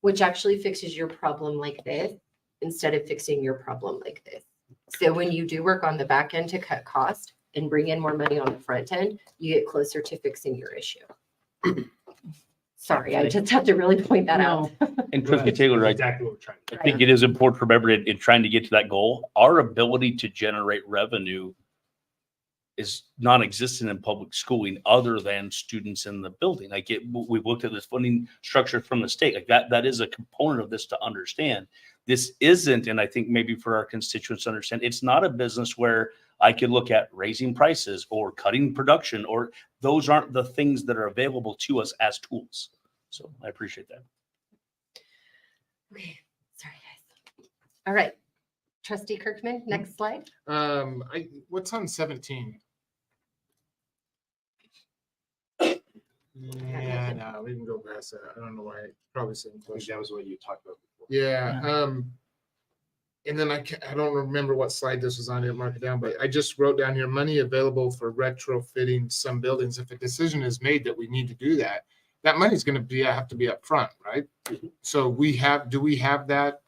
Which actually fixes your problem like this instead of fixing your problem like this. So when you do work on the back end to cut cost and bring in more money on the front end, you get closer to fixing your issue. Sorry, I just have to really point that out. And Trustee Taylor, Exactly what we're trying to do. I think it is important for everybody in trying to get to that goal. Our ability to generate revenue is non-existent in public schooling other than students in the building. We've looked at this funding structure from the state. That is a component of this to understand. This isn't, and I think maybe for our constituents to understand, it's not a business where I could look at raising prices or cutting production, or those aren't the things that are available to us as tools. So I appreciate that. Okay, sorry guys. All right, trustee Kirkman, next slide. What's on 17? Yeah, no, we can go past that. I don't know why. Probably same I think question. that was what you talked about before. Yeah, and then I don't remember what slide this was on, I didn't mark it down, but I just wrote down here, money available for retrofitting some buildings. If a decision is made that we need to do that, that money's gonna have to be upfront, right? So do we have that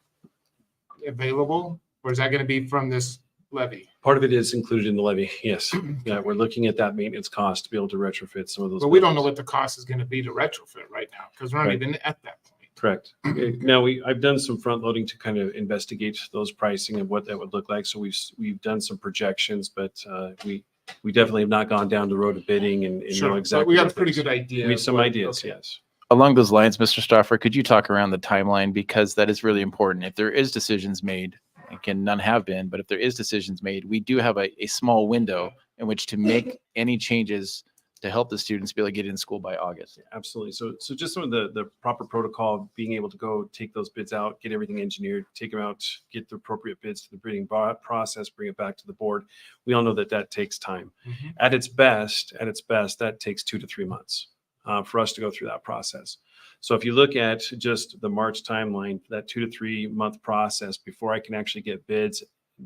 available, or is that gonna be from this levy? Part of it is included in the levy, yes. Yeah, we're looking at that maintenance cost to be able to retrofit some of those. But we don't know buildings. what the cost is gonna be to retrofit right now, because we're not Right. even at that point. Correct. Now, I've done some front loading to kind of investigate those pricing and what that would look like. So we've done some projections, but we definitely have not gone down the road of bidding and know Sure, exactly. but we got a what pretty those- good idea. We have of some what- ideas, okay. yes. Along those lines, Mr. Stoffer, could you talk around the timeline? Because that is really important. If there is decisions made, again, none have been, but if there is decisions made, we do have a small window in which to make any changes to help the students be able to get in school by August. Absolutely. So just some of the proper protocol, being able to go take those bids out, get everything engineered, take them out, get the appropriate bids to the bidding process, bring it back to the board. We all know that takes time. Mhm. At its best, that takes 2 to 3 months for us to go through that process. So if you look at just the March timeline, that 2 to 3 month process before I can actually get bids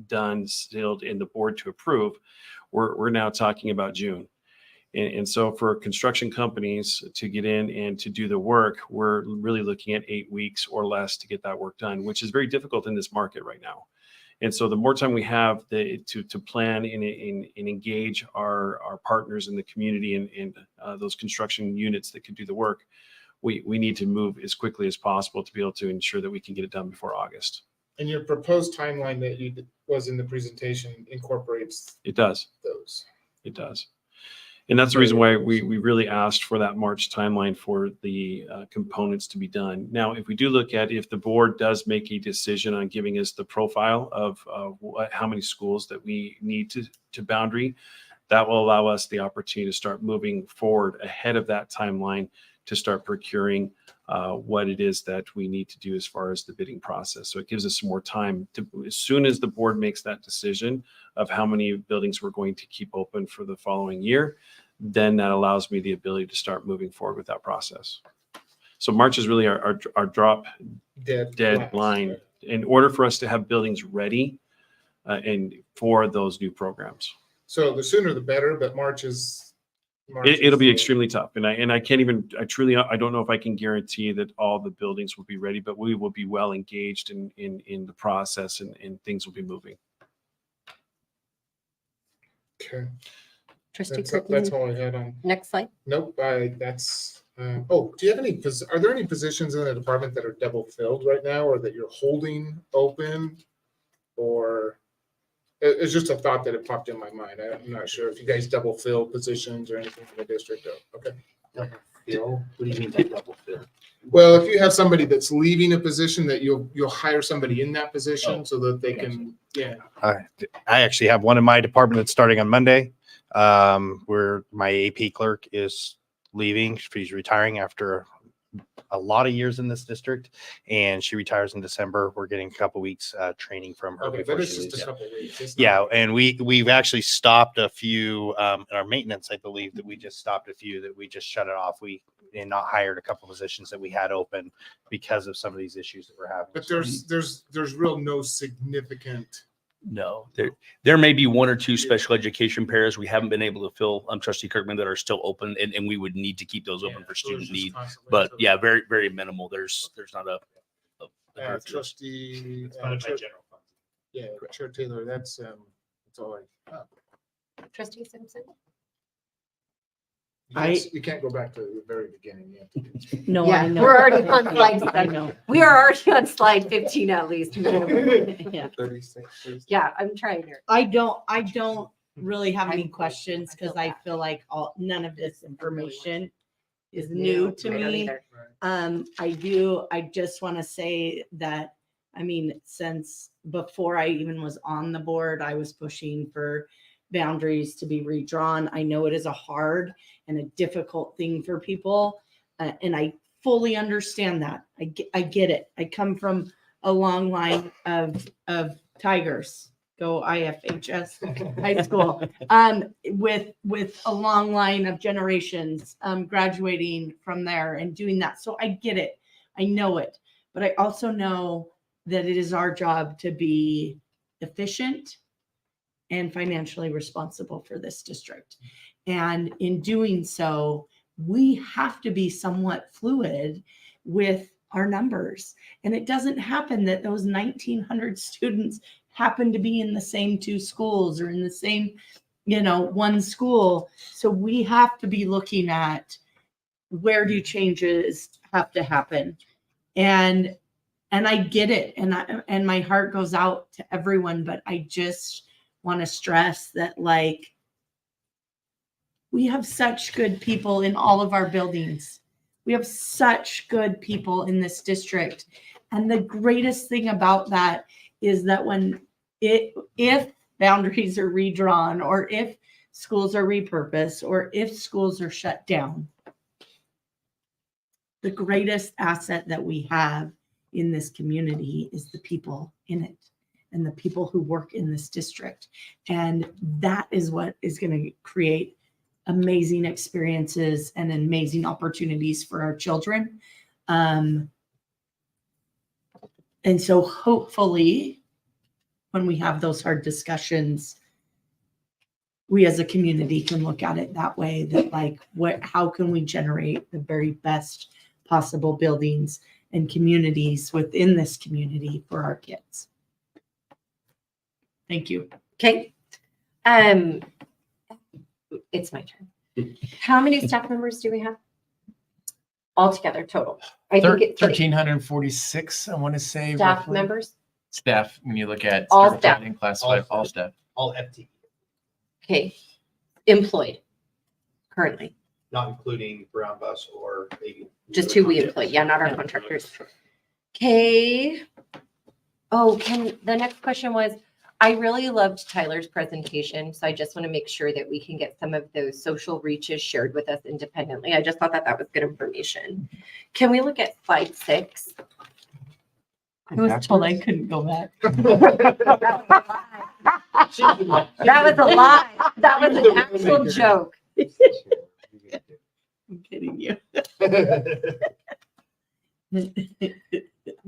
done, sealed in the board to approve, we're now talking about June. And so for construction companies to get in and to do the work, we're really looking at 8 weeks or less to get that work done, which is very difficult in this market right now. And so the more time we have to plan and engage our partners in the community and those construction units that can do the work, we need to move as quickly as possible to be able to ensure that we can get it done before August. And your proposed timeline that was in the presentation incorporates It does. those. It does. And that's the reason why we really asked for that March timeline for the components to be done. Now, if we do look at if the board does make a decision on giving us the profile of how many schools that we need to boundary, that will allow us the opportunity to start moving forward ahead of that timeline to start procuring what it is that we need to do as far as the bidding process. So it gives us some more time to, as soon as the board makes that decision of how many buildings we're going to keep open for the following year, then that allows me the ability to start moving forward with that process. So March is really our drop dead line in order for us to have buildings ready and for those new programs. So the sooner the better, but March It'll be the- extremely tough. And I can't even, I don't know if I can guarantee that all the buildings will be ready, but we will be well engaged in the process and things will be moving. Okay, Trustee that's Kirkman, all I had on. next slide. Nope, that's, do you have any, are there any positions in the department that are double filled right now or that you're holding open? Or it's just a thought that it popped in my mind. I'm not sure if you guys double fill positions or anything in the district. Okay. Double fill? What do you mean by double fill? Well, if you have somebody that's leaving a position that you'll hire somebody in that position so that they can, yeah. I actually have one in my department that's starting on Monday, where my AP clerk is leaving. She's retiring after a lot of years in this district, and she retires in December. We're getting a couple weeks training from her. Okay, before but it's she just leaves. a Yeah. couple weeks. It's Yeah, not- and we've actually stopped a few in our maintenance. I believe that we just stopped a few that we just shut it off. We and not hired a couple positions that we had open because of some of these issues that we're having. But So- there's real no significant. No, there may be one or two special education pairs we haven't been able to fill, Trustee Kirkman, that are still open and we would need to keep those open Yeah, for so student it's just need. constantly But until- yeah, very, very minimal. There's not a growth. Trustee. It's funded by Chair- general funds. Yeah, Chair Taylor, that's all I. Trustee Simpson? You can't go back to the very beginning yet. No, Yeah, I know. we're already on slide I 7. know. We are already on slide 15 at least. Yeah. 36. Yeah, I'm trying here. I don't really have any questions because I feel like none of this information is new to I don't me. either. I just want to say that, I mean, since before I even was on the board, I was pushing for boundaries to be redrawn. I know it is a hard and a difficult thing for people. And I fully understand that. I get it. I come from a long line of Tigers. Go IFHS high school. With a long line of generations graduating from there and doing that. So I get it. I know it. But I also know that it is our job to be efficient and financially responsible for this district. And in doing so, we have to be somewhat fluid with our numbers. And it doesn't happen that those 1,900 students happen to be in the same two schools or in the same, one school. So we have to be looking at where do changes have to happen. And I get it. And my heart goes out to everyone, but I just want to stress that, like, we have such good people in all of our buildings. We have such good people in this district. And the greatest thing about that is that if boundaries are redrawn, or if schools are repurposed, or if schools are shut down, the greatest asset that we have in this community is the people in it and the people who work in this district. And that is what is going to create amazing experiences and amazing opportunities for our children. And so hopefully when we have those hard discussions, we as a community can look at it that way, that like, how can we generate the very best possible buildings and communities within this community for our kids. Thank you. Okay. It's my turn. How many staff members do we have altogether total? I think it's 1,346, I want to say. staff roughly. members. Staff, when you look at All special staff. training, classified, all staff. All FTE, Okay. Employed currently. not including Brown Bus or maybe. Just who we employ. Yeah, not our contractors. Okay. Oh, the next question was, I really loved Tyler's presentation. So I just want to make sure that we can get some of those social reaches shared with us independently. I just thought that was good information. Can we look at slide 6? I was told I couldn't go back. That was a lie. That was an actual joke. I'm kidding you.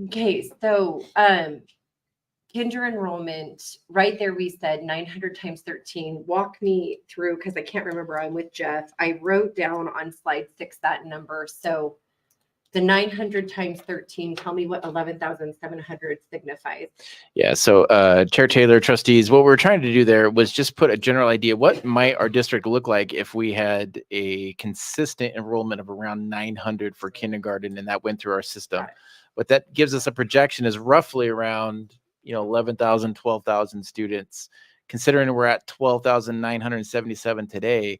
Okay, so kinder enrollment, right there we said 900 times 13. Walk me through, because I can't remember. I'm with Jeff. I wrote down on slide 6 that number. So the 900 times 13, tell me what 11,700 signifies. Yeah, so Chair Taylor, trustees, what we're trying to do there was just put a general idea. What might our district look like if we had a consistent enrollment of around 900 for kindergarten, and that went through our system? Right. What that gives us a projection is roughly around 11,000, 12,000 students. Considering we're at 12,977 today,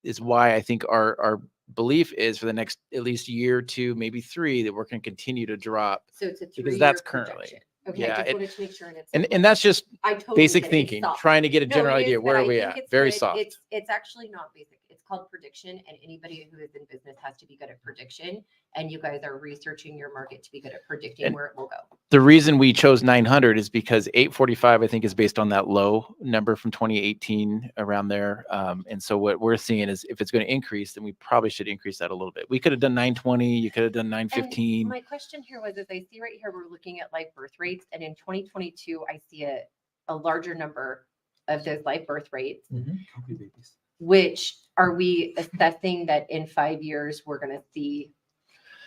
is why I think our belief is for the next at least year, 2, maybe 3, that we're going to continue to drop. So it's a 3-year Because that's currently. projection. Okay, Yeah, I just it- wanted to make sure. And that's just I totally basic get it. It's thinking, soft. trying to get a No, general it is, idea. but Where I are we think at? it's Very good. soft. It's actually not basic. It's called prediction, and anybody who is in business has to be good at prediction. And you guys are researching your market to be good at predicting And- where it will go. The reason we chose 900 is because 845, I think, is based on that low number from 2018 around there. And so what we're seeing is if it's going to increase, then we probably should increase that a little bit. We could have done 920. You could have done 915. My question here was, as I see right here, we're looking at live birth rates, and in 2022, I see a larger number of those live birth rates. Which are we assessing that in 5 years we're going to see?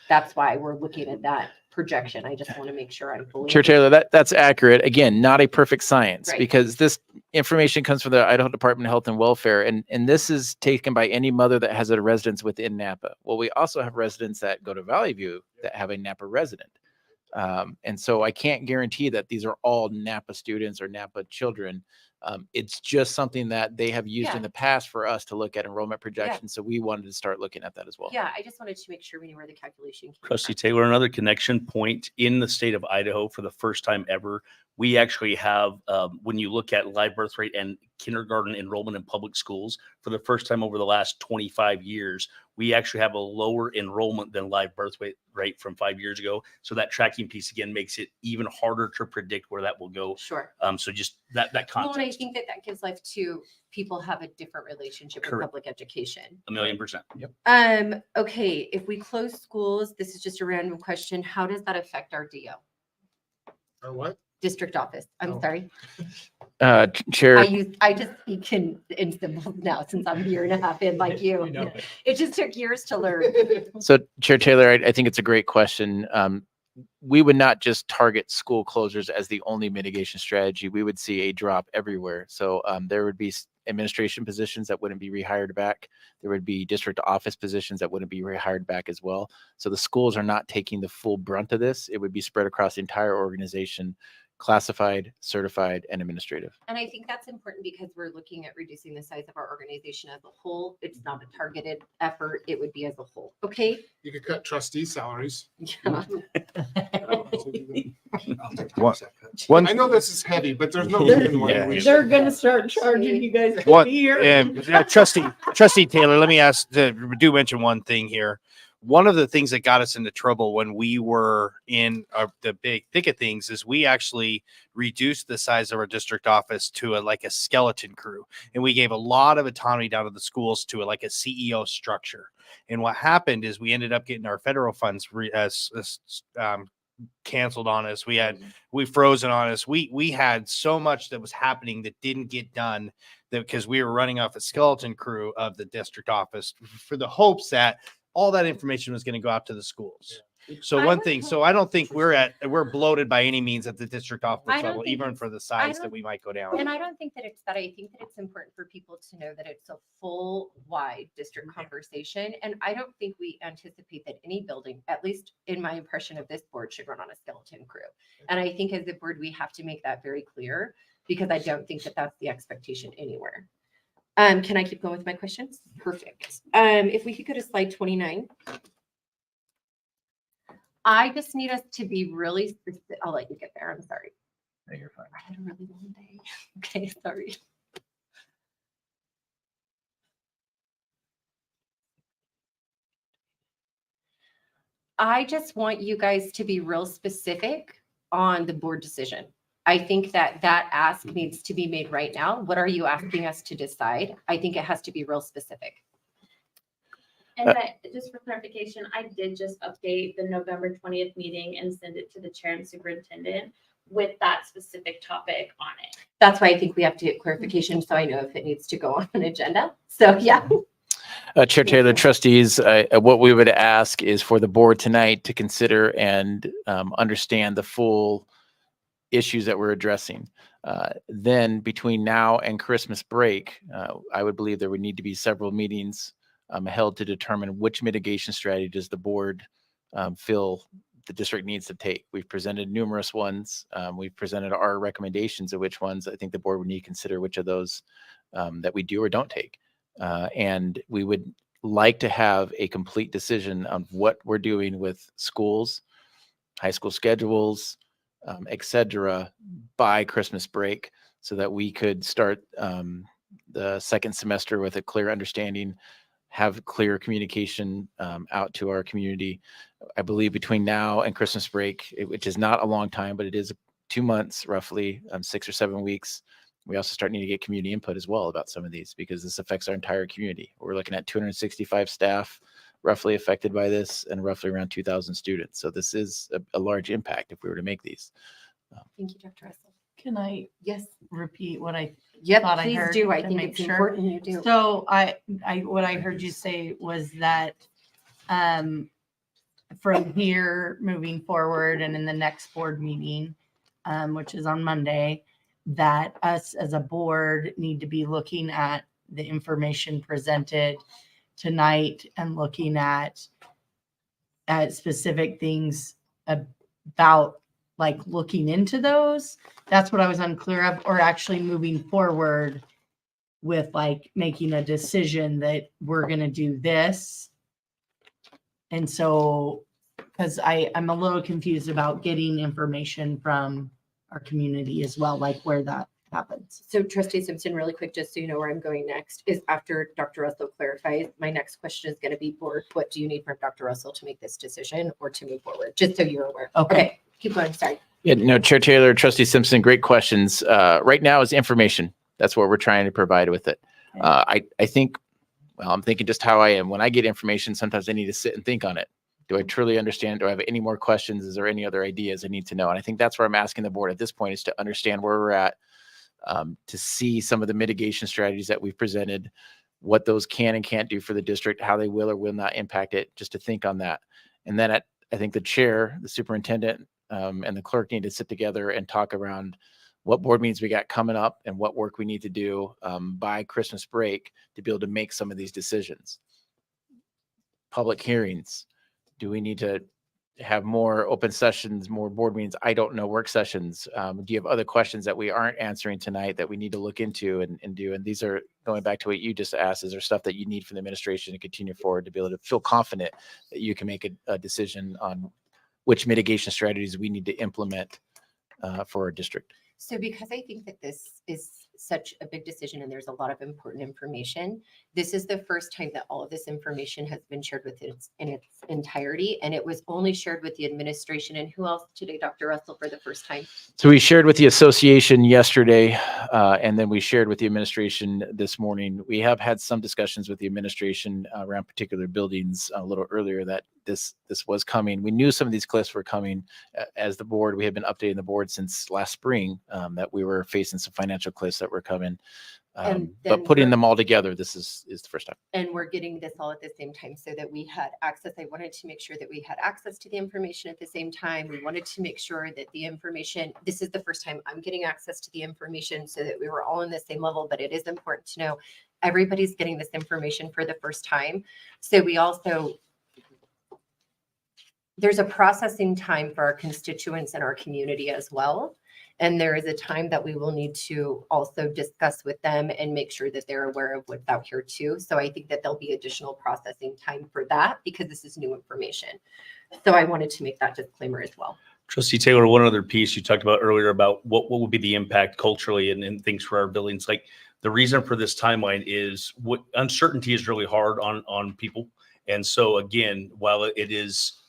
That's why we're looking at that projection. I just want to make sure I'm fully. Chair Taylor, that's accurate. Again, not a perfect science, Right. because this information comes from the Idaho Department of Health and Welfare, and this is taken by any mother that has a residence within Nampa. Well, we also have residents that go to Valley View that have a Nampa resident. And so I can't guarantee that these are all Nampa students or Nampa children. It's just something that they have used Yeah. in the past for us to look at enrollment projections. So we wanted to start looking at that as well. Yeah, I just wanted to make sure we knew where the calculation came Trustee from. Taylor, another connection point in the state of Idaho for the first time ever. We actually have, when you look at live birth rate and kindergarten enrollment in public schools. For the first time over the last 25 years, we actually have a lower enrollment than live birth rate from 5 years ago. So that tracking piece again makes it even harder to predict where that will go. Sure. So just that Well, and I context. think that gives life to people have a different relationship with Correct. public education. 1,000,000%. Okay, if we close schools, this is just a random question. How does that affect our DO? Or what? District office. I'm Oh. sorry. Chair. I just speak in symbols now since I'm a year and a half in like you. It just took years to learn. So Chair Taylor, I think it's a great question. We would not just target school closures as the only mitigation strategy. We would see a drop everywhere. So there would be administration positions that wouldn't be rehired back. There would be district office positions that wouldn't be rehired back as well. So the schools are not taking the full brunt of this. It would be spread across the entire organization, classified, certified, and administrative. And I think that's important because we're looking at reducing the size of our organization as a whole. It's not a targeted effort. It would be as a whole. Okay. You could cut trustee salaries. Yeah. One, I know this is heavy, but there's no reason why we They're should. gonna start charging you guys to What- be here. Trustee Taylor, let me ask, do mention one thing here. One of the things that got us into trouble when we were in the big thick of things is we actually reduced the size of our district office to like a skeleton crew. And we gave a lot of autonomy down to the schools to like a CEO structure. And what happened is we ended up getting our federal funds canceled on us. We frozen on us. We had so much that was happening that didn't get done because we were running off a skeleton crew of the district office for the hopes that all that information was going to go out to the schools. So one thing, so I don't think we're bloated by any means at the district I office don't level, think even it's- for the I size don't- that we might go down. And I don't think that it's that. I think that it's important for people to know that it's a full wide district conversation. And I don't think we anticipate that any building, at least in my impression of this board, should run on a skeleton crew. And I think as a board, we have to make that very clear because I don't think that that's the expectation anywhere. Can I keep going with my questions? Perfect. If we could go to slide 29. I just need us to be really specific. I'll let you get there. I'm sorry. No, you're fine. I had a really long day. Okay, sorry. I just want you guys to be real specific on the board decision. I think that ask needs to be made right now. What are you asking us to decide? I think it has to be real specific. And that, just for clarification, I did just update the November 20th meeting and send it to the chair and superintendent with that specific topic on it. That's why I think we have to get clarification so I know if it needs to go on an agenda. So yeah. Chair Taylor, trustees, what we would ask is for the board tonight to consider and understand the full issues that we're addressing. Then between now and Christmas break, I would believe there would need to be several meetings held to determine which mitigation strategy does the board feel the district needs to take. We've presented numerous ones. We've presented our recommendations of which ones I think the board would need to consider which of those that we do or don't take. And we would like to have a complete decision on what we're doing with schools, high school schedules, et cetera, by Christmas break so that we could start the second semester with a clear understanding, have clear communication out to our community. I believe between now and Christmas break, which is not a long time, but it is 2 months, roughly 6 or 7 weeks. We also start needing to get community input as well about some of these because this affects our entire community. We're looking at 265 staff roughly affected by this and roughly around 2,000 students. So this is a large impact if we were to make these. Thank you, Dr. Russell. Can I Yes. repeat what I Yep, thought I please heard do. I to think make it's sure? important you do. So what I heard you say was that from here moving forward and in the next board meeting, which is on Monday, that us as a board need to be looking at the information presented tonight and looking at specific things about like looking into those. That's what I was unclear of, or actually moving forward with like making a decision that we're going to do this. And so, because I'm a little confused about getting information from our community as well, like where that happens. So Trustee Simpson, really quick, just so you know where I'm going next, is after Dr. Russell clarifies, my next question is going to be, board, what do you need from Dr. Russell to make this decision or to move forward? Just so you're aware. Okay. Keep going. Sorry. Yeah, no, Chair Taylor, Trustee Simpson, great questions. Right now is information. That's what we're trying to provide with it. I think, well, I'm thinking just how I am. When I get information, sometimes I need to sit and think on it. Do I truly understand? Do I have any more questions? Is there any other ideas I need to know? And I think that's where I'm asking the board at this point, is to understand where we're at, to see some of the mitigation strategies that we've presented, what those can and can't do for the district, how they will or will not impact it, just to think on that. And then I think the chair, the superintendent, and the clerk need to sit together and talk around what board meetings we got coming up and what work we need to do by Christmas break to be able to make some of these decisions. Public hearings. Do we need to have more open sessions, more board meetings? I don't know. Work sessions. Do you have other questions that we aren't answering tonight that we need to look into and do? And these are going back to what you just asked. Is there stuff that you need from the administration to continue forward to be able to feel confident that you can make a decision on which mitigation strategies we need to implement for our district? So because I think that this is such a big decision and there's a lot of important information, this is the first time that all of this information has been shared with it in its entirety. And it was only shared with the administration. And who else today, Dr. Russell, for the first time? So we shared with the association yesterday, and then we shared with the administration this morning. We have had some discussions with the administration around particular buildings a little earlier that this was coming. We knew some of these cliffs were coming. As the board, we have been updating the board since last spring that we were facing some financial cliffs that were coming. But putting them all together, this is the first time. And we're getting this all at the same time so that we had access. I wanted to make sure that we had access to the information at the same time. We wanted to make sure that the information, this is the first time I'm getting access to the information so that we were all on the same level, but it is important to know everybody's getting this information for the first time. So we also, there's a processing time for our constituents and our community as well. And there is a time that we will need to also discuss with them and make sure that they're aware of what's out here too. So I think that there'll be additional processing time for that because this is new information. So I wanted to make that disclaimer as well. Trustee Taylor, one other piece you talked about earlier about what would be the impact culturally and things for our buildings. Like the reason for this timeline is what uncertainty is really hard on people. And so again, while it is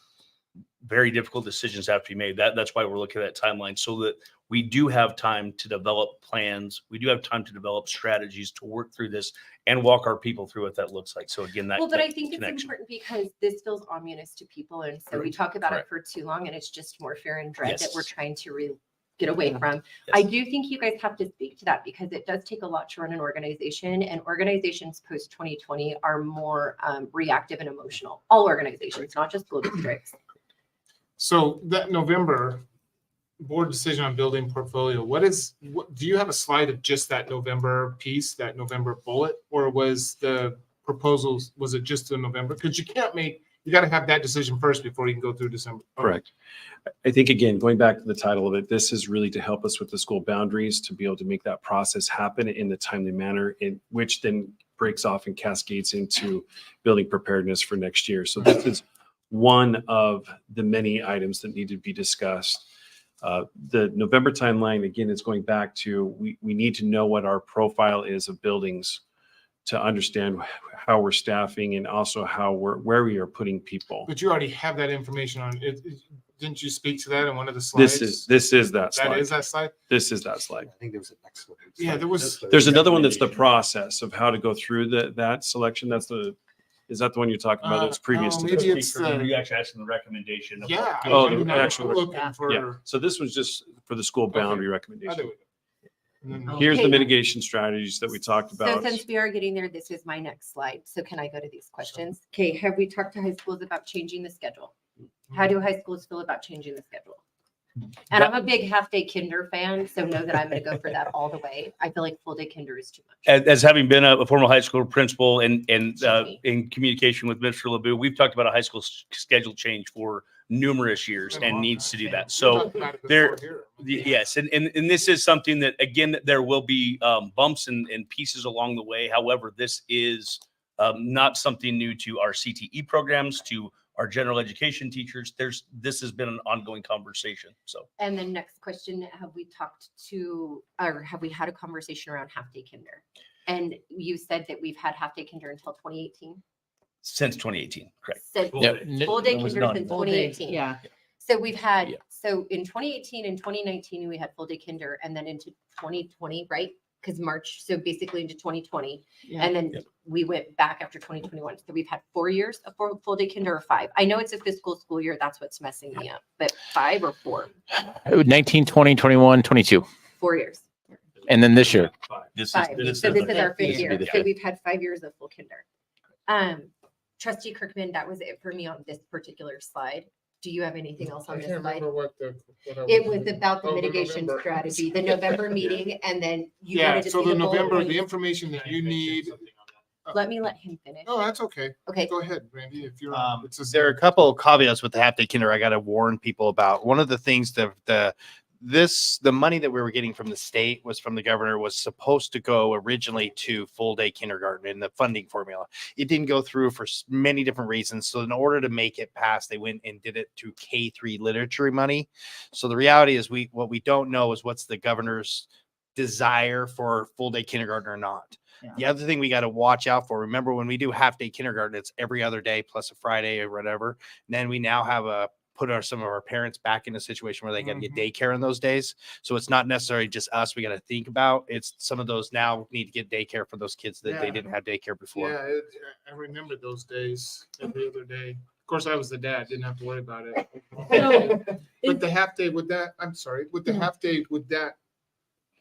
very difficult decisions have to be made, that's why we're looking at that timeline so that we do have time to develop plans. We do have time to develop strategies to work through this and walk our people through what that looks like. So again, that but I think connection. It's important because this feels ominous to people. And so we talk about it for too long and it's just more fear and dread that we're trying to get away from. Yes. I do think you guys have to speak to that because it does take a lot to run an organization, and organizations post 2020 are more reactive and emotional. All organizations, not just school districts. So that November board decision on building portfolio, do you have a slide of just that November piece, that November bullet, or was the proposals, was it just in November? Because you got to have that decision first before you can go through December. Correct. I think, again, going back to the title of it, this is really to help us with the school boundaries to be able to make that process happen in the timely manner, in which then breaks off and cascades into building preparedness for next year. So this is one of the many items that need to be discussed. The November timeline, again, is going back to, we need to know what our profile is of buildings to understand how we're staffing and also where we are putting people. But you already have that information on it. Didn't you speak to that in one of the slides? This is that slide. That is that slide? This is that slide. I think there was a next slide. Yeah, there was. There's another one that's the process of how to go through that selection. Is that the one you're talking about? That's previous to maybe this? it's you actually asked the recommendation. Of yeah. Oh, I'm the not actual- looking for. Yeah. So this was just for the school boundary Other recommendation. way. And then- Here's the Okay. mitigation strategies that we talked So about. since we are getting there, this is my next slide. So can I go to these questions? Okay, have we talked to high schools about changing the schedule? How do high schools feel about changing the schedule? And I'm a big half-day kinder fan, so know that I'm going to go for that all the way. I feel like full-day kinder is too much. As having been a former high school principal and in communication with Mr. LeBou, we've talked about a high school schedule change for numerous years and needs to do that. We So talked about it there, before here. yes, and this is something that, again, there will be bumps and pieces along the way. However, this is not something new to our CTE programs, to our general education teachers. This has been an ongoing conversation. So And then next question, have we had a conversation around half-day kinder? And you said that we've had half-day kinder until 2018? since 2018, correct. Said Full No, day. no, full day it was kinder none. since Full day, 2018. yeah. So we've had, Yeah. so in 2018 and 2019, we had full day kinder, and then into 2020, right? Because March, so basically into 2020. Yeah. And then Yep. we went back after 2021. So we've had 4 years of full day kinder or 5. I know it's a fiscal school year. That's what's messing me up. But 5 or 4? 19, 20, 21, 22. 4 years. And then this year. This is 5. So this is our fifth 5th year. year. This So year. we've had 5 years of full kinder. Trustee Kirkman, that was it for me on this particular slide. Do you have anything else I on this can't slide? remember what I It was about the Oh, mitigation November. strategy, the November meeting, and then you Yeah, wanted to so see the the bullet November, the points. information that you need. Let me let him finish. Oh, that's okay. Okay. Go ahead, Randy, if you're. it's a- There are a couple of caveats with the half day kinder I got to warn people about. One of the things the money that we were getting from the state was from the governor was supposed to go originally to full day kindergarten in the funding formula. It didn't go through for many different reasons. So in order to make it pass, they went and did it through K3 literature money. So the reality is what we don't know is what's the governor's desire for full day kindergarten or not. Yeah. The other thing we got to watch out for, remember when we do half day kindergarten, it's every other day plus a Friday or whatever. And then we now have put some of our parents back in a situation where they got to get daycare in those days. So it's not necessarily just us we got to think about. It's some of those now need to get daycare for those kids that they Yeah. didn't have daycare before. Yeah, I remember those days every other day. Of course, I was the dad, didn't have to worry about it. But the half day, would that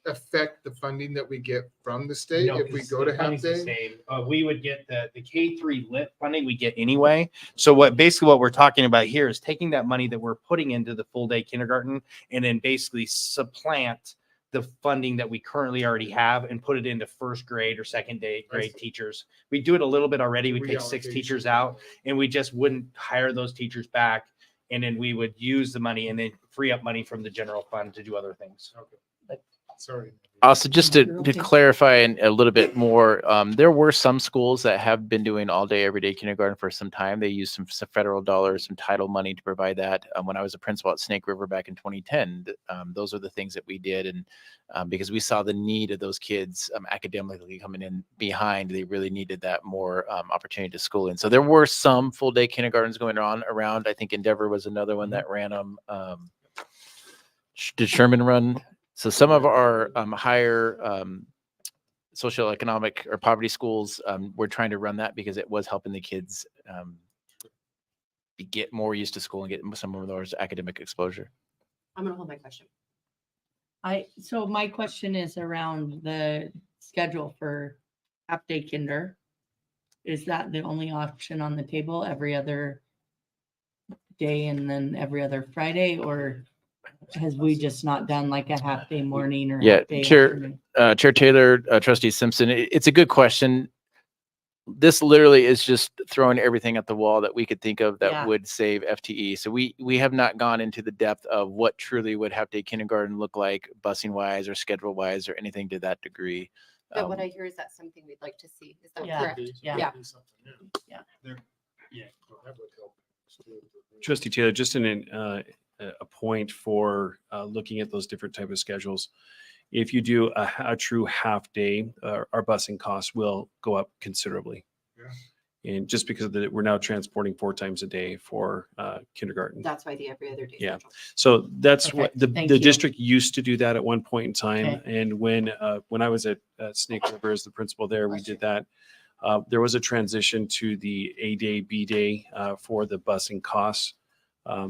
affect the funding that we get from the state No, if we 'cause go the to half funding's the day? same. We would get the K3 lit funding we get anyway. So what we're talking about here is taking that money that we're putting into the full day kindergarten and then basically supplant the funding that we currently already have and put it into first grade or second grade teachers. We do it a little bit already. We take 6 teachers out and we just wouldn't hire those teachers back. And then we would use the money and then free up money from the general fund to do other things. Okay. Sorry. Also, just to Okay. clarify a little bit more, there were some schools that have been doing all day, everyday kindergarten for some time. They used some federal dollars, some title money to provide that. When I was a principal at Snake River back in 2010, those are the things that we did. And because we saw the need of those kids academically coming in behind, they really needed that more opportunity to school in. So there were some full day kindergartens going on around. I think Endeavor was another one that ran them. Did Sherman run? So some of our higher socioeconomic or poverty schools, we're trying to run that because it was helping the kids get more used to school and get some of those academic exposure. I'm gonna hold my question. So my question is around the schedule for half day kinder. Is that the only option on the table every other day and then every other Friday, or has we just not done like a half day morning or Yeah, half day Chair afternoon? Chair Taylor, Trustee Simpson, it's a good question. This literally is just throwing everything at the wall that we could think of that Yeah. would save FTE. So we have not gone into the depth of what truly would half day kindergarten look like, busing wise or schedule wise or anything to that degree. But what I hear is that something we'd like to see. Is that Yeah. correct? Yeah. Yeah. Yeah. That would help. Trustee Taylor, just a point for looking at those different type of schedules. If you do a true half day, our busing costs will go up considerably. Yeah. And just because we're now transporting 4 times a day for kindergarten. That's why the every other day. Yeah. schedule. So that's Okay, what the thank you. district used to do that at one point in time. Okay. And when I was at Snake River as the principal there, we did that. There was a transition to the A day, B day for the busing costs.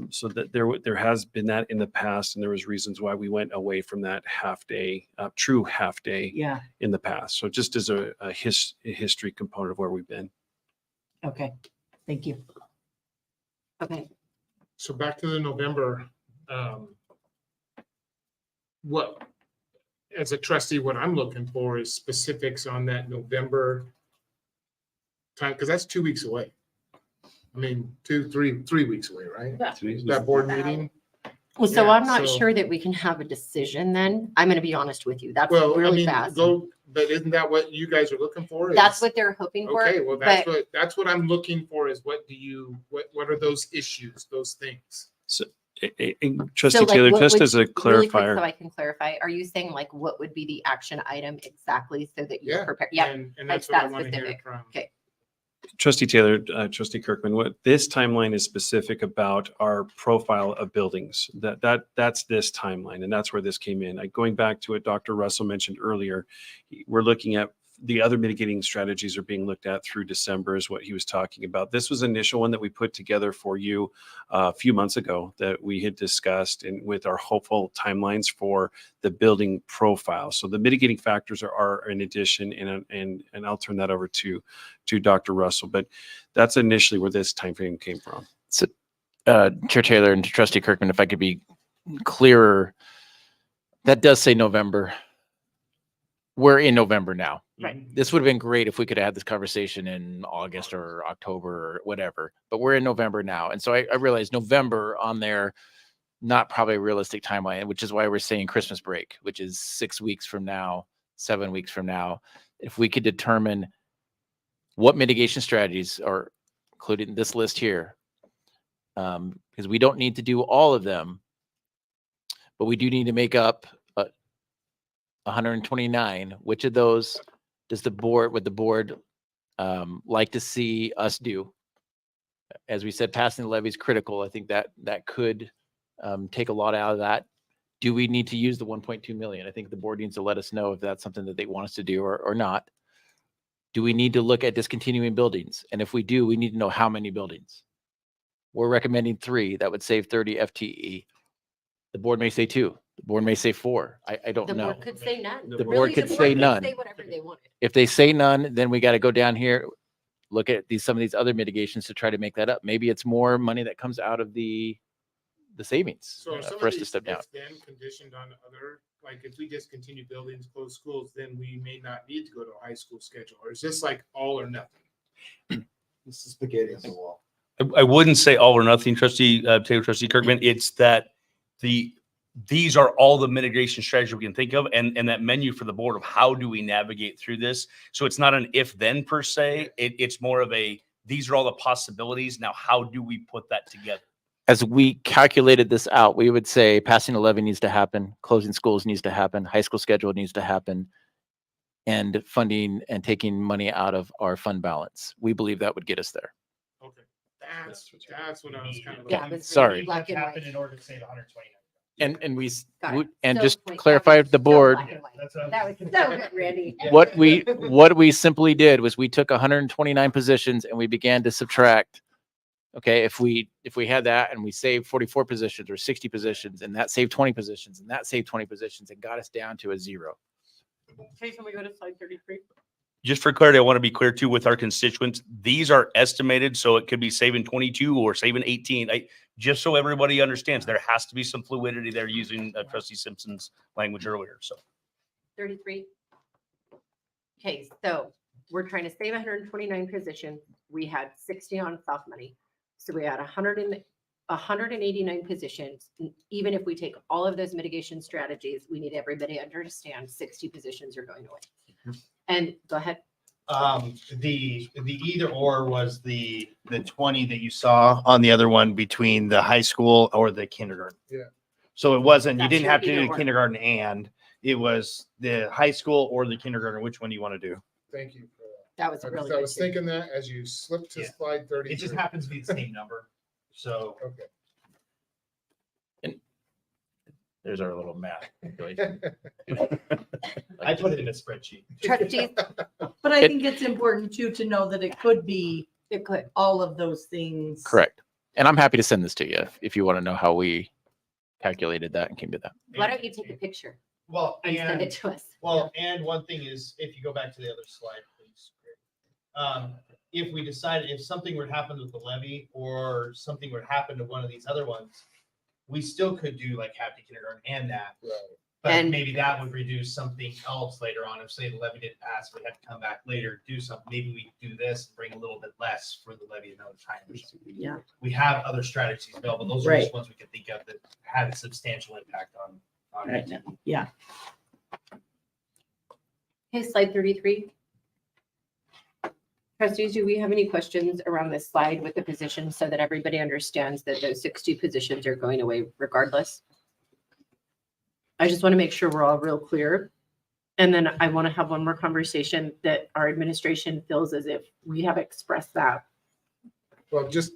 So that there has been that in the past, and there was reasons why we went away from that half day, true half day Yeah. in the past. So just as a history component of where we've been. Okay. Thank you. Okay. So back to the November, as a trustee, what I'm looking for is specifics on that November time, because that's 2 weeks away. I mean, 3 weeks away, right? Yeah. Today's That board meeting. Well, so Yeah, I'm not so- sure that we can have a decision then. I'm gonna be honest with you. That's Well, I really mean, fast. but isn't that what you guys are looking for? That's Is- what they're hoping for. Okay, well, but that's what I'm looking for is what are those issues, those things? Trustee so, like, Taylor, what just would- as a really quick, clarifier. so I can clarify, are you saying like what would be the action item exactly so that you're Yeah. prepared? Yeah. And It's that's what I that want to hear specific. from. Okay. Trustee Taylor, Trustee Kirkman, what this timeline is specific about our profile of buildings. That's this timeline, and that's where this came in. Going back to what Dr. Russell mentioned earlier, we're looking at the other mitigating strategies are being looked at through December is what he was talking about. This was initial one that we put together for you a few months ago that we had discussed and with our hopeful timelines for the building profile. So the mitigating factors are in addition, and I'll turn that over to Dr. Russell, but that's initially where this timeframe came from. So, Chair Taylor and Trustee Kirkman, if I could be clearer, that does say November. We're in November now. Right. This would have been great if we could have had this conversation in August or October or whatever, but we're in November now. And so I realize November on there, not probably a realistic timeline, which is why we're saying Christmas break, which is 6 weeks from now, 7 weeks from now. If we could determine what mitigation strategies are included in this list here, because we don't need to do all of them, but we do need to make up 129. Which of those would the board like to see us do? As we said, passing the levy is critical. I think that could take a lot out of that. Do we need to use the 1.2 million? I think the board needs to let us know if that's something that they want us to do or not. Do we need to look at discontinuing buildings? And if we do, we need to know how many buildings. We're recommending 3. That would save 30 FTE. The board may say 2. The board may say 4. I don't The know. board could say none. The board could say none. Say whatever they wanted. If they say none, then we got to go down here, look at some of these other mitigations to try to make that up. Maybe it's more money that comes out of the savings So some for of us to these step down. if then conditioned on other, like if we just continue buildings, close schools, then we may not need to go to a high school schedule, or is this like all or nothing? This is spaghetti on the wall. I wouldn't say all or nothing, Trustee Taylor, Trustee Kirkman. It's that these are all the mitigation strategies we can think of, and that menu for the board of how do we navigate through this. So it's not an if then per se. It's more of these are all the possibilities. Now, how do we put that together? As we calculated this out, we would say passing the levy needs to happen, closing schools needs to happen, high school schedule needs to happen, and funding and taking money out of our fund balance. We believe that would get us there. Okay, that's what I was kind of. Yeah, looking but for. Sorry. black and white. in order to save 129. Got it. And So just quick, that clarify was the so board, black and white. That's what I That was was- so good, Randy. what we simply did was we took 129 positions and we began to subtract. Okay, if we had that and we saved 44 positions or 60 positions and that saved 20 positions and that saved 20 positions and got us down to a 0. Okay, can we go to slide 33? Just for clarity, I want to be clear too with our constituents. These are estimated, so it could be saving 22 or saving 18. Just so everybody understands, there has to be some fluidity there using Trustee Simpson's language earlier. So 33. Okay, so we're trying to save 129 positions. We had 60 on soft money. So we had 189 positions. Even if we take all of those mitigation strategies, we need everybody to understand 60 positions are going away. And go ahead. The either or was the 20 that you saw on the other one between the high school or the kindergarten. Yeah. So it wasn't, you That's didn't your have to either do the or. kindergarten and it was the high school or the kindergarten. Which one do you want to do? Thank you for that. That was a really I good. was too. thinking that as you slipped to Yeah. slide 30. It just happens to be the same number. So Okay. There's our little math. I put it in a spreadsheet. Trustees, But I think it's important too to know that it could be it could. all of those things. Correct. And I'm happy to send this to you if you want to know how we calculated that and came to that. Why don't you take a picture Well, and send it to us? Well, and one thing is, if you go back to the other slide, please. If we decided, if something would happen with the levy or something would happen to one of these other ones, we still could do like half the kindergarten and that. Right. But And- maybe that would reduce something else later on. If say the levy didn't pass, we had to come back later, do something. Maybe we do this, and bring a little bit less for the levy another time. Or something. Yeah. We have other strategies available. Those are just ones we can think of that had a substantial impact on. Right now. Yeah. Okay, slide 33. Trustees, do we have any questions around this slide with the positions so that everybody understands that those 60 positions are going away regardless? I just want to make sure we're all real clear. And then I want to have one more conversation that our administration feels as if we have expressed that. Well, just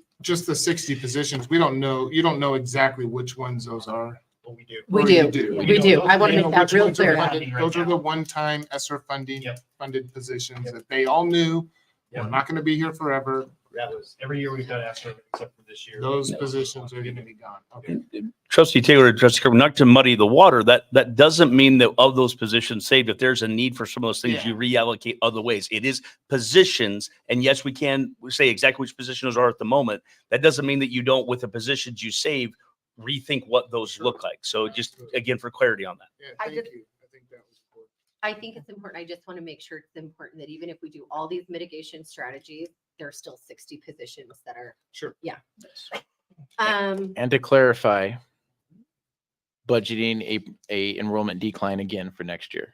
the 60 positions, we don't know, you don't know exactly which ones those are. What we do. We Or do. you do. We do. I want to You know make that which real ones are clear. funded. Right Those are now. the one-time ESSER funding, Yep. funded positions Yep. that they all knew. We're Yep. not going to be here forever. That was every year we've done ESSER except for this year. Those positions are going to be gone. Okay. Trustee Taylor, Trustee Kirkman, not to muddy the water, that doesn't mean that of those positions saved, if there's a need for some of those things, you reallocate other ways. It is positions, and yes, we can say exactly which positions are at the moment. That doesn't mean that you don't, with the positions you save, rethink what those look like. So just, again, for clarity on that. Yeah, I thank just- you. I think that was important. I think it's important. I just want to make sure it's important that even if we do all these mitigation strategies, there are still 60 positions that are. Sure. Yeah. And to clarify, budgeting a enrollment decline again for next year,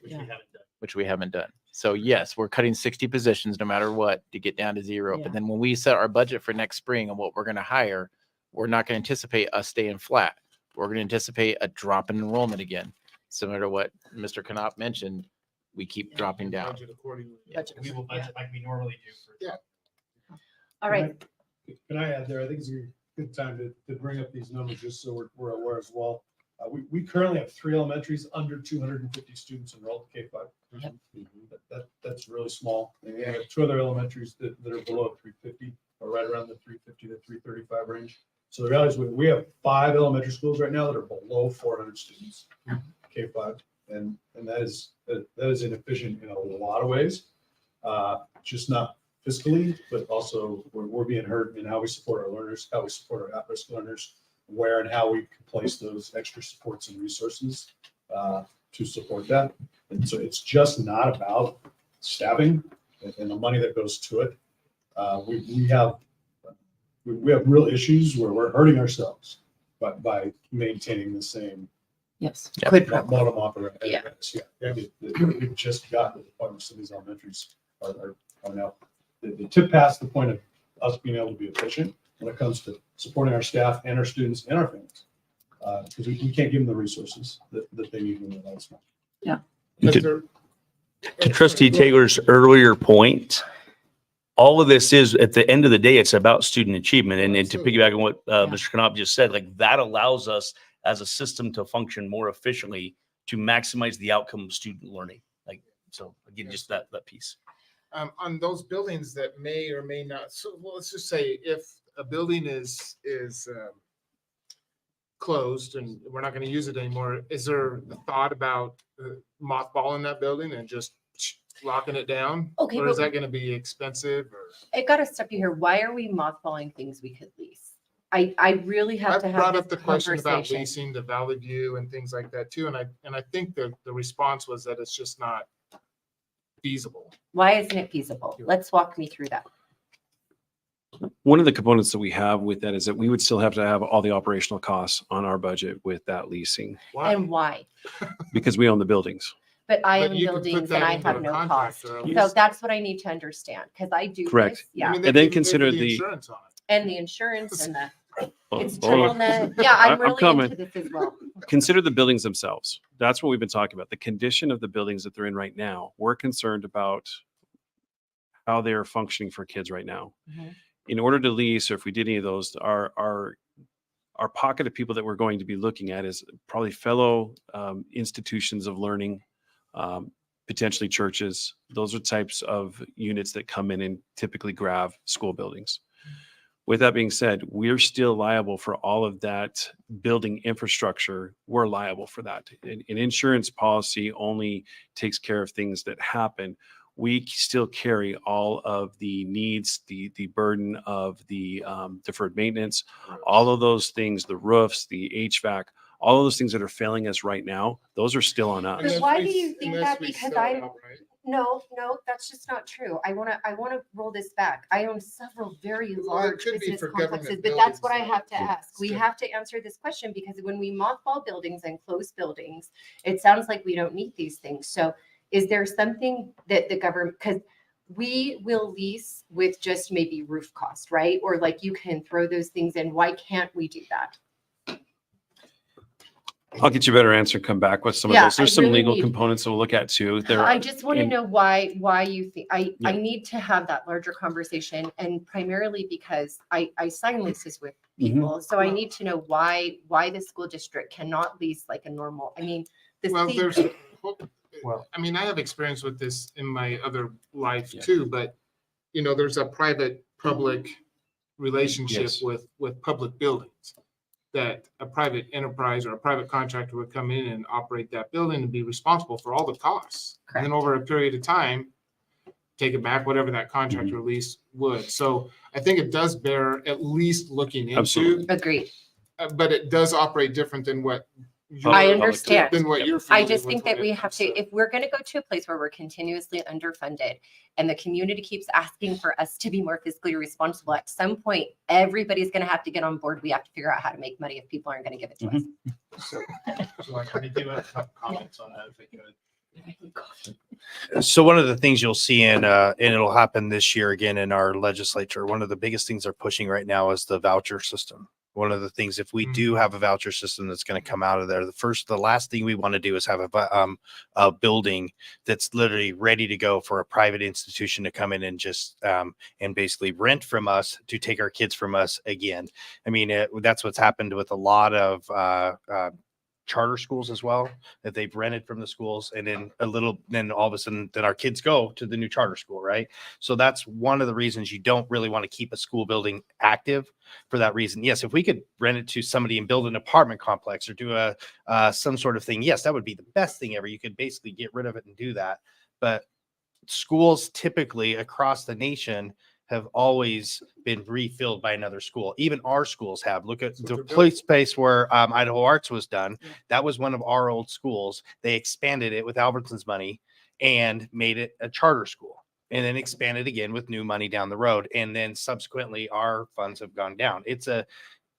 Which we haven't done. which we haven't done. So yes, we're cutting 60 positions no matter what to get down to zero. Yeah. But then when we set our budget for next spring and what we're going to hire, we're not going to anticipate us staying flat. We're going to anticipate a drop in enrollment again, similar to what Mr. Knopp mentioned. We keep dropping down. Budget accordingly. We will budget like we normally do for. Yeah. All right. Can I add there? I think it's a good time to bring up these numbers just so we're aware as well. We currently have 3 elementaries under 250 students enrolled in K-5. Yep. That's really small. And we have 2 other elementaries that are below 350 or right around the 350 to 335 range. So the reality is we have 5 elementary schools right now that are below 400 students, K-5. And that is inefficient in a lot of ways, just not fiscally, but also we're being hurt in how we support our learners, how we support our at-risk learners, where and how we can place those extra supports and resources to support that. And so it's just not about staffing and the money that goes to it. We have real issues where we're hurting ourselves by maintaining the same Yes. Quid pro bottom operating. Yeah. We've just got the departments of these elementaries are now, they tip past the point of us being able to be efficient when it comes to supporting our staff and our students and our families. Because we can't give them the resources that they need when they're that small. To Trustee Taylor's earlier point, all of this is, at the end of the day, it's about student achievement. And to piggyback on what Mr. Knopp just said, like that allows us as a system to function more efficiently to maximize the outcome of student learning. Like, so again, just that piece. On those buildings that may or may not, so well, let's just say if a building is closed and we're not going to use it anymore, is there a thought about mothballing that building and just locking it down? Okay, Or is but- that going to be expensive or? I got to stop you here. Why are we mothballing things we could lease? I really have I've to brought have up the this question about conversation. leasing the Valley View and things like that too. And I think the response was that it's just not feasible. Why isn't it feasible? Let's walk me through that. One of the components that we have with that is that we would still have to have all the operational costs on our budget with that leasing Why? And why? because we own the buildings. But I But own you could put buildings that and I into have a no contract cost. or a So lease. that's what I need to understand because I do Correct. this. Yeah. I mean, they And then can pay for consider the- insurance on it. And the insurance and the, it's Hold on. triple net. Yeah, I'm I'm really coming. into this as well. Consider the buildings themselves. That's what we've been talking about. The condition of the buildings that they're in right now. We're concerned about how they are functioning for kids right now. Mhm. In order to lease, or if we did any of those, our pocket of people that we're going to be looking at is probably fellow institutions of learning, potentially churches. Those are types of units that come in and typically grab school buildings. With that being said, we're still liable for all of that building infrastructure. We're liable for that. An insurance policy only takes care of things that happen. We still carry all of the needs, the burden of the deferred maintenance, all of those things, the roofs, the HVAC, all of those things that are failing us right now, those are still on us. But why do you think Unless that? we Because sell it I'm, outright. no, that's just not true. I wanna roll this back. I own several very Well, it large could be business for government complexes, but that's what I buildings, have to though. ask. We So- have to answer this question because when we mothball buildings and close buildings, it sounds like we don't need these things. So is there something that the government, because we will lease with just maybe roof cost, right? Or like you can throw those things in. Why can't we do that? I'll get you a better answer, come back with some of Yeah, those. There's I some really legal need- components that we'll look at too. There, I just want to and- know why you think, I Yeah. need to have that larger conversation and primarily because I sign leases with Mhm. people. So I need to know why the school district cannot lease like a normal, I mean, the Well, C- there's, Well- I mean, I have experience with this in my other life Yeah. too, but there's a private-public relationship Yes. with public buildings. That a private enterprise or a private contractor would come in and operate that building and be responsible for all the costs. And then over a period of time, take it back, whatever that contract or lease would. So I think it does bear at least looking into, Absolutely. Agreed. But it does operate different than what. you're- I understand. Than what you're. I familiar just with think when that it we have comes to, if we're going to go to a place where we're continuously underfunded and the community keeps asking for us to be more fiscally responsible, at some point, everybody's going to have to get on board. We have to figure out how to make money if people aren't going to give it to us. So I kind of do have a couple comments on that if I could. So one of the things you'll see and it'll happen this year again in our legislature, one of the biggest things they're pushing right now is the voucher system. One of the things, if we do have a voucher system that's going to come out of there, the last thing we want to do is have a building that's literally ready to go for a private institution to come in and just and basically rent from us to take our kids from us again. I mean, that's what's happened with a lot of charter schools as well, that they've rented from the schools and then all of a sudden then our kids go to the new charter school, right? So that's one of the reasons you don't really want to keep a school building active for that reason. Yes, if we could rent it to somebody and build an apartment complex or do some sort of thing, yes, that would be the best thing ever. You could basically get rid of it and do that. But schools typically across the nation have always been refilled by another school. Even our schools have. Look at the place space where Idaho Arts was done. That was one of our old schools. They expanded it with Albertson's money and made it a charter school, and then expanded again with new money down the road. And then subsequently, our funds have gone down.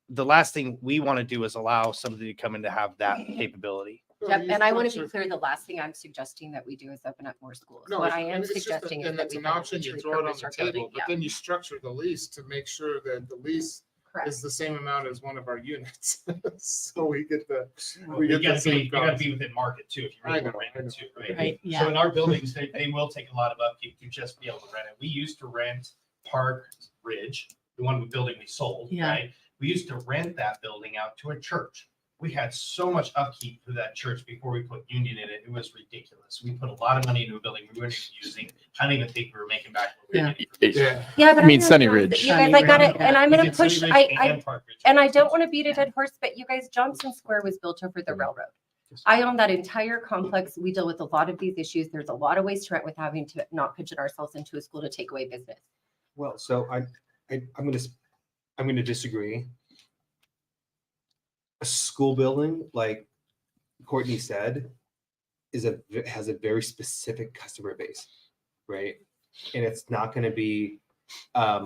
The last thing we want to do is allow somebody to come in to have that capability. Yep, and I want to be clear, the last thing I'm suggesting that we do is open up more schools. No, What I and am it's just suggesting is and that it's we an have a option, lease you throw it on repurpose the our table, building. but Yeah, then you structure the lease to make sure that the lease correct. is the same amount as one of our units. So we get the, Well, we you get the gotta same be, you gotta cost. be within market too, if you I really know, want to rent it too, right? Right, So yeah. in our buildings, they will take a lot of upkeep to just be able to rent it. We used to rent Park Ridge, the one building we sold, Yeah. right? We used to rent that building out to a church. We had so much upkeep for that church before we put Union in it. It was ridiculous. We put a lot of money into a building we weren't even using. I don't even think we were making back what we were getting for it. Yeah. Yeah, but I mean, gonna Sunny throw- Ridge. You guys, I got it, and I'm We gonna did Sunny push, Ridge I, and Park Ridge. and I don't want to beat a dead horse, but you guys, Johnson Square was built over the railroad. I own that entire complex. We deal with a lot of these issues. There's a lot of ways to rent with having to not pigeon ourselves into a school to take away business. Well, so I'm gonna disagree. A school building, like Courtney said, has a very specific customer base, right? And it's not gonna be, I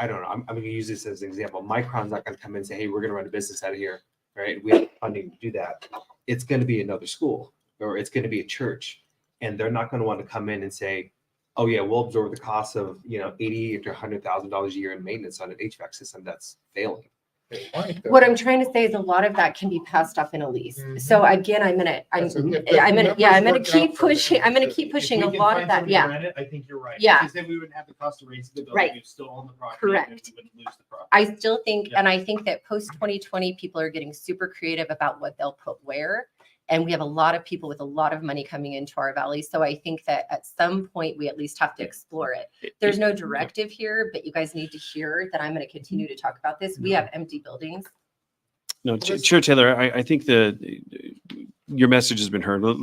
don't know, I'm gonna use this as an example. Micron's not gonna come in and say, hey, we're gonna run a business out of here, right? We have funding to do that. It's gonna be another school, or it's gonna be a church, and they're not gonna want to come in and say, oh yeah, we'll absorb the cost of $80,000 to $100,000 a year in maintenance on an HVAC system that's failing. What I'm trying to say is a lot of that can be passed off in a lease. So again, I'm gonna keep pushing, I'm gonna keep pushing If a we can lot find of that, somebody to yeah. rent it, I think you're right. Yeah. Because then we wouldn't have the cost of raising the building. Right. We'd still own the property. Correct. And we wouldn't lose the property. I still think, Yeah. and I think that post 2020, people are getting super creative about what they'll put where. And we have a lot of people with a lot of money coming into our valley. So I think that at some point we at least have to explore it. There's no directive here, but you guys need to hear that I'm going to continue to talk about this. We have empty buildings. No, Chair Taylor, I think your message has been heard. Let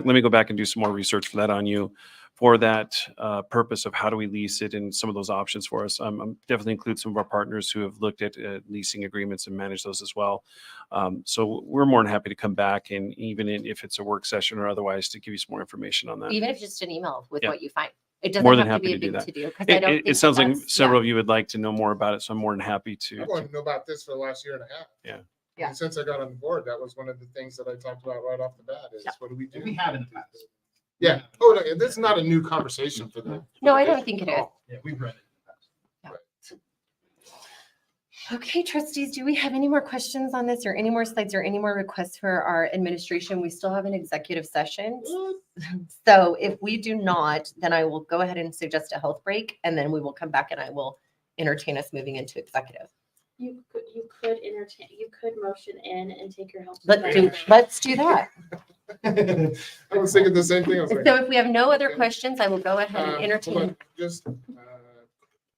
me go back and do some more research for that on you for that purpose of how do we lease it and some of those options for us. Definitely include some of our partners who have looked at leasing agreements and manage those as well. So we're more than happy to come back, and if it's a work session or otherwise, to give you some more information on that. Even if just an email with Yeah. what you find. It doesn't More than have to be happy a to do big that. to-do, because I don't think It sounds like that's- several yeah. of you would like to know more about it, so I'm more than happy to. I wanted to know about this for the last year and a half. Yeah. Yeah. And since I got on the board, that was one of the things that I talked about right off the bat is Yeah. what do we do? We have in the past. Yeah. Oh, no, this is not a new conversation for the. No, I don't think it is. Yeah, we've read it. Okay, trustees, do we have any more questions on this or any more slides or any more requests for our administration? We still have an executive session. So if we do not, then I will go ahead and suggest a health break, and then we will come back and I will entertain us moving into executive. You could entertain, you could motion in and take your health. Let's do that. I was thinking the same thing. I was like, So if we have no other okay. questions, I will go ahead and hold entertain. on, just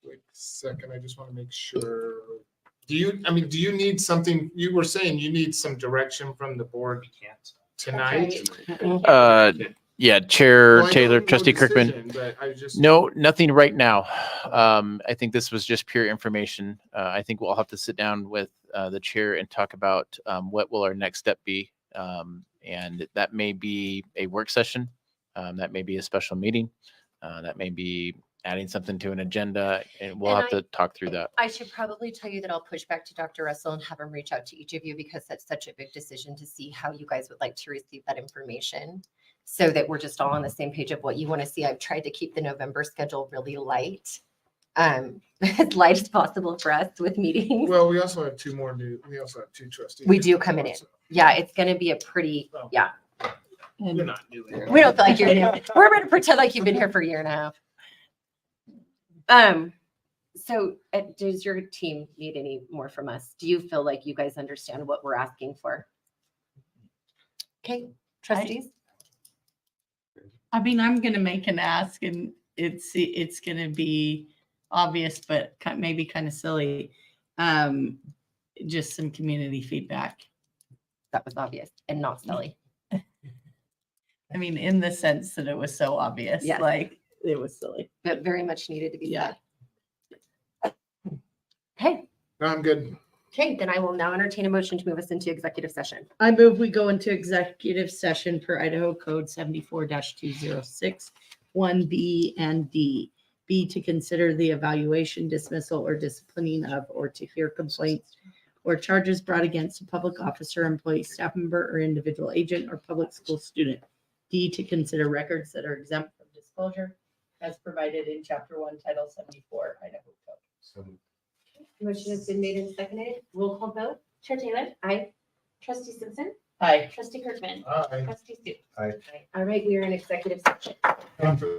wait a second. I just want to make sure. Do you need something? You were saying you need some direction from the board tonight? Yeah, Chair Well, I know Taylor, no Trustee Kirkman. decision, but I just. No, nothing right now. I think this was just pure information. I think we'll have to sit down with the chair and talk about what will our next step be. And that may be a work session. That may be a special meeting. That may be adding something to an agenda, and we'll have to talk through that. I should probably tell you that I'll push back to Dr. Russell and have him reach out to each of you, because that's such a big decision to see how you guys would like to receive that information, so that we're just all on the same page of what you want to see. I've tried to keep the November schedule really light, as light as possible for us with meetings. Well, we also have two trustees. We do come in. Yeah, it's going to be a pretty, yeah. You're not new here. We don't feel like you're new. We're going to pretend like you've been here for a year and a half. So does your team need any more from us? Do you feel like you guys understand what we're asking for? Okay, trustees? I mean, I'm going to make an ask, and it's going to be obvious, but maybe kind of silly. Just some community feedback. That was obvious and not silly. I mean, in the sense that it was so obvious, Yes. like it was silly. But very much needed to be Yeah. said. Okay, No, I'm good. okay, then I will now entertain a motion to move us into executive session. I move we go into executive session per Idaho Code 74-206, 1B and D. B, to consider the evaluation, dismissal, or disciplining of, or to hear complaints or charges brought against a public officer, employee, staff member, or individual agent or public school student. D, to consider records that are exempt from disclosure as provided in Chapter 1, Title 74, Idaho Code. Motion has been made and seconded. Roll call vote. Chair Taylor, Aye. Trustee Simpson, Aye. Trustee Kirkman, Aye. Trustee Stu. All right, we are in executive session. I'm for-